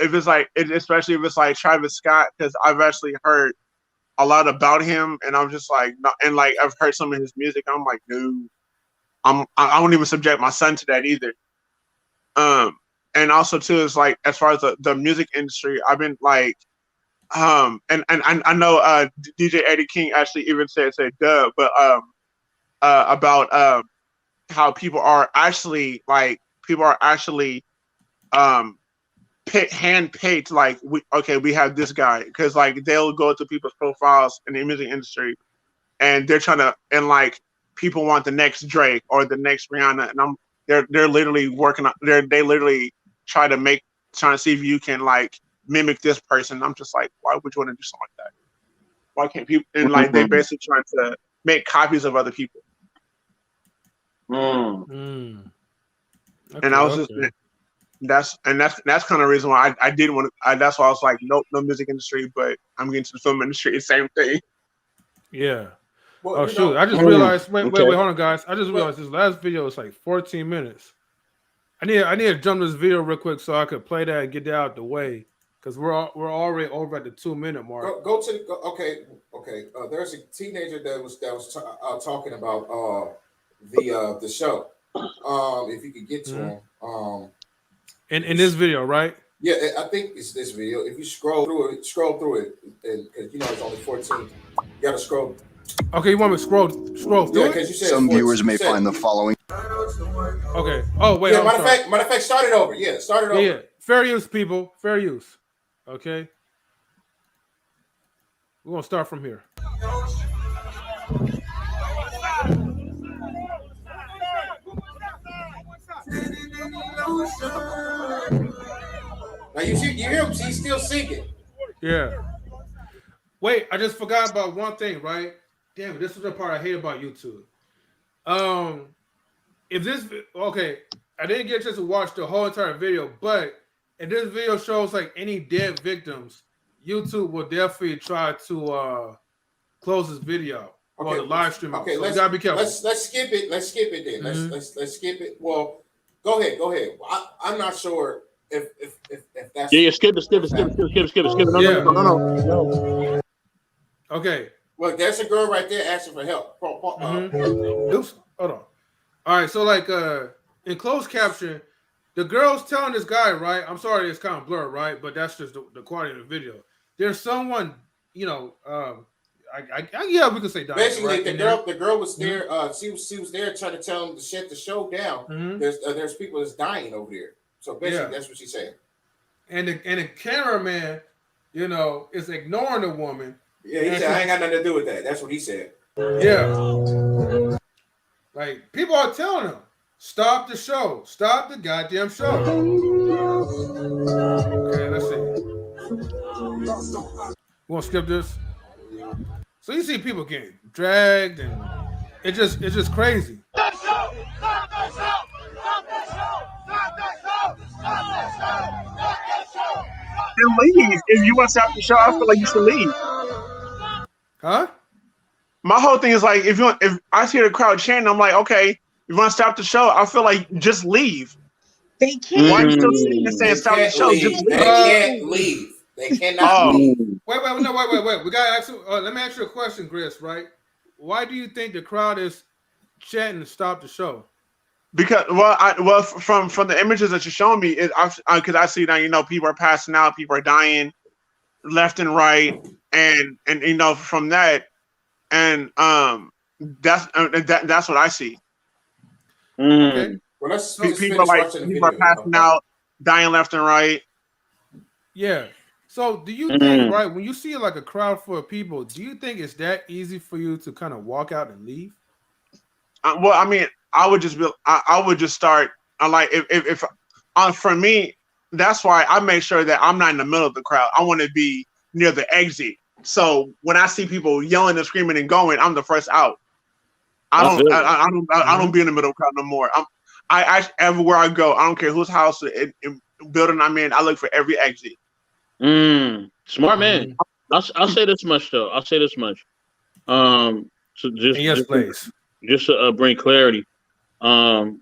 Speaker 17: if it's like especially if it's like Travis Scott, because I've actually heard a lot about him, and I'm just like, no, and like I've heard some of his music. I'm like, dude, I won't even subject my son to that either. And also too is like as far as the music industry, I've been like, and I know DJ Eddie King actually even said duh, but about how people are actually hand picked, like we have this guy, because like they'll go to people's profiles in the music industry and they're trying to, and like people want the next Drake or the next Rihanna, and they're literally working on, they literally trying to see if you can like mimic this person. I'm just like, why would you want to do something like that? Why can't people, and like they basically trying to make copies of other people.
Speaker 1: Okay,
Speaker 17: And I was just that's kind of the reason why I didn't want to. That's why I was like, nope, no music industry, but I'm getting to the film industry. It's the same thing.
Speaker 1: Yeah.
Speaker 3: Well,
Speaker 1: oh shoot! I just realized. Wait, hold on, guys. I just realized this last video is like 14 minutes. I need to jump this video real quick so I could play that and get that out the way, because we're already over at the 2-minute mark.
Speaker 3: Okay. There's a teenager that was talking about the show. If you could get to him.
Speaker 1: In this video, right?
Speaker 3: Yeah, I think it's this video. If you scroll through it, because you know it's only 14, you gotta scroll.
Speaker 1: Okay, you want me to scroll through it?
Speaker 3: Because you said
Speaker 18: some viewers may find the following.
Speaker 1: Okay. Oh wait.
Speaker 3: Yeah, matter of fact, start it over. Yeah, start it over.
Speaker 1: Yeah. Fair use, people. Fair use. Okay. We're gonna start from here.
Speaker 3: Now you hear him? He's still singing.
Speaker 1: Yeah. Wait, I just forgot about one thing, right? Damn it, this is the part I hate about YouTube. If this I didn't get a chance to watch the whole entire video, but if this video shows like any dead victims, YouTube will definitely try to close this video or the live stream.
Speaker 3: Okay,
Speaker 1: so you gotta be careful.
Speaker 3: Let's skip it. Let's skip it then. Let's skip it. Well, go ahead. I'm not sure if that's
Speaker 10: skip it. No.
Speaker 1: Okay.
Speaker 3: Well, there's a girl right there asking for help.
Speaker 1: Oops, hold on. All right, so like in closed caption, the girl's telling this guy, right? I'm sorry, it's kind of blurred, right? But that's just the quality of the video. There's someone, you know, yeah, we could say dying.
Speaker 3: Basically,
Speaker 1: right?
Speaker 3: the girl was there. She was there trying to tell him to shut the show down. There's people that's dying over there. So basically, that's what she's saying.
Speaker 1: And the cameraman, you know, is ignoring the woman.
Speaker 3: Yeah, he said, I ain't got nothing to do with that. That's what he said.
Speaker 1: Yeah. Like, people are telling him, stop the show. Stop the goddamn show. Okay, let's see. We want to skip this? So you see people getting dragged, and it's just crazy.
Speaker 17: And leave. If you want to stop the show, I feel like you should leave.
Speaker 1: Huh?
Speaker 17: My whole thing is like, if I see the crowd chanting, I'm like, okay, you want to stop the show? I feel like just leave.
Speaker 4: They can't.
Speaker 17: Why are you still sitting and saying stop the show? Just leave.
Speaker 3: They can't leave. They cannot leave.
Speaker 1: Wait. We gotta ask you. Let me ask you a question, Kris. Right? Why do you think the crowd is chanting to stop the show?
Speaker 17: Because from the images that you're showing me, because I see that, you know, people are passing out, people are dying left and right, and you know, from that, and that's what I see.
Speaker 1: Okay.
Speaker 3: Well,
Speaker 17: people are passing out, dying left and right.
Speaker 1: Yeah. So do you think, right, when you see like a crowd full of people, do you think it's that easy for you to kind of walk out and leave?
Speaker 17: Well, I mean, I would just start. Like if for me, that's why I make sure that I'm not in the middle of the crowd. I want to be near the exit. So when I see people yelling and screaming and going, I'm the first out. I don't be in the middle of the crowd no more. I everywhere I go, I don't care whose house in building I'm in, I look for every exit.
Speaker 10: Smart man. I'll say this much though. I'll say this much. So just to bring clarity. Of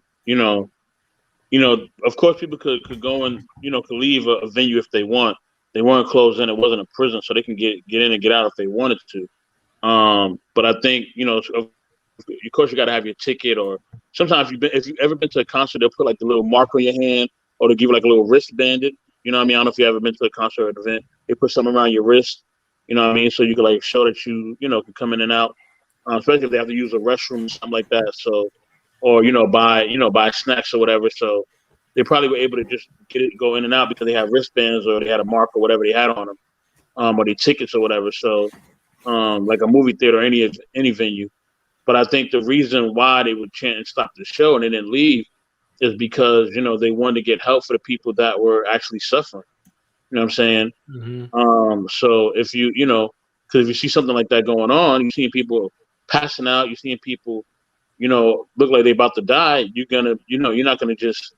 Speaker 10: course, people could go and could leave a venue if they want. They weren't closed in. It wasn't a prison, so they can get in and get out if they wanted to. But I think of course you got to have your ticket, or sometimes if you've ever been to a concert, they'll put like the little mark on your hand, or they'll give you like a little wristband. You know what I mean? I don't know if you ever been to a concert or an event. They put something around your wrist. You know what I mean? So you can like show that you can come in and out, especially if they have to use a restroom or something like that. So, or buy snacks or whatever. So they probably were able to just go in and out because they had wristbands or they had a mark or whatever they had on them, or their tickets or whatever. So, like a movie theater or any venue. But I think the reason why they would chant and stop the show and they didn't leave is because they wanted to get help for the people that were actually suffering. You know what I'm saying? So if because if you see something like that going on, you're seeing people passing out, you're seeing people, look like they're about to die. You're gonna, you're not gonna just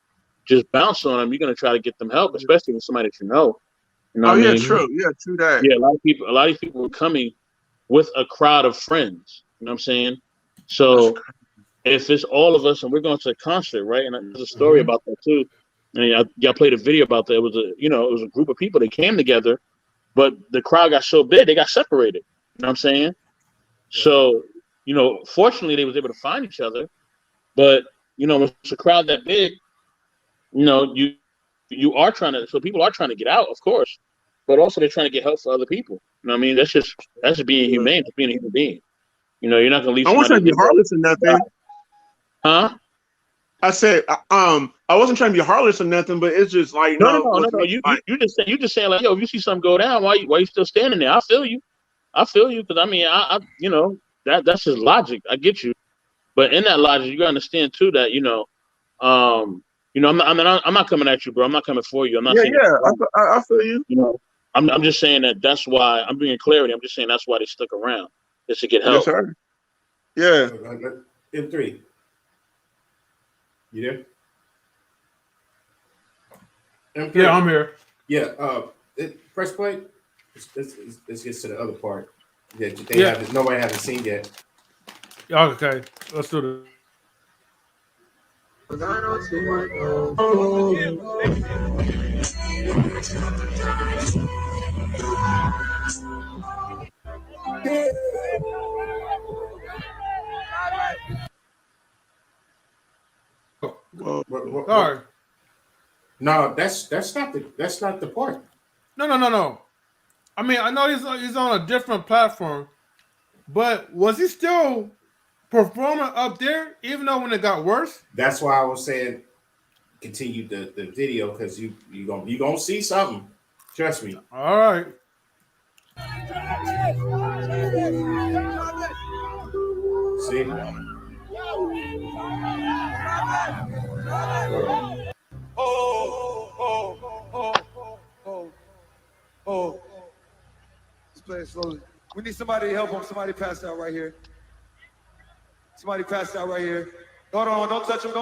Speaker 10: bounce on them. You're gonna try to get them help, especially with somebody that you know. You know what I mean?
Speaker 17: True. Yeah, true that.
Speaker 10: Yeah, a lot of these people were coming with a crowd of friends. You know what I'm saying? So if it's all of us and we're going to a concert, right? And there's a story about that too. And y'all played a video about that. It was a group of people that came together, but the crowd got so big they got separated. You know what I'm saying? So, fortunately they was able to find each other. But when it's a crowd that big, you are trying to. So people are trying to get out, of course, but also they're trying to get help for other people. You know what I mean? That's just being humane. That's being a human being. You're not gonna leave.
Speaker 17: I wasn't trying to be heartless or nothing.
Speaker 10: Huh?
Speaker 17: I said, I wasn't trying to be heartless or nothing, but it's just like
Speaker 10: no. You just saying like, yo, if you see something go down, why you still standing there? I feel you, because I mean, I that's just logic. I get you, but in that logic, you gotta understand too that I'm not coming at you, bro. I'm not coming for you. I'm not.
Speaker 17: I feel you.
Speaker 10: I'm just saying that's why I'm bringing clarity. I'm just saying that's why they stuck around. Is to get help.
Speaker 17: Yes, sir. Yeah.
Speaker 3: M3. You there? M3.
Speaker 1: Yeah, I'm here.
Speaker 3: Yeah. Press play. Let's get to the other part that nobody hasn't seen yet.
Speaker 1: Okay, let's do this. Sorry.
Speaker 3: No, that's not the part.
Speaker 1: No. I mean, I know he's on a different platform, but was he still performing up there even though when it got worse?
Speaker 3: That's why I was saying continue the video because you gonna see something. Trust me.
Speaker 1: All right.
Speaker 3: See?
Speaker 18: Oh. Let's play it slowly. We need somebody to help him. Somebody passed out right here. Somebody passed out right here. Hold on, don't touch him.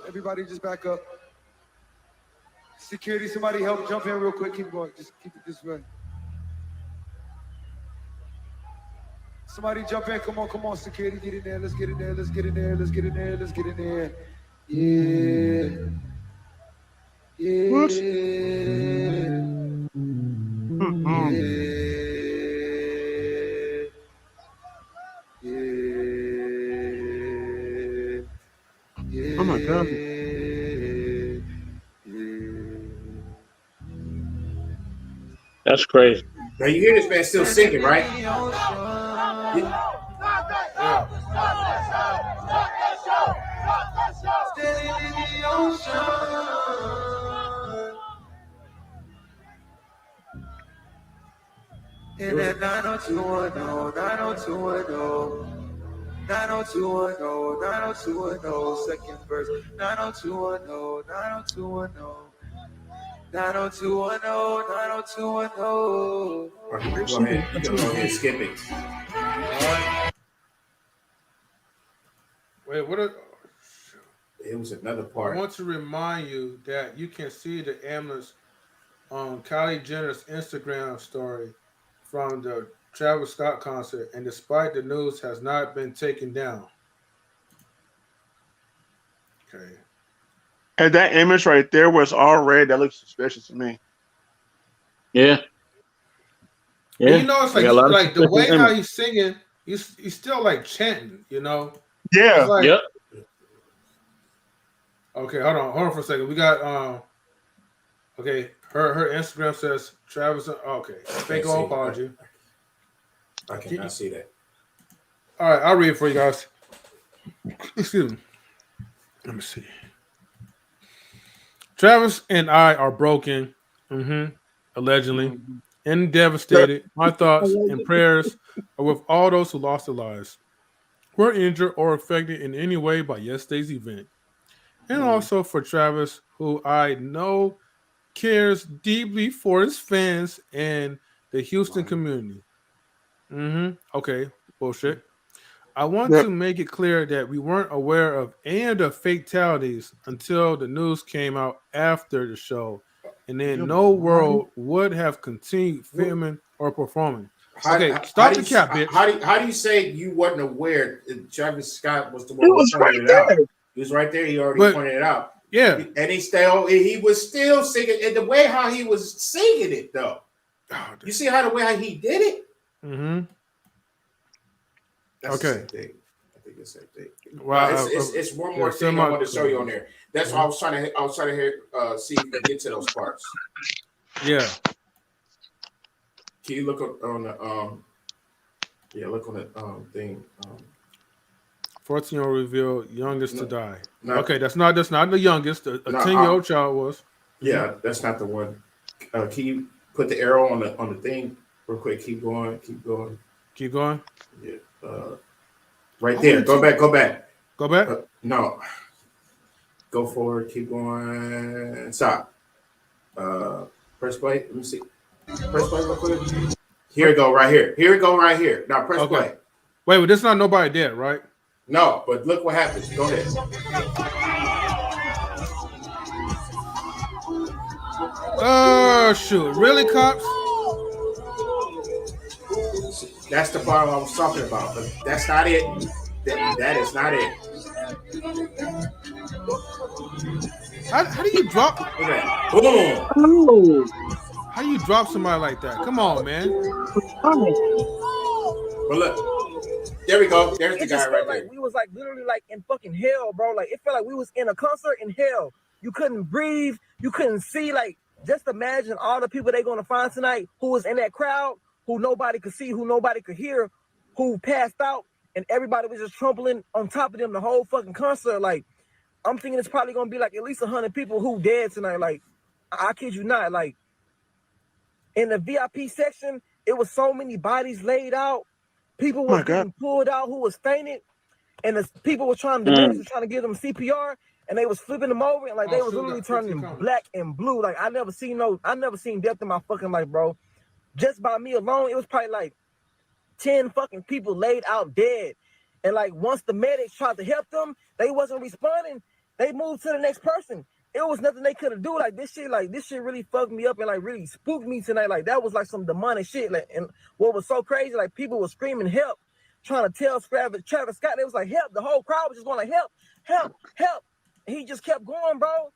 Speaker 18: Everybody just back up. Security, somebody help jump in real quick. Keep going. Just keep it this way. Somebody jump in. Come on, security. Get in there. Let's get in there. Yeah.
Speaker 17: Oh my God.
Speaker 10: That's crazy.
Speaker 3: Now you hear this man still singing, right?
Speaker 18: In that 90210, second verse, 90210. 90210, 90210.
Speaker 3: Okay, go ahead. You can go ahead and skip it.
Speaker 1: Wait,
Speaker 3: It was another
Speaker 1: I
Speaker 3: part.
Speaker 1: want to remind you that you can see the ambulance on Kylie Jenner's Instagram story from the Travis Scott concert, and despite the news, has not been taken down. Okay.
Speaker 17: And that image right there was all red. That looks suspicious to me.
Speaker 10: Yeah.
Speaker 1: And you know, it's
Speaker 10: We got a lot of
Speaker 1: like the way
Speaker 10: suspicious
Speaker 1: how
Speaker 10: images.
Speaker 1: he's singing, he's still like chanting, you know?
Speaker 17: Yeah.
Speaker 1: It's like,
Speaker 10: Yep.
Speaker 1: okay, hold on for a second. We got okay, her Instagram says Travis. Okay, fake
Speaker 3: see.
Speaker 1: apology.
Speaker 3: I cannot see that.
Speaker 1: All right, I'll read it for you guys. Excuse me. Let me see. Travis and I are broken, allegedly, and devastated. My thoughts and prayers are with all those who lost their lives, were injured or affected in any way by yesterday's event. And also for Travis, who I know cares deeply for his fans and the Houston community. Okay, bullshit. I want
Speaker 17: Yep.
Speaker 1: to make it clear that we weren't aware of any of the fatalities until the news came out after the show, and then no world would have continued filming or performing. Okay, stop the cap, bitch.
Speaker 3: How do you say you wasn't aware that Travis Scott was the one
Speaker 17: It
Speaker 3: who
Speaker 17: was
Speaker 3: pointed
Speaker 17: right
Speaker 3: it out?
Speaker 17: there.
Speaker 3: He was right there. He already
Speaker 1: But-
Speaker 3: pointed it out.
Speaker 1: Yeah.
Speaker 3: And he was still singing, and the way how he was singing it though. You see how the way how he did it? That's the
Speaker 1: Okay.
Speaker 3: same thing. I think it's the same thing.
Speaker 1: Well,
Speaker 3: it's one more thing I want to show you on there. That's why I was trying to hear, see if you can get to those parts.
Speaker 1: Yeah.
Speaker 3: Can you look on the look on the thing.
Speaker 1: 14-year-old revealed youngest to die.
Speaker 3: No.
Speaker 1: Okay, that's not the youngest. A 10-year-old child was.
Speaker 3: Yeah, that's not the one. Can you put the arrow on the thing real quick? Keep going.
Speaker 1: Keep going.
Speaker 3: Yeah. Right there. Go back.
Speaker 1: Go back.
Speaker 3: No. Go forward. Keep going. Stop. Press play. Let me see. Press play real quick. Here we go. Right here. Here we go. Right here. Now press play.
Speaker 1: Wait, but there's not nobody dead, right?
Speaker 3: No, but look what happens. Go ahead.
Speaker 1: Oh shoot! Really, cops?
Speaker 3: That's the part I was talking about, but that's not it. That is not it.
Speaker 1: How do you drop?
Speaker 3: Look at that. Boom.
Speaker 1: How do you drop somebody like that? Come on, man.
Speaker 3: But look, there we go. There's the
Speaker 19: It
Speaker 3: guy
Speaker 19: just
Speaker 3: right
Speaker 19: felt
Speaker 3: there.
Speaker 19: like we was like literally like in fucking hell, bro. Like it felt like we was in a concert in hell. You couldn't breathe. You couldn't see. Like just imagine all the people they're gonna find tonight who was in that crowd, who nobody could see, who nobody could hear, who passed out, and everybody was just trampling on top of them the whole fucking concert. Like I'm thinking it's probably gonna be like at least 100 people who dead tonight. Like I kid you not. Like in the VIP section, it was so many bodies laid out. People were getting pulled out who was fainted, and the people were trying. The medics were trying to give them CPR, and they was flipping them over, and like they was literally turning black and blue. Like I never seen death in my fucking life, bro. Just by me alone, it was probably like 10 fucking people laid out dead. And like once the medics tried to help them, they wasn't responding. They moved to the next person. It was nothing they could have do. Like this shit really fucked me up and like really spooked me tonight. Like that was like some demonic shit. Like, and what was so crazy, like people were screaming help, trying to tell Travis Scott. They was like help. The whole crowd was just going like help. And he just kept going, bro.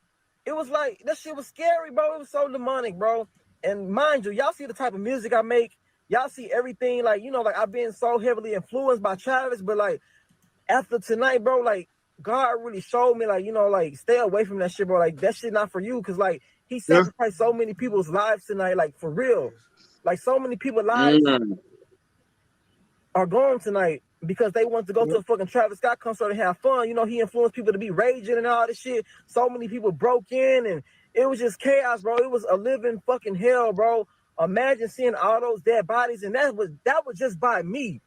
Speaker 19: It was like that shit was scary, bro. It was so demonic, bro. And mind you, y'all see the type of music I make. Y'all see everything, like, you know, like I've been so heavily influenced by Travis, but like after tonight, bro, like God really showed me, like, you know, like stay away from that shit, bro. Like that shit not for you, because like he sacrificed so many people's lives tonight, like for real. Like so many people's lives are gone tonight because they want to go to a fucking Travis Scott concert and have fun. You know, he influenced people to be raging and all this shit. So many people broke in and it was just chaos, bro. It was a living fucking hell, bro. Imagine seeing all those dead bodies, and that was just by me.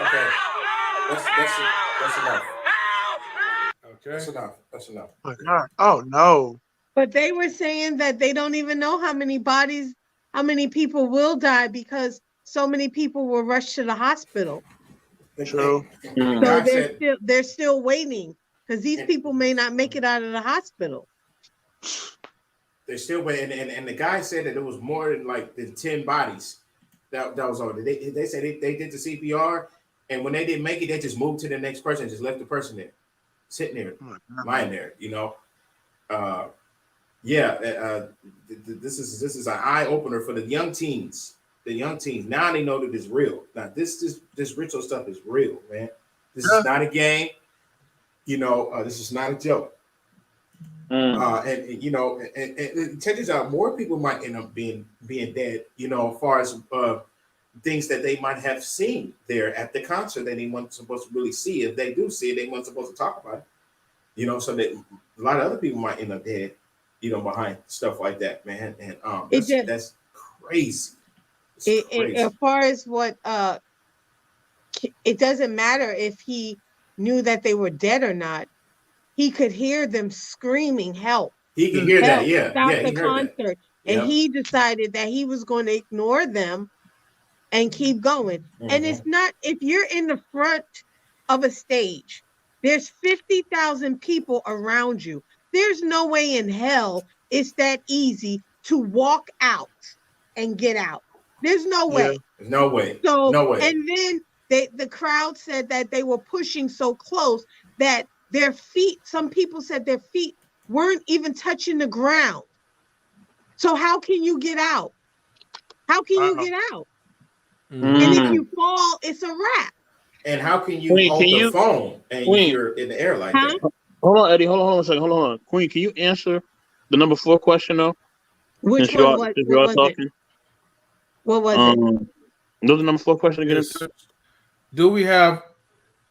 Speaker 3: Okay, that's enough. That's enough. That's enough.
Speaker 17: Oh my God. Oh no.
Speaker 4: But they were saying that they don't even know how many people will die because so many people were rushed to the hospital.
Speaker 17: True.
Speaker 4: So they're still waiting because these people may not make it out of the hospital.
Speaker 3: They're still waiting, and the guy said that it was more than 10 bodies that was on. They said they did the CPR, and when they didn't make it, they just moved to the next person, just left the person there, sitting there, lying there. This is an eye opener for the young teens. The young teens now they know that it's real. Now this ritual stuff is real, man. This is not a game. This is not a joke. And check this out. More people might end up being dead. As far as things that they might have seen there at the concert that they weren't supposed to really see. If they do see it, they weren't supposed to talk about it. So that a lot of other people might end up dead. Behind stuff like that, man. And that's crazy.
Speaker 4: As far as what it doesn't matter if he knew that they were dead or not. He could hear them screaming help.
Speaker 3: He could hear that, yeah.
Speaker 4: Stop
Speaker 3: Yeah,
Speaker 4: the concert. And he decided that he was going to ignore them and keep going. And it's not, if you're in the front of a stage, there's 50,000 people around you. There's no way in hell it's that easy to walk out and get out. There's no way.
Speaker 3: There's no way.
Speaker 4: So,
Speaker 3: no way.
Speaker 4: And then the crowd said that they were pushing so close that their feet, some people said their feet weren't even touching the ground. So how can you get out? How can you get out? And if you fall, it's a wrap.
Speaker 3: And how can you hold the phone and you're in the air like that?
Speaker 10: Hold on, Eddie. Hold on a second. Hold on. Queen, can you answer the number 4 question though?
Speaker 4: Which one was it? What was it?
Speaker 10: Those are number 4 question again.
Speaker 1: Do we have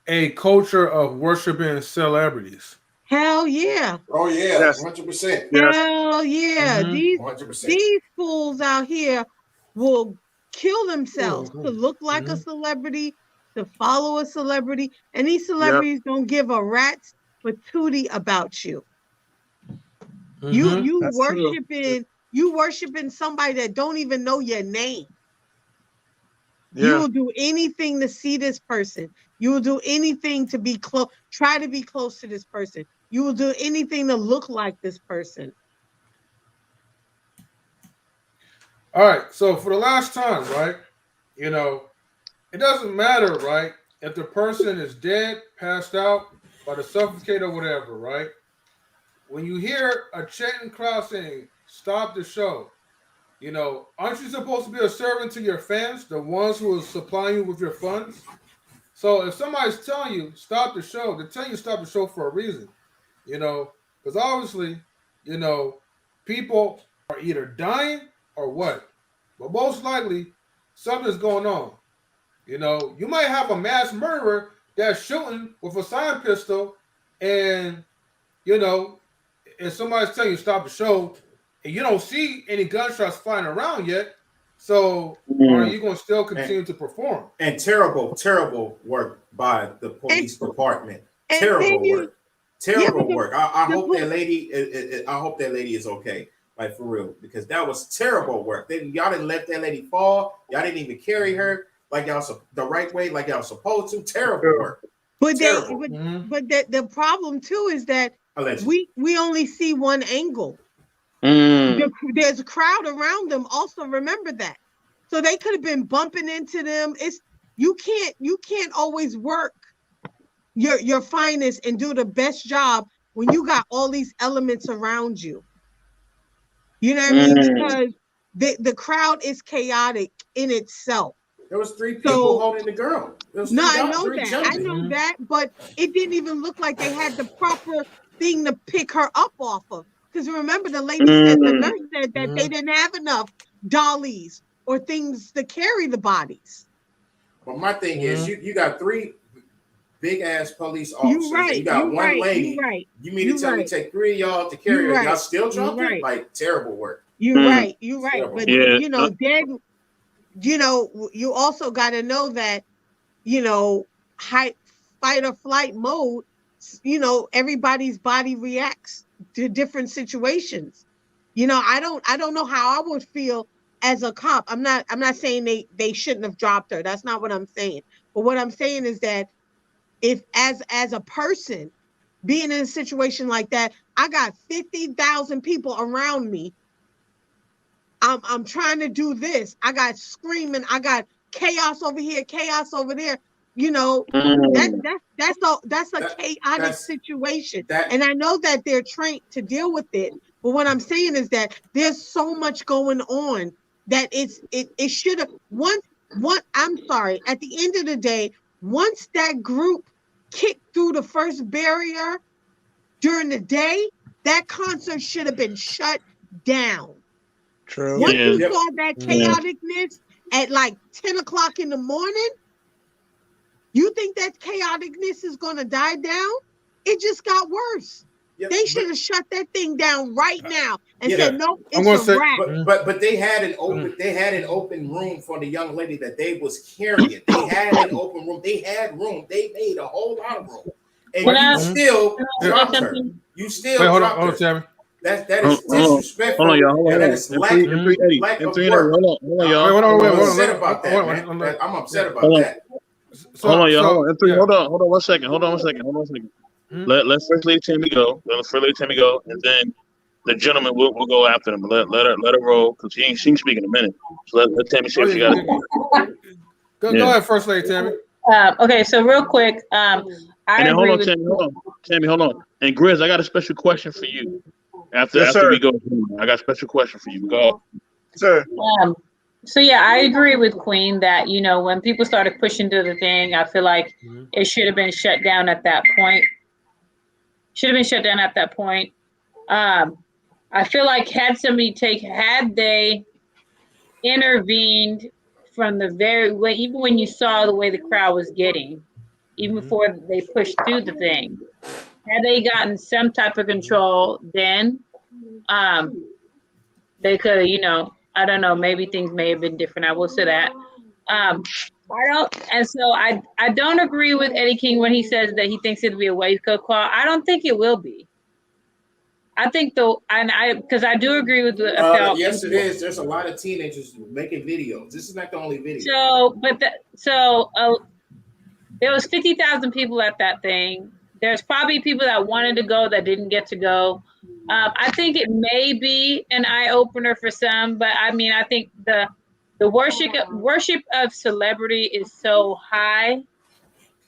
Speaker 1: a culture of worshiping celebrities?
Speaker 4: Hell yeah.
Speaker 3: Oh yeah, 100%.
Speaker 4: Hell yeah. These fools out here will kill themselves to look like a celebrity, to follow a celebrity, and these celebrities don't give a rat's patootie about you. You worshiping somebody that don't even know your name. You will do anything to see this person. You will do anything to be close, try to be close to this person. You will do anything to look like this person.
Speaker 1: All right. So for the last time, right? It doesn't matter, right? If the person is dead, passed out, by the suffocator, or whatever, right? When you hear a chanting crowd saying, "Stop the show," aren't you supposed to be a servant to your fans, the ones who are supplying you with your funds? So if somebody's telling you stop the show, they're telling you stop the show for a reason, because obviously, people are either dying or what, but most likely something's going on. You might have a mass murderer that's shooting with a sign pistol, and if somebody's telling you stop the show, and you don't see any gunshots flying around yet, so are you going to still continue to perform?
Speaker 3: And terrible work by the police department. Terrible work. Terrible work. I hope that lady. I hope that lady is okay. Like for real, because that was terrible work. Y'all didn't let that lady fall. Y'all didn't even carry her like y'all the right way, like y'all supposed to. Terrible work.
Speaker 4: But the problem too is that we only see one angle. There's a crowd around them. Also, remember that. So they could have been bumping into them. You can't always work your finest and do the best job when you got all these elements around you. You know what I mean? Because the crowd is chaotic in itself.
Speaker 3: There was 3 people holding the girl.
Speaker 4: I know that, but it didn't even look like they had the proper thing to pick her up off of. Because remember, the lady said, the nurse said that they didn't have enough dollies or things to carry the bodies.
Speaker 3: But my thing is, you got 3 big ass police officers. You got one lady. You mean to tell me take 3 of y'all to carry her? Y'all still jumping? Like terrible work.
Speaker 4: You're right. But dead. You also got to know that, fight or flight mode. you know, everybody's body reacts to different situations. You know, I don't know how I would feel as a cop. I'm not saying they shouldn't have dropped her. That's not what I'm saying. But what I'm saying is that if as a person being in a situation like that, I got 50,000 people around me. I'm trying to do this. I got screaming. I got chaos over here, chaos over there. You know, that's a chaotic situation. And I know that they're trained to deal with it. But what I'm saying is that there's so much going on that it should have I'm sorry, at the end of the day, once that group kicked through the first barrier during the day, that concert should have been shut down.
Speaker 17: True.
Speaker 4: Once
Speaker 10: Yeah.
Speaker 4: you saw that chaoticness at like 10 o'clock in the morning, you think that chaoticness is going to die down? It just got worse. They should have shut that thing down right now and said, no, it's a wrap.
Speaker 3: But they had an open room for the young lady that they was carrying. They had an open room. They had room. They made a whole lot of room. And you still dropped her. You still dropped her.
Speaker 1: Tammy.
Speaker 3: That is disrespectful.
Speaker 10: Hold on, y'all. Hold on.
Speaker 3: That is lack of work.
Speaker 10: Hold on, y'all.
Speaker 3: I'm upset about that, man. I'm upset about that.
Speaker 10: Hold on, y'all. Hold on 1 second. Hold on 1 second. Let First Lady Tammy go. Let First Lady Tammy go, and then the gentleman will go after them. Let her roll because she ain't speak in a minute. So let Tammy say what she got.
Speaker 1: Go ahead, First Lady Tammy.
Speaker 2: Okay, so real quick,
Speaker 10: and then hold on, Tammy, hold on. And Grizz, I got a special question for you. After we go, I got a special question for you. Go ahead.
Speaker 17: Sir.
Speaker 2: So yeah, I agree with Queen that, you know, when people started pushing to the thing, I feel like it should have been shut down at that point. I feel like had they intervened from the very way, even when you saw the way the crowd was getting, even before they pushed through the thing, had they gotten some type of control, then they could have, you know, I don't know, maybe things may have been different. I will say that. I don't agree with Eddie King when he says that he thinks it'll be a wake-up call. I don't think it will be. I think because I do agree with the
Speaker 3: yes, it is. There's a lot of teenagers making videos. This is not the only video.
Speaker 2: There was 50,000 people at that thing. There's probably people that wanted to go that didn't get to go. I think it may be an eye opener for some, but I mean, I think the worship of celebrity is so high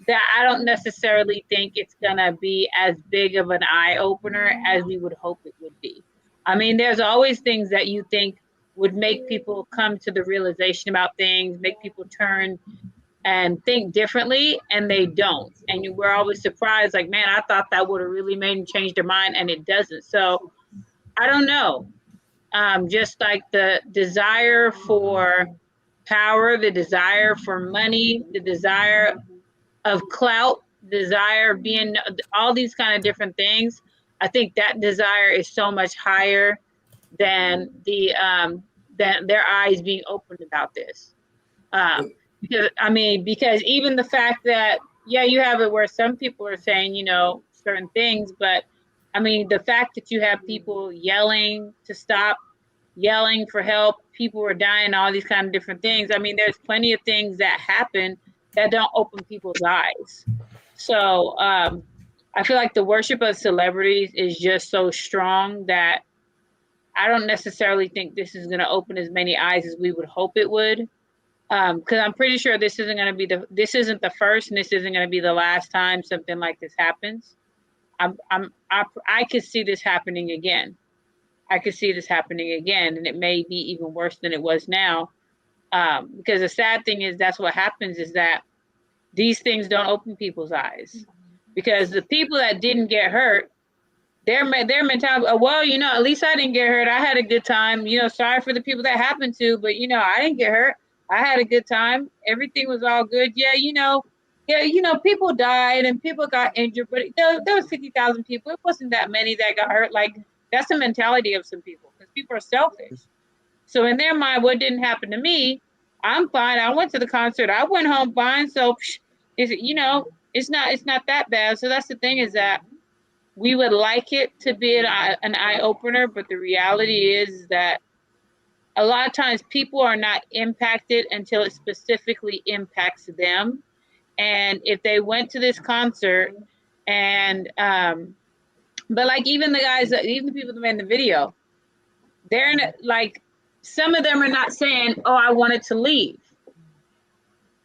Speaker 2: that I don't necessarily think it's gonna be as big of an eye opener as we would hope it would be. I mean, there's always things that you think would make people come to the realization about things, make people turn and think differently, and they don't. And we're always surprised, like, man, I thought that would have really made them change their mind, and it doesn't. So I don't know. Just like the desire for power, the desire for money, the desire of clout, desire of being, all these kind of different things. I think that desire is so much higher than than their eyes being opened about this. Because even the fact that, yeah, you have it where some people are saying, you know, certain things, but I mean, the fact that you have people yelling to stop, yelling for help, people are dying, all these kind of different things. I mean, there's plenty of things that happen that don't open people's eyes. So I feel like the worship of celebrities is just so strong that I don't necessarily think this is going to open as many eyes as we would hope it would. Because I'm pretty sure this isn't the first, and this isn't going to be the last time something like this happens. I could see this happening again. And it may be even worse than it was now. Because the sad thing is, that's what happens, is that these things don't open people's eyes. Because the people that didn't get hurt, their mentality, well, you know, at least I didn't get hurt. I had a good time. You know, sorry for the people that happened to, but you know, I didn't get hurt. I had a good time. Everything was all good. Yeah, people died and people got injured, but there was 50,000 people. It wasn't that many that got hurt. Like, that's the mentality of some people, because people are selfish. So in their mind, what didn't happen to me, I'm fine. I went to the concert. I went home fine. So, you know, it's not that bad. So that's the thing, is that we would like it to be an eye opener, but the reality is that a lot of times people are not impacted until it specifically impacts them. And if they went to this concert and but like even the guys, even the people that made the video, they're in like, some of them are not saying, oh, I wanted to leave.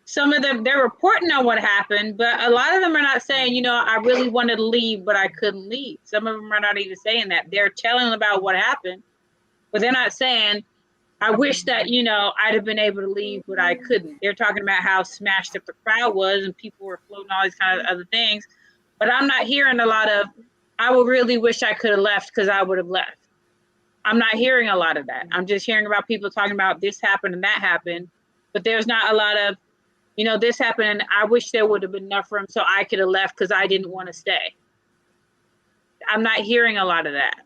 Speaker 2: Some of them, they're reporting on what happened, but a lot of them are not saying, you know, I really wanted to leave, but I couldn't leave. Some of them are not even saying that. They're telling about what happened, but they're not saying, I wish that, you know, I'd have been able to leave, but I couldn't. They're talking about how smashed up the crowd was and people were floating, all these kind of other things. But I'm not hearing a lot of, I would really wish I could have left because I would have left. I'm not hearing a lot of that. I'm just hearing about people talking about this happened and that happened, but there's not a lot of, you know, this happened and I wish there would have been enough room so I could have left because I didn't want to stay. I'm not hearing a lot of that.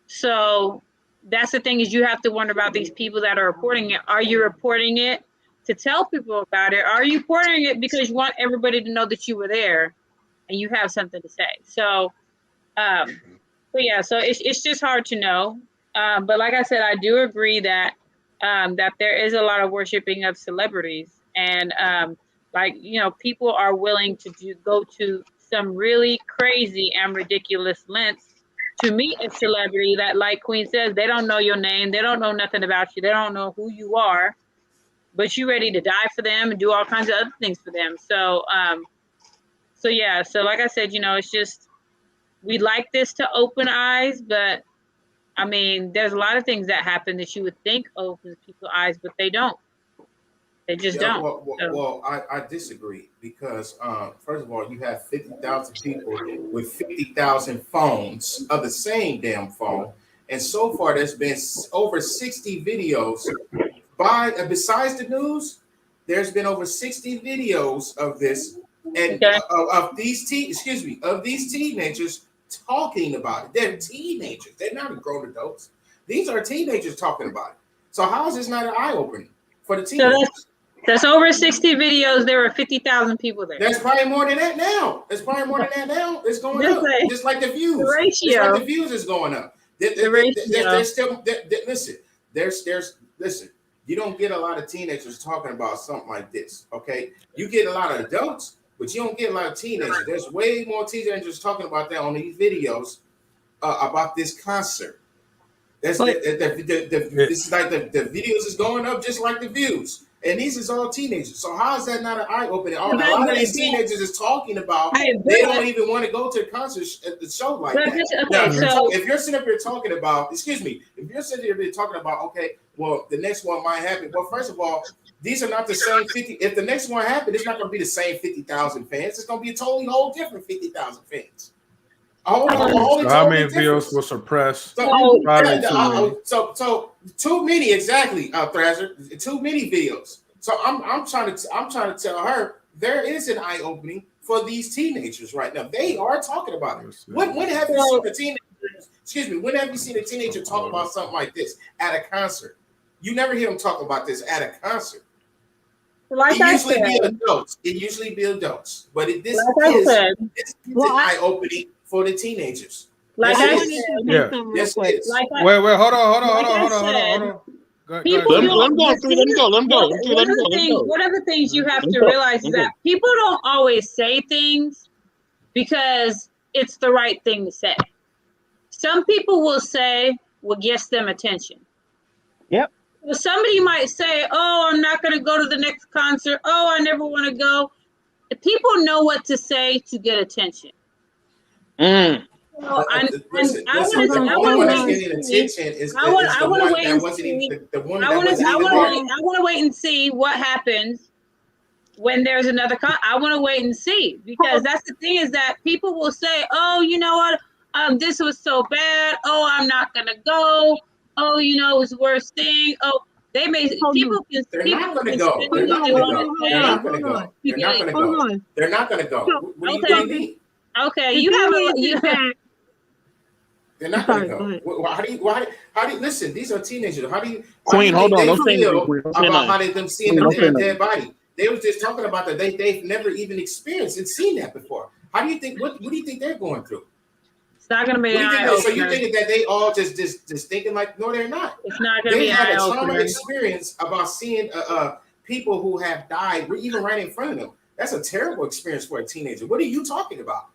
Speaker 2: So that's the thing, is you have to wonder about these people that are reporting it. Are you reporting it to tell people about it? Are you reporting it because you want everybody to know that you were there and you have something to say? So, but yeah, so it's just hard to know. But like I said, I do agree that that there is a lot of worshiping of celebrities, and like, you know, people are willing to go to some really crazy and ridiculous lengths to meet a celebrity that, like Queen says, they don't know your name, they don't know nothing about you, they don't know who you are, but you're ready to die for them and do all kinds of other things for them. So, so yeah, so like I said, you know, it's just, we like this to open eyes, but I mean, there's a lot of things that happen that you would think opens people's eyes, but they don't. They just don't.
Speaker 3: Well, I disagree, because first of all, you have 50,000 people with 50,000 phones of the same damn phone, and so far there's been over 60 videos besides the news. There's been over 60 videos of this, and of these teenagers talking about it. They're teenagers. They're not grown adults. These are teenagers talking about it. So how is this not an eye opening for the teenagers?
Speaker 2: So that's over 60 videos. There were 50,000 people there.
Speaker 3: There's probably more than that now. It's going up. Just like the views.
Speaker 2: The ratio.
Speaker 3: Just like the views is going up. There's still listen. You don't get a lot of teenagers talking about something like this. Okay, you get a lot of adults, but you don't get a lot of teenagers. There's way more teenagers talking about that on these videos about this concert. This is like the videos is going up just like the views. And these is all teenagers. So how is that not an eye opening? A lot of these teenagers is talking about they don't even want to go to the concert at the show like that. Now, if you're sitting up here talking about, if you're sitting up here talking about, okay, well, the next one might happen. Well, first of all, these are not the same 50. If the next one happens, it's not going to be the same 50,000 fans. It's going to be a totally whole different 50,000 fans.
Speaker 1: How many videos were suppressed?
Speaker 3: So too many, exactly, Thrasher. Too many videos. So I'm trying to tell her there is an eye opening for these teenagers right now. They are talking about it. When have you seen a teenager? Excuse me. When have you seen a teenager talk about something like this at a concert? You never hear them talk about this at a concert. It usually be adults, but this is an eye opening for the teenagers.
Speaker 2: Like I said,
Speaker 1: yeah.
Speaker 3: Yes, it is.
Speaker 1: Wait, hold on.
Speaker 10: Let him go.
Speaker 2: One of the things you have to realize is that people don't always say things because it's the right thing to say. Some people will say what gets them attention.
Speaker 10: Yep.
Speaker 2: Somebody might say, oh, I'm not going to go to the next concert. Oh, I never want to go. People know what to say to get attention. I want to wait and see what happens when there's another I want to wait and see, because that's the thing, is that people will say, oh, you know what, this was so bad, oh, I'm not gonna go, oh, you know, it was the worst thing, oh, they may people can
Speaker 3: they're not gonna go. They're not gonna go. They're not gonna go. What do you mean?
Speaker 2: Okay, you have
Speaker 3: they're not going to go. How do you listen? These are teenagers. How do you
Speaker 10: Queen, hold on. Don't say
Speaker 3: feel about how they them seeing their dead body? They was just talking about that they've never even experienced and seen that before. How do you think? What do you think they're going through?
Speaker 2: It's not going to be an eye
Speaker 3: So you're
Speaker 2: opener.
Speaker 3: thinking that they all just thinking like, no, they're not.
Speaker 2: It's not going to
Speaker 3: They
Speaker 2: be an
Speaker 3: had
Speaker 2: eye
Speaker 3: a trauma
Speaker 2: opener.
Speaker 3: experience about seeing people who have died, even right in front of them. That's a terrible experience for a teenager. What are you talking about?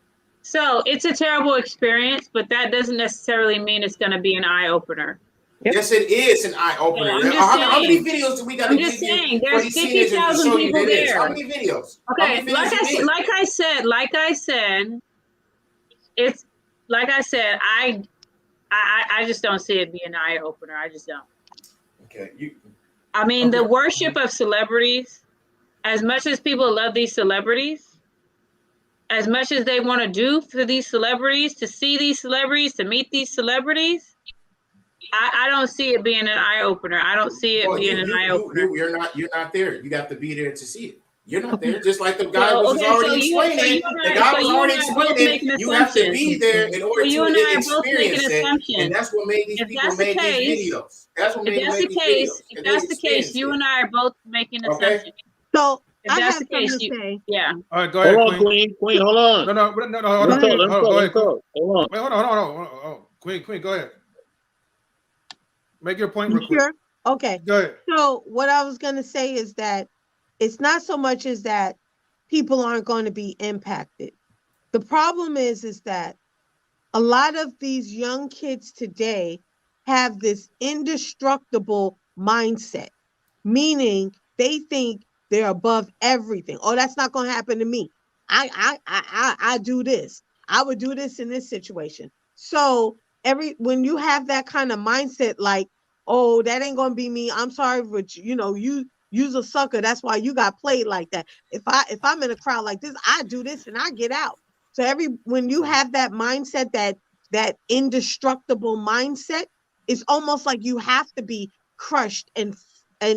Speaker 2: So it's a terrible experience, but that doesn't necessarily mean it's going to be an eye opener.
Speaker 3: Yes, it is an eye opener.
Speaker 2: I'm just
Speaker 3: How many
Speaker 2: saying.
Speaker 3: videos do we got to
Speaker 2: I'm
Speaker 3: give
Speaker 2: just
Speaker 3: you
Speaker 2: saying,
Speaker 3: for
Speaker 2: there's
Speaker 3: these teenagers to
Speaker 2: 50,000
Speaker 3: show you
Speaker 2: people
Speaker 3: that it is?
Speaker 2: there.
Speaker 3: How many videos?
Speaker 2: Okay, like I said, it's like I said, I just don't see it being an eye opener. I just don't.
Speaker 3: Okay.
Speaker 2: I mean, the worship of celebrities, as much as people love these celebrities, as much as they want to do for these celebrities, to see these celebrities, to meet these celebrities, I don't see it being an eye opener. I don't see it being an eye opener.
Speaker 3: You're not there. You got to be there to see it. You're not there. Just like the guy was already explaining. The guy was already explaining. You have to be there in order to experience it, and that's what made these people make these videos. That's what made them make these videos.
Speaker 2: If that's the case, you and I are both making assumptions.
Speaker 4: So
Speaker 2: if that's the case, yeah.
Speaker 1: All right, go ahead,
Speaker 10: Hold on, Queen. Hold on.
Speaker 1: No, hold on.
Speaker 10: Let him talk.
Speaker 1: Go ahead.
Speaker 10: Hold on.
Speaker 1: Wait, hold on. Queen, go ahead. Make your point real quick.
Speaker 4: Sure. Okay.
Speaker 1: Go ahead.
Speaker 4: So what I was going to say is that it's not so much as that people aren't going to be impacted. The problem is that a lot of these young kids today have this indestructible mindset, meaning they think they're above everything. Oh, that's not going to happen to me. I do this. I would do this in this situation. So when you have that kind of mindset, like, oh, that ain't gonna be me. I'm sorry, but you's a sucker. That's why you got played like that. If I'm in a crowd like this, I do this and I get out. So when you have that mindset, that indestructible mindset, it's almost like you have to be crushed and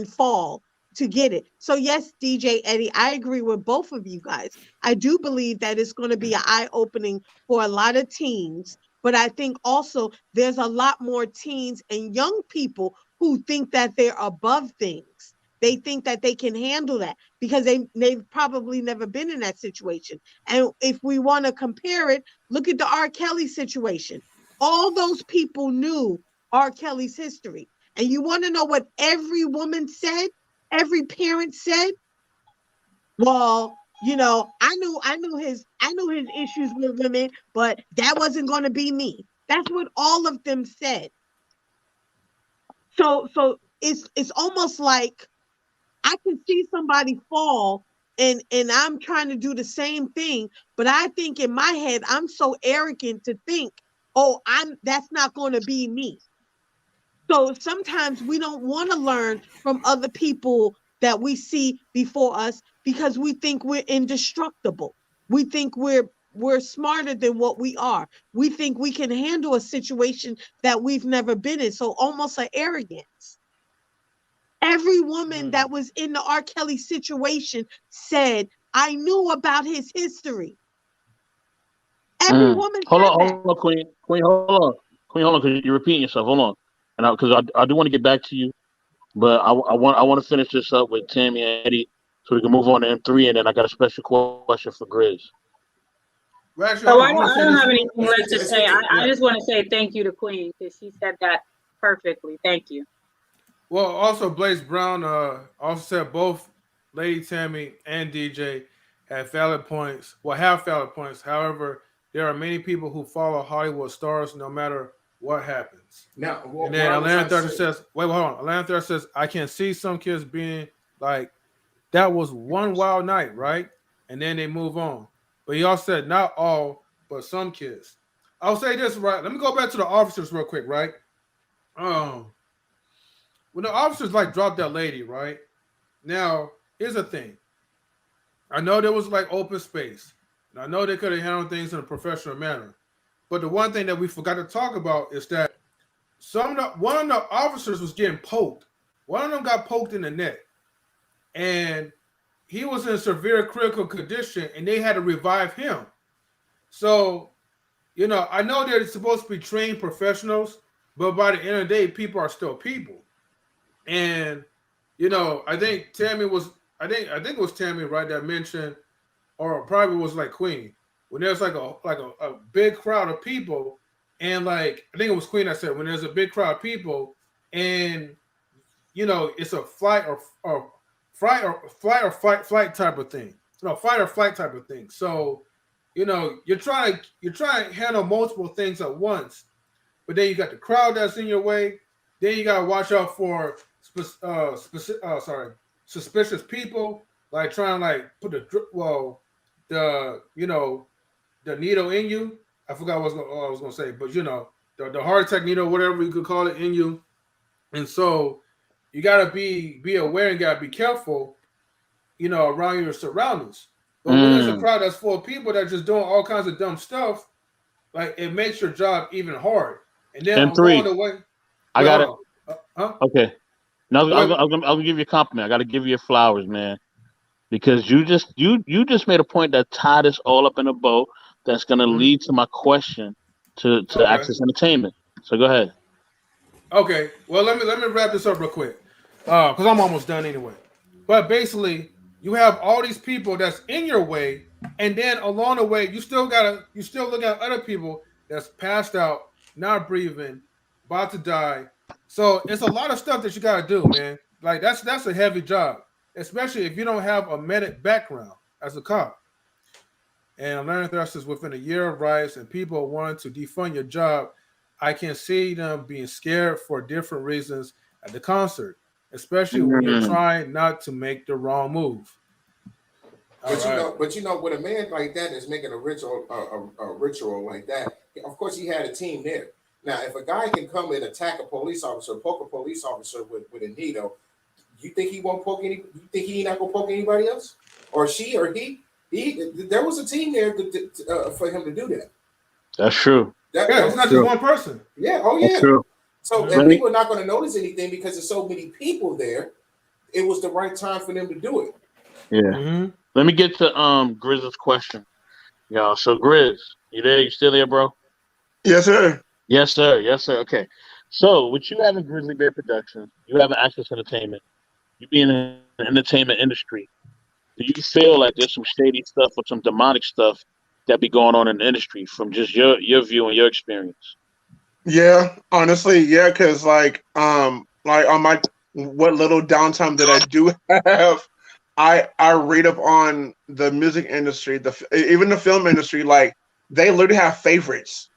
Speaker 4: fall to get it. So yes, DJ Eddie, I agree with both of you guys. I do believe that it's going to be an eye-opening for a lot of teens, but I think also there's a lot more teens and young people who think that they're above things. They think that they can handle that because they've probably never been in that situation. And if we want to compare it, look at the R. Kelly situation. All those people knew R. Kelly's history. And you want to know what every woman said? Every parent said, well, I knew his issues with women, but that wasn't going to be me. That's what all of them said. So it's almost like I can see somebody fall and I'm trying to do the same thing, but I think in my head I'm so arrogant to think, oh, that's not going to be me. So sometimes we don't want to learn from other people that we see before us because we think we're indestructible. We think we're smarter than what we are. We think we can handle a situation that we've never been in. So almost an arrogance. Every woman that was in the R. Kelly situation said, I knew about his history. Every woman said
Speaker 10: Hold on, Queen, hold on, because you're repeating yourself. Hold on. And because I do want to get back to you, but I want to finish this up with Tammy and Eddie so we can move on to M3, and then I got a special question for Grizz.
Speaker 2: I don't have anything left to say. I just want to say thank you to Queen because she said that perfectly. Thank you.
Speaker 1: Well, also Blaze Brown also said both Lady Tammy and DJ have valid points. However, there are many people who follow Hollywood stars no matter what happens.
Speaker 3: Now,
Speaker 1: and then Atlanta Thursday says, wait, hold on. Atlanta Thursday says, I can see some kids being like, that was one wild night, right? And then they move on. But he also said, not all, but some kids. I'll say this, right? Let me go back to the officers real quick, right? When the officers dropped that lady, right? Now, here's the thing. I know there was open space. And I know they could have handled things in a professional manner. But the one thing that we forgot to talk about is that one of the officers was getting poked. One of them got poked in the neck. And he was in severe critical condition, and they had to revive him. So, I know they're supposed to be trained professionals, but by the end of the day, people are still people. And, I think I think it was Tammy, right, that mentioned, or probably was like Queen, when there's like a big crowd of people, and like I think it was Queen that said when there's a big crowd of people, and it's a flight or flight type of thing. Fight or flight type of thing. So, you're trying to handle multiple things at once, but then you got the crowd that's in your way. Then you gotta watch out for suspicious people, like trying to like put the needle in you. I forgot what I was gonna say, but the heart attack needle, whatever you could call it, in you. And so you gotta be aware and gotta be careful, around your surroundings. But when there's a crowd that's full of people that are just doing all kinds of dumb stuff, like it makes your job even hard. And then along the way,
Speaker 10: I got it. Okay. Now I'm gonna give you a compliment. I got to give you flowers, man, because you just made a point that tied us all up in a bow. That's gonna lead to my question to Access Entertainment. So go ahead.
Speaker 1: Okay. Well, let me wrap this up real quick, because I'm almost done anyway. But basically, you have all these people that's in your way, and then along the way, you still look at other people that's passed out, not breathing, about to die. So it's a lot of stuff that you gotta do, man. Like that's a heavy job, especially if you don't have a medic background as a cop. And learning thrusters within a year of riots and people wanting to defund your job, I can see them being scared for different reasons at the concert, especially when you're trying not to make the wrong move.
Speaker 3: But when a man like that is making a ritual like that, of course he had a team there. Now, if a guy can come and attack a police officer, poke a police officer with a needle, you think he won't poke any? You think he not gonna poke anybody else, or she, or he? There was a team there for him to do that.
Speaker 10: That's true.
Speaker 1: It's not just one person.
Speaker 3: Yeah. Oh yeah.
Speaker 10: That's true.
Speaker 3: So and people are not going to notice anything because there's so many people there. It was the right time for them to do it.
Speaker 10: Yeah. Let me get to Grizz's question, y'all. So Grizz, you there? You still there, bro?
Speaker 17: Yes, sir.
Speaker 10: Yes, sir. Yes, sir. Okay. So with you having Grizzly Bear Productions, you having Access Entertainment, you being in the entertainment industry, do you feel like there's some shady stuff or some demonic stuff that be going on in the industry from just your view and your experience?
Speaker 17: Yeah, honestly, yeah, because like on my what little downtime that I do have, I read up on the music industry, even the film industry. Like they literally have favorites.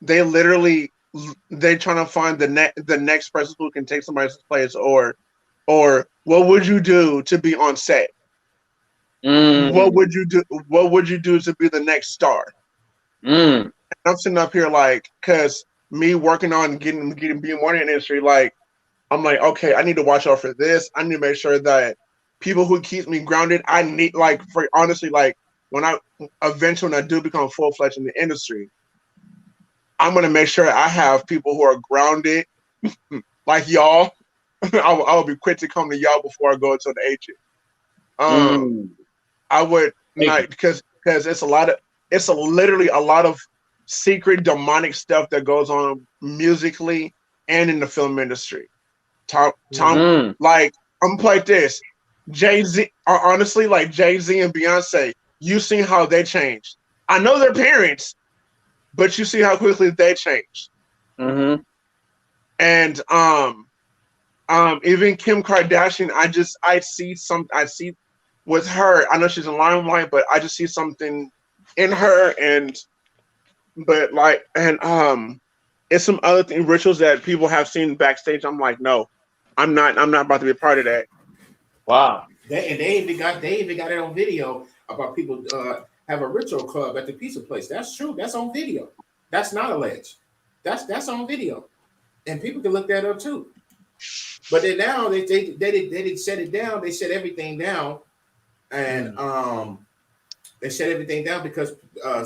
Speaker 17: They trying to find the next person who can take somebody's place, or what would you do to be on set? What would you do? What would you do to be the next star? And I'm sitting up here like, cause me working on being more in the industry, like I'm like, okay, I need to watch out for this. I need to make sure that people who keep me grounded. I need honestly, when I do become full-fledged in the industry, I'm gonna make sure I have people who are grounded, like y'all. I will be quick to come to y'all before I go into the agent. I would not, because it's literally a lot of secret demonic stuff that goes on musically and in the film industry. Tom, like I'm like this. Jay-Z, honestly, like Jay-Z and Beyonce, you see how they changed. I know their parents, but you see how quickly they changed. And even Kim Kardashian, I see with her, I know she's in limelight, but I just see something in her, it's some other rituals that people have seen backstage. I'm like, no, I'm not about to be a part of that.
Speaker 10: Wow.
Speaker 3: They even got it on video about people have a ritual club at the pizza place. That's true. That's on video. That's not alleged. That's on video, and people can look that up too. But then now they didn't shut it down. They shut everything down. And they shut everything down because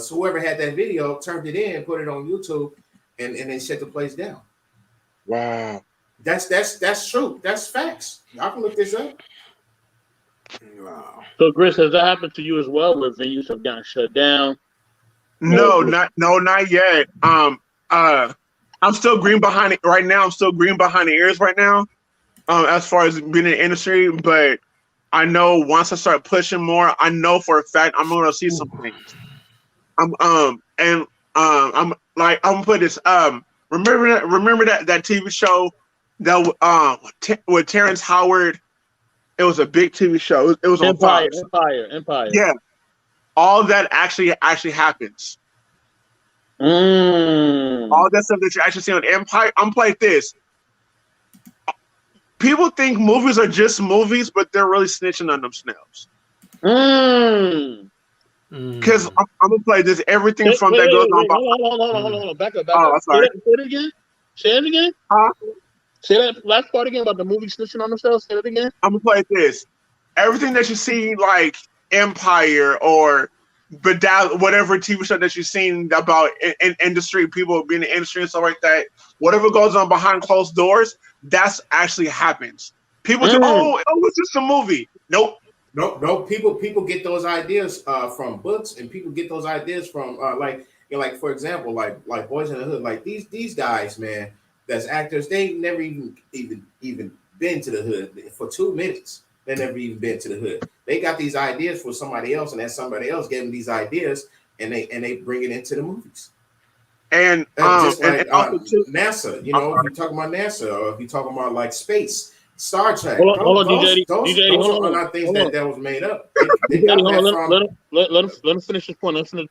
Speaker 3: whoever had that video turned it in, put it on YouTube, and they shut the place down.
Speaker 17: Wow,
Speaker 3: that's true. That's facts. I can look this up.
Speaker 1: Wow.
Speaker 10: So, Grizz, has that happened to you as well, where venues have gotten shut down?
Speaker 17: No, not yet. I'm still green behind it right now. I'm still green behind the ears right now. As far as being in the industry, but I know once I start pushing more, I know for a fact I'm gonna see some things. I'm gonna put this. Remember that TV show that with Terrence Howard. It was a big TV show. It was on Fox.
Speaker 10: Empire.
Speaker 17: Yeah, all that actually happens. All that stuff that you actually see on Empire. I'm like this. People think movies are just movies, but they're really snitching on themselves. Because I'm gonna play this. Everything from that goes on.
Speaker 10: Hold on. Back up.
Speaker 17: Oh, sorry.
Speaker 10: Say it again. Say it again. Say that last part again about the movie snitching on themselves. Say it again.
Speaker 17: I'm gonna play this. Everything that you see, like Empire or whatever TV show that you've seen about in industry, people being in the industry and stuff like that, whatever goes on behind closed doors, that's actually happens. People think, oh, it's just a movie. Nope.
Speaker 3: People get those ideas from books, and people get those ideas from like for example, like Boys in the Hood. Like these guys, man, that's actors. They never even been to the hood for 2 minutes. They never even been to the hood. They got these ideas for somebody else, and that somebody else gave them these ideas, and they bring it into the movies.
Speaker 17: And
Speaker 3: just like NASA, you know, if you're talking about NASA, or if you're talking about like space, Star Trek.
Speaker 10: Hold on,
Speaker 3: those
Speaker 10: DJ,
Speaker 3: are not things that was made up.
Speaker 10: Let him finish his point.
Speaker 17: DJ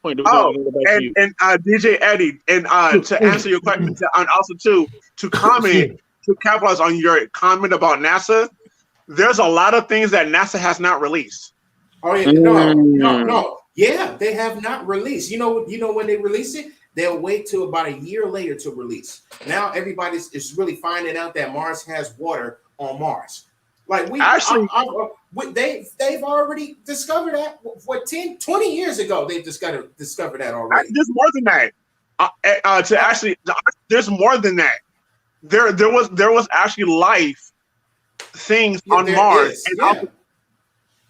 Speaker 17: Eddie, and to answer your question, and also to comment, to capitalize on your comment about NASA, there's a lot of things that NASA has not released.
Speaker 3: Oh yeah, no. Yeah, they have not released. You know when they release it, they'll wait till about a year later to release. Now everybody's is really finding out that Mars has water on Mars. Like they've already discovered that. What 10, 20 years ago they've discovered that already.
Speaker 17: There's more than that. There's more than that. There was actually life things on Mars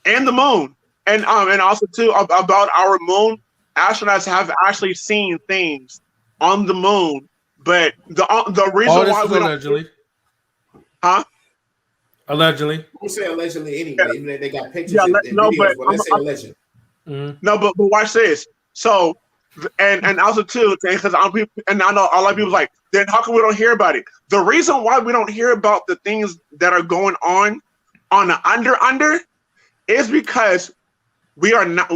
Speaker 17: and the moon, and also too about our moon. Astronauts have actually seen things on the moon, but the reason why we
Speaker 1: allegedly, allegedly,
Speaker 3: we say allegedly anyway. Even if they got pictures and videos, but let's say allegedly.
Speaker 17: No, but watch this. So, and also too, because and I know a lot of people's like, then how come we don't hear about it? The reason why we don't hear about the things that are going on the under is because we are not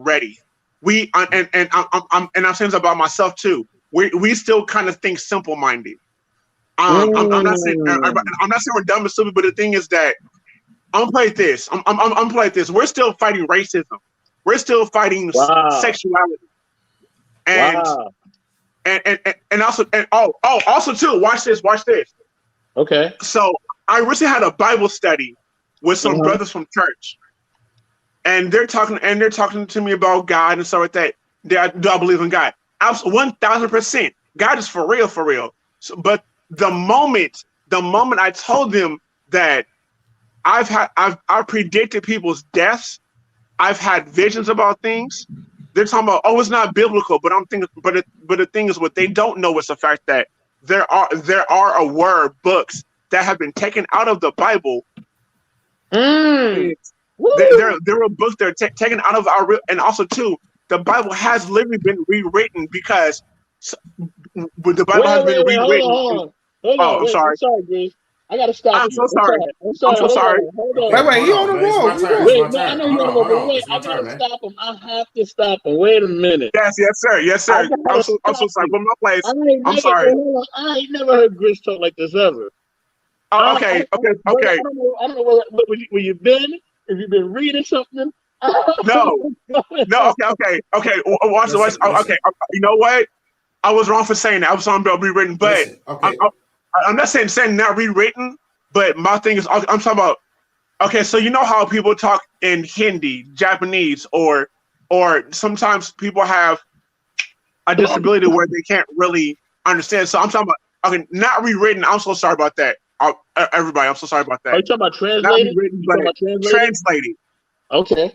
Speaker 17: ready. I'm saying this about myself too. We still kind of think simple-minded. I'm not saying we're dumb and stupid, but the thing is that I'm playing this. I'm playing this. We're still fighting racism. We're still fighting sexuality. And also too, watch this.
Speaker 10: Okay.
Speaker 17: So I recently had a Bible study with some brothers from church, and they're talking to me about God and stuff like that. Do I believe in God? 1000%. God is for real. So, but the moment I told them that I've predicted people's deaths, I've had visions about things. They're talking about, oh, it's not biblical, but I'm thinking, but the thing is, what they don't know is the fact that there are books that have been taken out of the Bible. There were books that are taken out of our, and also too, the Bible has literally been rewritten because the Bible has been rewritten.
Speaker 10: Hold on.
Speaker 17: I'm sorry.
Speaker 10: I'm sorry, Grace. I gotta stop.
Speaker 17: I'm so sorry. I'm so sorry.
Speaker 1: Wait, he on the roll.
Speaker 10: Wait, I know you're on the roll, but wait, I gotta stop him. I have to stop him. Wait a minute.
Speaker 17: Yes, sir. I'm so sorry. But my place. I'm sorry.
Speaker 10: I ain't never heard Grace talk like this ever.
Speaker 17: Oh, okay.
Speaker 10: I don't know where you've been. If you've been reading something.
Speaker 17: No. Okay. Watch. Okay. You know what? I was wrong for saying that. I was talking about rewritten, but I'm not saying not rewritten. But my thing is, I'm talking about. Okay, so you know how people talk in Hindi, Japanese, or sometimes people have a disability where they can't really understand. So I'm talking about. Okay, not rewritten. I'm so sorry about that. Everybody, I'm so sorry about that.
Speaker 10: Are you talking about translating?
Speaker 17: Translating.
Speaker 10: Okay.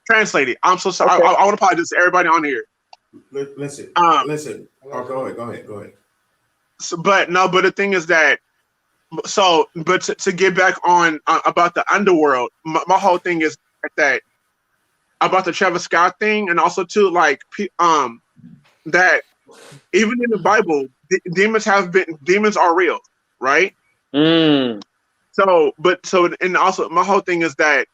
Speaker 17: Translating. I'm so sorry. Okay. I want to apologize to everybody on here.
Speaker 3: Listen. Oh, go ahead.
Speaker 17: So, but the thing is that So, but to get back on about the underworld, my whole thing is that about the Travis Scott thing, and also too that even in the Bible, demons are real, right? So, and also my whole thing is that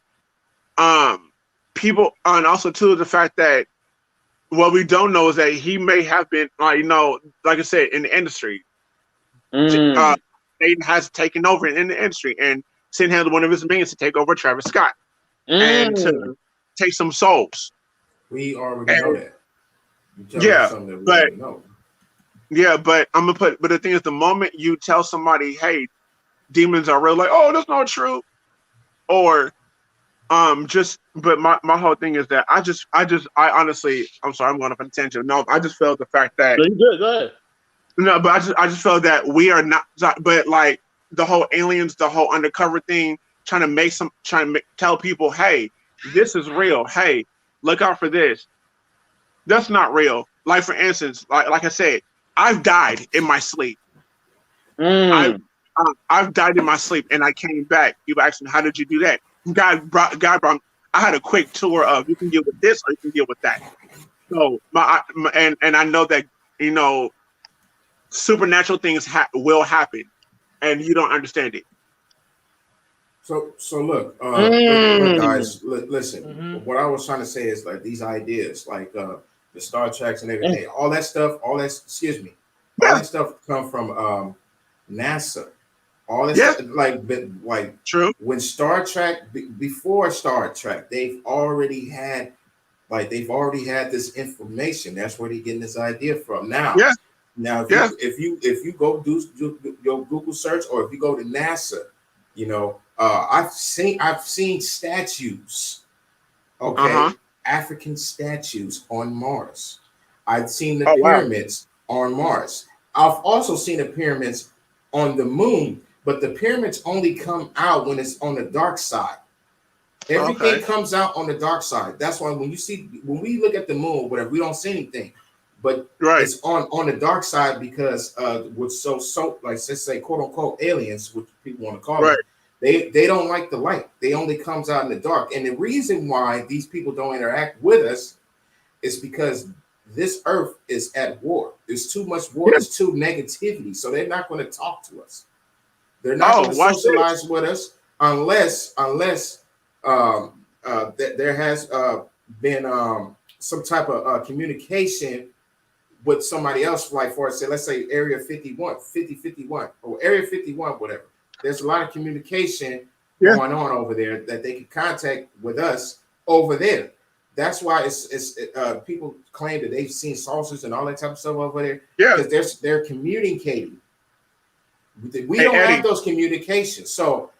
Speaker 17: people, and also too the fact that what we don't know is that he may have been like I said, in the industry. Satan has taken over in the industry, and Satan had one of his means to take over Travis Scott and to take some souls.
Speaker 3: We already know that.
Speaker 17: But I'm gonna put. But the thing is, the moment you tell somebody, "Hey, demons are real," like, "Oh, that's not true," or but my whole thing is that I honestly, I'm sorry, I'm going off on a tangent. No, I just felt the fact that
Speaker 10: No, you're good. Go ahead.
Speaker 17: No, but I just felt that we are not. But like the whole aliens, the whole undercover thing, trying to tell people, "Hey, this is real. Hey, look out for this." That's not real. Like for instance, like I said, I've died in my sleep. I've died in my sleep, and I came back. People asked me, "How did you do that?" God brought. I had a quick tour of you can deal with this or you can deal with that. So and I know that supernatural things will happen, and you don't understand it.
Speaker 3: So look, look, guys, listen. What I was trying to say is like these ideas, like the Star Treks and everything, all that stuff, all that stuff come from NASA. All this stuff, like
Speaker 17: true.
Speaker 3: When Star Trek, before Star Trek, they've already had this information. That's where they're getting this idea from. Now, if you go do your Google search, or if you go to NASA, I've seen statues, African statues on Mars. I've seen the pyramids on Mars. I've also seen the pyramids on the moon, but the pyramids only come out when it's on the dark side. Everything comes out on the dark side. That's why when we look at the moon, whatever, we don't see anything, but it's on the dark side because with so like let's say quote unquote aliens, which people want to call it, they don't like the light. They only comes out in the dark. And the reason why these people don't interact with us is because this earth is at war. There's too much war. There's too negativity. So they're not going to talk to us. They're not going to socialize with us unless there has been some type of communication with somebody else, like for say, let's say Area 51, or Area 51, whatever. There's a lot of communication going on over there that they can contact with us over there. That's why it's people claim that they've seen saucers and all that type of stuff over there. Because they're communicating. We don't have those communications. So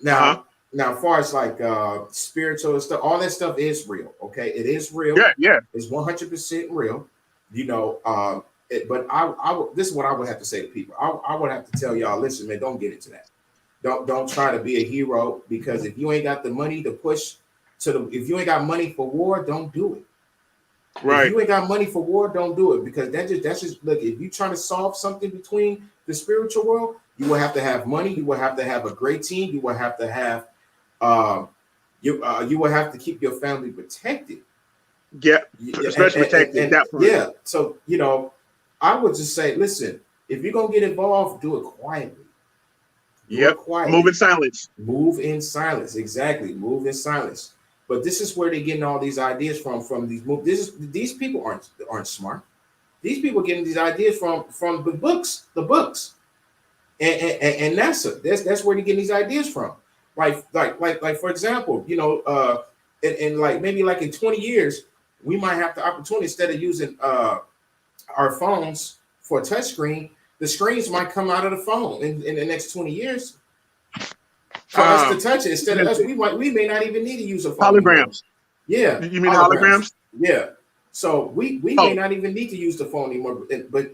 Speaker 3: now, as far as like spiritual stuff, all that stuff is real. Okay, it is real. It's 100% real. But this is what I would have to say to people. I would have to tell y'all, listen, man, don't get into that. Don't try to be a hero, because if you ain't got the money to push if you ain't got money for war, don't do it. If you ain't got money for war, don't do it, because that's just look. If you're trying to solve something between the spiritual world, you will have to have money. You will have to have a great team. You will have to have you will have to keep your family protected.
Speaker 17: Especially protected.
Speaker 3: So I would just say, listen, if you're gonna get involved, do it quietly.
Speaker 17: Move in silence.
Speaker 3: Move in silence. Exactly. Move in silence. But this is where they're getting all these ideas from these movies. These people aren't smart. These people getting these ideas from the books, and NASA. That's where they're getting these ideas from. Like for example, and like maybe like in 20 years, we might have the opportunity, instead of using our phones for a touchscreen, the screens might come out of the phone in the next 20 years. For us to touch it, instead of us, we may not even need to use a phone.
Speaker 17: Holograms.
Speaker 3: Yeah.
Speaker 17: You mean holograms?
Speaker 3: Yeah. So we may not even need to use the phone anymore. But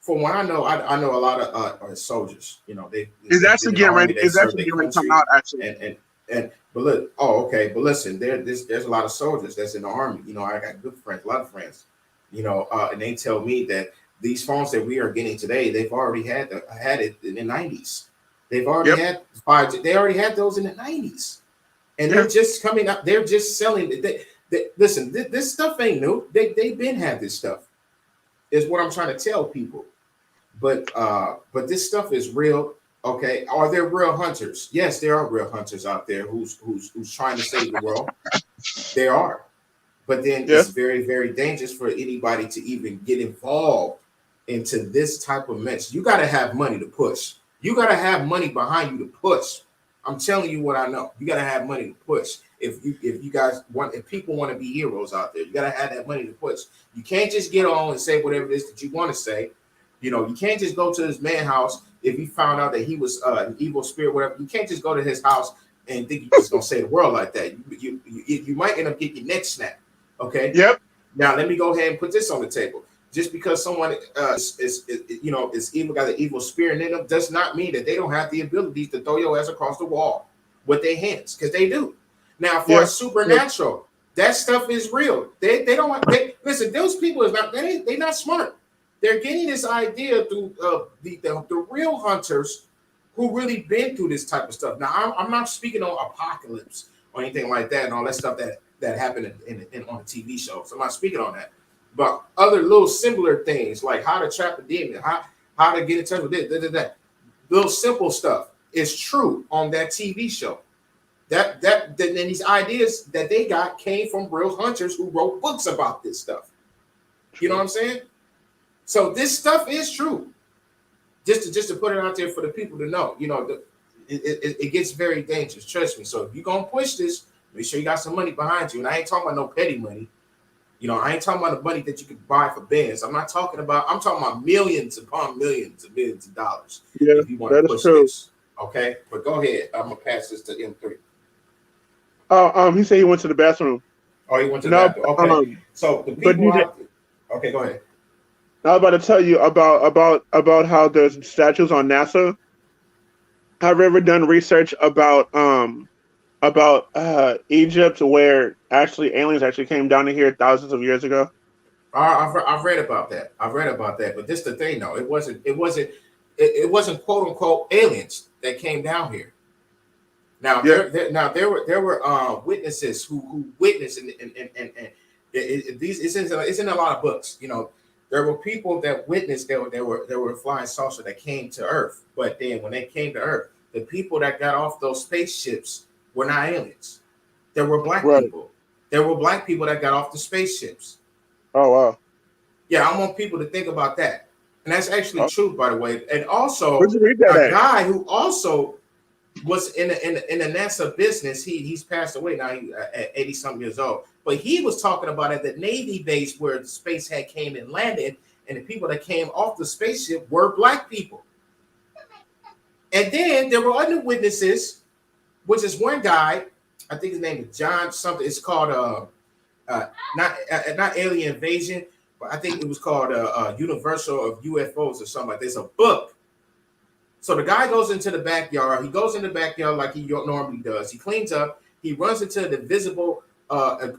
Speaker 3: from what I know a lot of soldiers.
Speaker 17: It's actually getting ready to come out actually.
Speaker 3: But look, but listen, there's a lot of soldiers that's in the army. I got good friends, a lot of friends. And they tell me that these phones that we are getting today, they've already had it in the 90s. They've already had 5G. They already had those in the 90s, and they're just coming up. They're just selling it. Listen, this stuff ain't new. They've been had this stuff. Is what I'm trying to tell people. But this stuff is real. Okay, are there real hunters? Yes, there are real hunters out there who's trying to save the world. There are, but then it's very, very dangerous for anybody to even get involved into this type of mess. You got to have money to push. You got to have money behind you to push. I'm telling you what I know. You got to have money to push. If people want to be heroes out there, you got to have that money to push. You can't just get on and say whatever it is that you want to say. You know, you can't just go to this man's house if you found out that he was an evil spirit, whatever. You can't just go to his house and think you're just gonna save the world like that. You might end up getting your neck snapped. Okay.
Speaker 17: Yep.
Speaker 3: Now let me go ahead and put this on the table. Just because someone is evil, got an evil spirit in them, does not mean that they don't have the ability to throw your ass across the wall with their hands, because they do. Now, for supernatural, that stuff is real. They don't listen. Those people is not they not smart. They're getting this idea through the real hunters who really been through this type of stuff. Now, I'm not speaking on apocalypse or anything like that and all that stuff that happened on the TV shows. I'm not speaking on that. But other little similar things like how to trap a demon, how to get in touch with that. Little simple stuff is true on that TV show. Then these ideas that they got came from real hunters who wrote books about this stuff. You know what I'm saying? So this stuff is true. Just to put it out there for the people to know, you know, it gets very dangerous. Trust me. So if you're gonna push this, make sure you got some money behind you. And I ain't talking about no petty money. You know, I ain't talking about the money that you can buy for bands. I'm talking about millions upon millions of billions of dollars.
Speaker 17: Yeah,
Speaker 3: if you want to push this. Okay, but go ahead. I'm gonna pass this to M3.
Speaker 17: He said he went to the bathroom.
Speaker 3: Oh, he went to the bathroom. Okay. So the people okay, go ahead.
Speaker 17: I was about to tell you about how there's statues on NASA. Have you ever done research about Egypt, where actually aliens actually came down to here thousands of years ago?
Speaker 3: I've read about that. But this the thing, though. It wasn't quote unquote aliens that came down here. Now there were witnesses who witnessed and it's in a lot of books. You know, there were people that witnessed there were flying saucers that came to Earth. But then when they came to Earth, the people that got off those spaceships were not aliens. There were black people. There were black people that got off the spaceships.
Speaker 17: Oh wow.
Speaker 3: Yeah, I want people to think about that. And that's actually true, by the way. And also
Speaker 17: Where'd you read that at?
Speaker 3: guy who also was in the NASA business. He's passed away now. He's at 80-something years old. But he was talking about at the Navy base where the space had came and landed, and the people that came off the spaceship were black people. And then there were other witnesses, which is one guy, I think his name is John something. It's called not Alien Invasion, but I think it was called Universal of UFOs or something like that. It's a book. So the guy goes into the backyard. He goes in the backyard like he normally does. He cleans up. He runs into the visible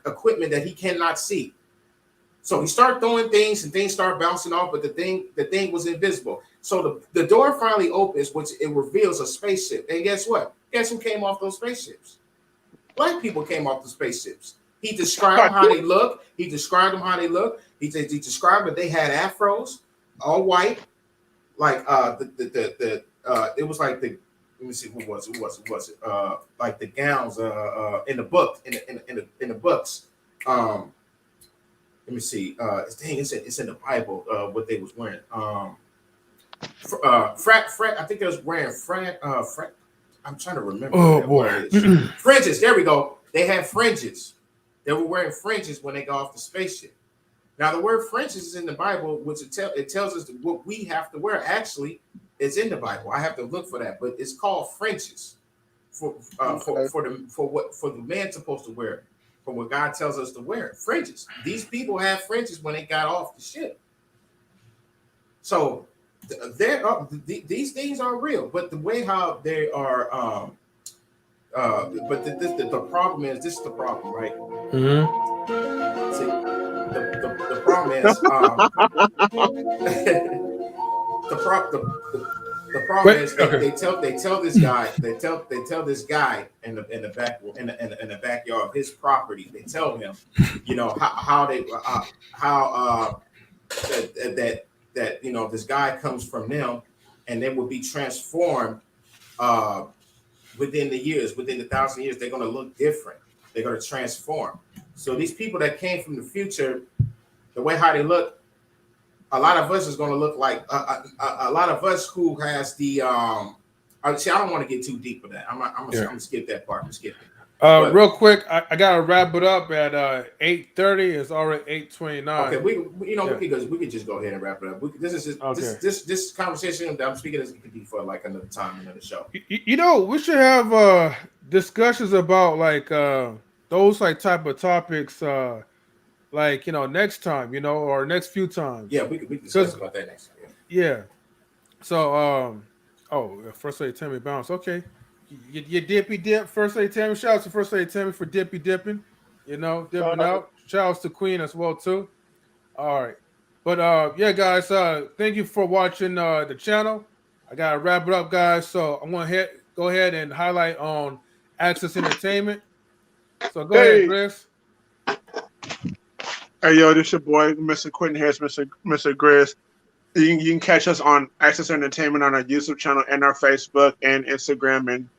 Speaker 3: equipment that he cannot see. So he started throwing things and things start bouncing off, but the thing was invisible. So the door finally opens, which it reveals a spaceship. And guess what? Guess who came off those spaceships? Black people came off the spaceships. He described how they look. He described described that they had afros, all white, like it was like the, let me see, who was it? Like the gowns in the book in the books. Let me see. It's in the Bible. What they was wearing. I think they was wearing I'm trying to remember.
Speaker 1: Oh boy,
Speaker 3: fringes. There we go. They had fringes. They were wearing fringes when they got off the spaceship. Now the word fringes is in the Bible, which it tells us what we have to wear. Actually, it's in the Bible. I have to look for that, but it's called fringes for the man supposed to wear. For what God tells us to wear, fringes. These people have fringes when they got off the ship. So these things are real, but the way how they are, but the problem is, this is the problem, right?
Speaker 1: Mm-hmm.
Speaker 3: See, the problem is the problem is they tell this guy in the backyard of his property. They tell him, you know, how that you know this guy comes from them, and they will be transformed within the 1,000 years. They're going to look different. They're going to transform. So these people that came from the future, the way how they look, a lot of us is going to look like a lot of us who has the see, I don't want to get too deep with that. I'm gonna skip that part. I'm skipping.
Speaker 1: Real quick, I gotta wrap it up at 8:30. It's already 8:29.
Speaker 3: Okay, we could just go ahead and wrap it up. This conversation that I'm speaking is could be for like another time, another show.
Speaker 1: You know, we should have discussions about like those like type of topics, like, you know, next time, you know, or next few times.
Speaker 3: Yeah, we could discuss about that next time.
Speaker 1: Yeah. So First Lady Tammy bounce. Okay. You dippy dip, First Lady Tammy. Shout out to First Lady Tammy for dippy dipping. You know, dipping out. Shout out to Queen as well too. All right, but yeah, guys. Thank you for watching the channel. I gotta wrap it up, guys. So I'm gonna go ahead and highlight on Access Entertainment. So go ahead, Kris.
Speaker 17: Hey yo, this your boy, Mr. Quentin Harris, Mr. Grizz. You can catch us on Access Entertainment on our YouTube channel and our Facebook and Instagram, and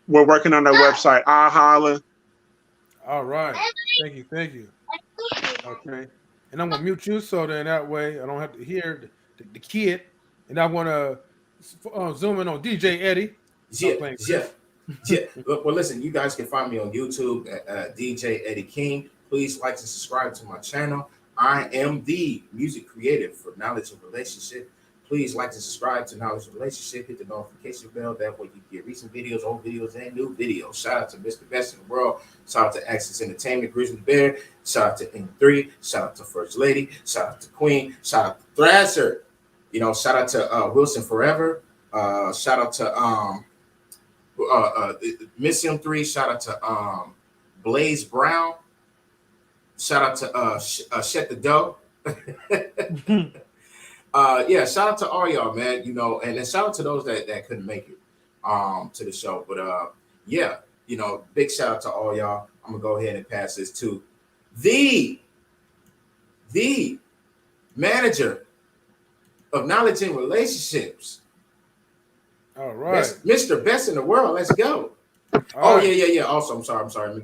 Speaker 17: we're working on our website. I holla.
Speaker 1: All right. Thank you. Okay. And I'm gonna mute you so then that way I don't have to hear the kid. And I want to zoom in on DJ Eddie.
Speaker 3: Yeah. Well, listen, you guys can find me on YouTube at DJ Eddie King. Please like and subscribe to my channel. I am the music creative for Knowledge and Relationship. Please like and subscribe to Knowledge and Relationship. Hit the notification bell. That way you get recent videos, old videos, and new videos. Shout out to Mr. Best in the World. Shout out to Access Entertainment, Grizzly Bear. Shout out to M3. Shout out to First Lady. Shout out to Queen. Shout out to Thrasher. You know, shout out to Wilson Forever. Shout out to Miss M3. Shout out to Blaze Brown. Shout out to Shet the Dough. Yeah, shout out to all y'all, man. You know, and then shout out to those that couldn't make it to the show. But yeah, you know, big shout out to all y'all. I'm gonna go ahead and pass this to the manager of Knowledge and Relationships.
Speaker 1: All right,
Speaker 3: Mr. Best in the World. Let's go. Yeah. Also, I'm sorry.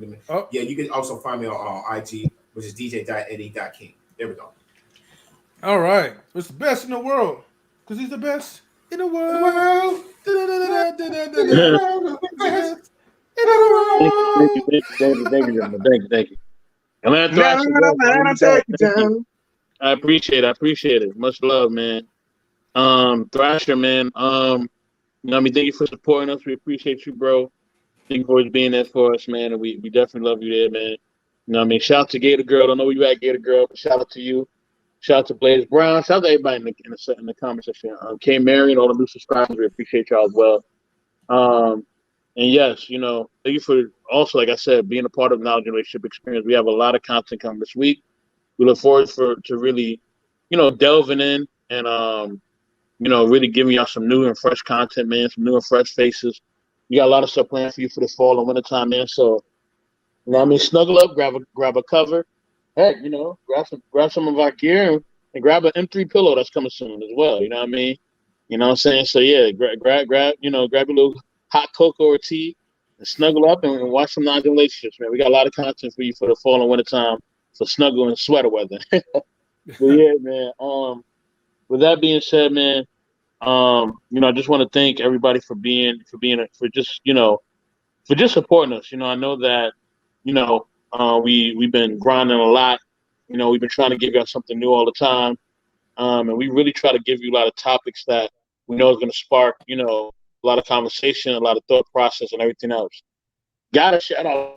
Speaker 3: Yeah, you can also find me on IG, which is dj.eddie.king. There we go.
Speaker 1: All right. It's the best in the world. Because he's the best in the world.
Speaker 10: Thank you. I appreciate it. Much love, man. Thrasher, man. You know what I mean? Thank you for supporting us. We appreciate you, bro. Thank you for always being there for us, man. And we definitely love you there, man. You know what I mean? Shout out to Gator Girl. Don't know where you at, Gator Girl, but shout out to you. Shout out to Blaze Brown. Shout out to everybody in the comment section. K Marion, all the new subscribers. We appreciate y'all as well. And yes, you know, thank you for also, like I said, being a part of Knowledge and Relationship Experience. We have a lot of content coming this week. We look forward to really, you know, delving in and you know, really giving y'all some new and fresh content, man, some new and fresh faces. We got a lot of stuff planned for you for the fall and winter time, man. So, you know what I mean? Snuggle up, grab a cover. Heck, you know, grab some of our gear and grab an M3 pillow that's coming soon as well. You know what I mean? You know what I'm saying? So yeah, grab your little hot cocoa or tea and snuggle up and watch some Knowledge and Relationships, man. We got a lot of content for you for the fall and winter time for snuggle and sweater weather. But yeah, man. With that being said, man, you know, I just want to thank everybody for just supporting us. You know, I know that, you know, we've been grinding a lot. You know, we've been trying to give you something new all the time. And we really try to give you a lot of topics that we know is going to spark, you know, a lot of conversation, a lot of thought process and everything else. Gotta shout out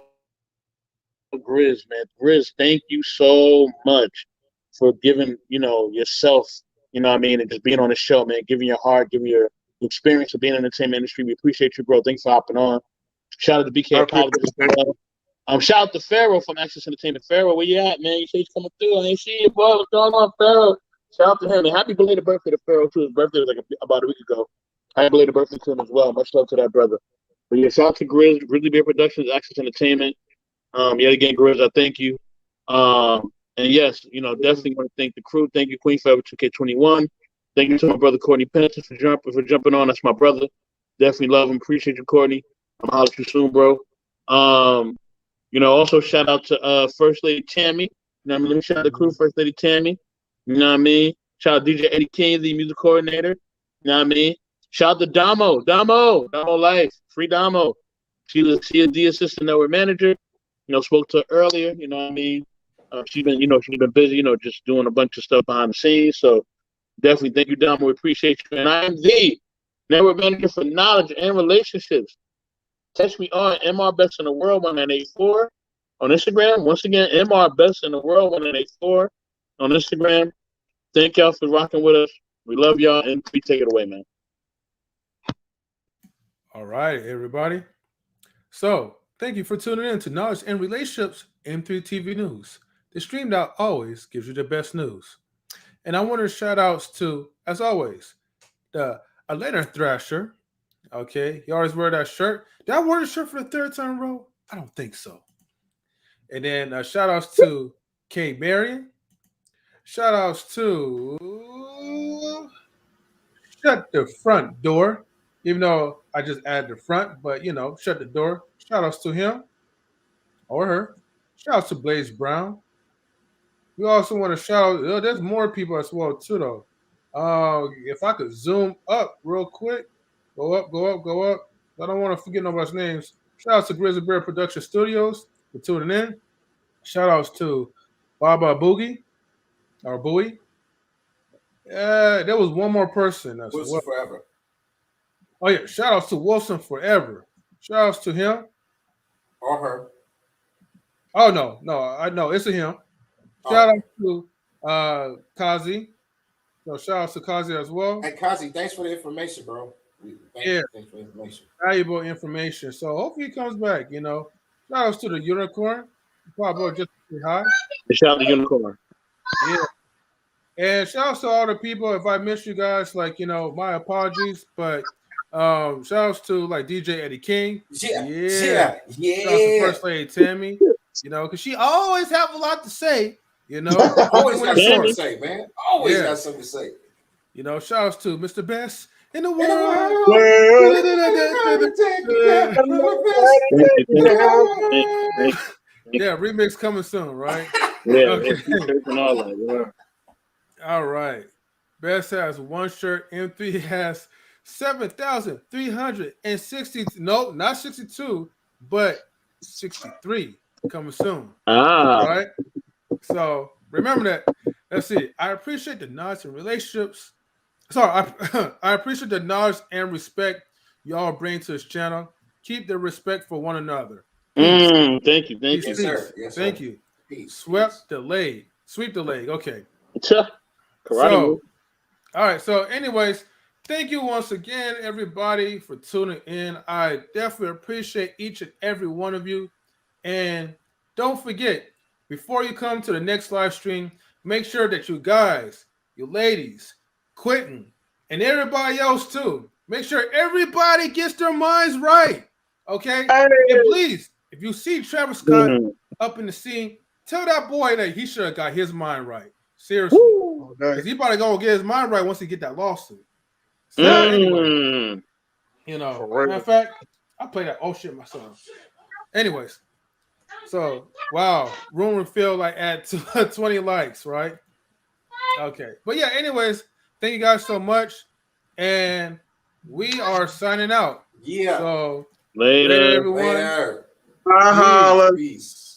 Speaker 10: Grizz, man. Grizz, thank you so much for giving, you know, yourself, you know what I mean, and just being on the show, man, giving your heart, giving your experience of being in the entertainment industry. We appreciate you, bro. Thanks for hopping on. Shout out to BK Apologist as well. Shout out to Pharaoh from Access Entertainment. Pharaoh, where you at, man? You say he's coming through. I ain't see you, boy. What's going on, Pharaoh? Shout out to him. And happy belated birthday to Pharaoh, too. His birthday was like about a week ago. Happy belated birthday to him as well. Much love to that brother. But yeah, shout out to Grizzly Bear Productions, Access Entertainment. Yet again, Grizz, I thank you. And yes, definitely want to thank the crew. Thank you, Queen Forever 2K21. Thank you to my brother Courtney Pennington for jumping on. That's my brother. Definitely love him. Appreciate you, Courtney. I'm holler at you soon, bro. Also shout out to First Lady Tammy. Let me shout out the crew, First Lady Tammy. You know what I mean? Shout out DJ Eddie King, the music coordinator. You know what I mean? Shout out to Damo Life, free Damo. She's the assistant network manager. Spoke to her earlier. You know what I mean? She's been busy. Just doing a bunch of stuff behind the scenes. So definitely thank you, Damo. We appreciate you. And I am the network manager for knowledge and relationships. Text me on MR Best in the World 1984 on Instagram. Once again, MR Best in the World 1984 on Instagram. Thank y'all for rocking with us. We love y'all, and we take it away, man.
Speaker 1: All right, everybody. So thank you for tuning in to Knowledge and Relationships M3 TV News, the stream that always gives you the best news. And I want to shout outs to, as always, the Atlanta Thrasher. Okay, you always wear that shirt. Did I wear the shirt for the third time in a row? I don't think so. And then shout outs to K. Marion. Shout outs to Shut the Front Door. Even though I just added the front, but shut the door. Shout outs to him or her. Shout outs to Blaze Brown. We also want to shout out, there's more people as well, too, though. If I could zoom up real quick, go up. I don't want to forget nobody's names. Shout outs to Grizzly Bear Production Studios for tuning in. Shout outs to Baba Boogie or Bowie. There was one more person.
Speaker 3: Wilson Forever.
Speaker 1: Oh, yeah. Shout outs to Wilson Forever. Shout outs to him.
Speaker 3: Or her.
Speaker 1: Oh, no. I know. It's a him. Shout out to Kazi. Shout outs to Kazi as well.
Speaker 3: Hey, Kazi, thanks for the information, bro. Thanks for the information.
Speaker 1: Valuable information. So hopefully he comes back, Shout outs to the Unicorn. Probably just say hi.
Speaker 10: Shout out to Unicorn.
Speaker 1: Yeah. And shout outs to all the people. If I missed you guys, my apologies. But shout outs to DJ Eddie King.
Speaker 3: Yeah.
Speaker 1: Shout outs to First Lady Tammy. Because she always have a lot to say.
Speaker 3: Always got something to say, man. Always got something to say.
Speaker 1: Shout outs to Mr. Best in the world. Yeah, remix coming soon, right?
Speaker 10: Yeah.
Speaker 1: Okay. All right. Best has one shirt. M3 has 7,360. No, not 62, but 63 coming soon. All right. So remember that. Let's see. I appreciate the knowledge and relationships. Sorry, I appreciate the knowledge and respect y'all bring to this channel. Keep the respect for one another.
Speaker 10: Thank you.
Speaker 3: Yes, sir.
Speaker 1: Thank you. Sweep the leg. Okay.
Speaker 10: So,
Speaker 1: all right. So, anyways, thank you once again, everybody, for tuning in. I definitely appreciate each and every one of you. And don't forget, before you come to the next live stream, make sure that you guys, you ladies, Quentin, and everybody else too, make sure everybody gets their minds right. Okay? And please, if you see Travis Scott up in the scene, tell that boy that he should have got his mind right. Seriously. Because he probably gonna get his mind right once he get that lawsuit. So anyway, matter of fact, I play that shit myself. Anyways, so wow, room feel like at 20 likes, right? Okay, but yeah, anyways, thank you guys so much, and we are signing out.
Speaker 3: Yeah.
Speaker 1: So
Speaker 10: later
Speaker 1: everyone.
Speaker 3: Later.
Speaker 1: Peace.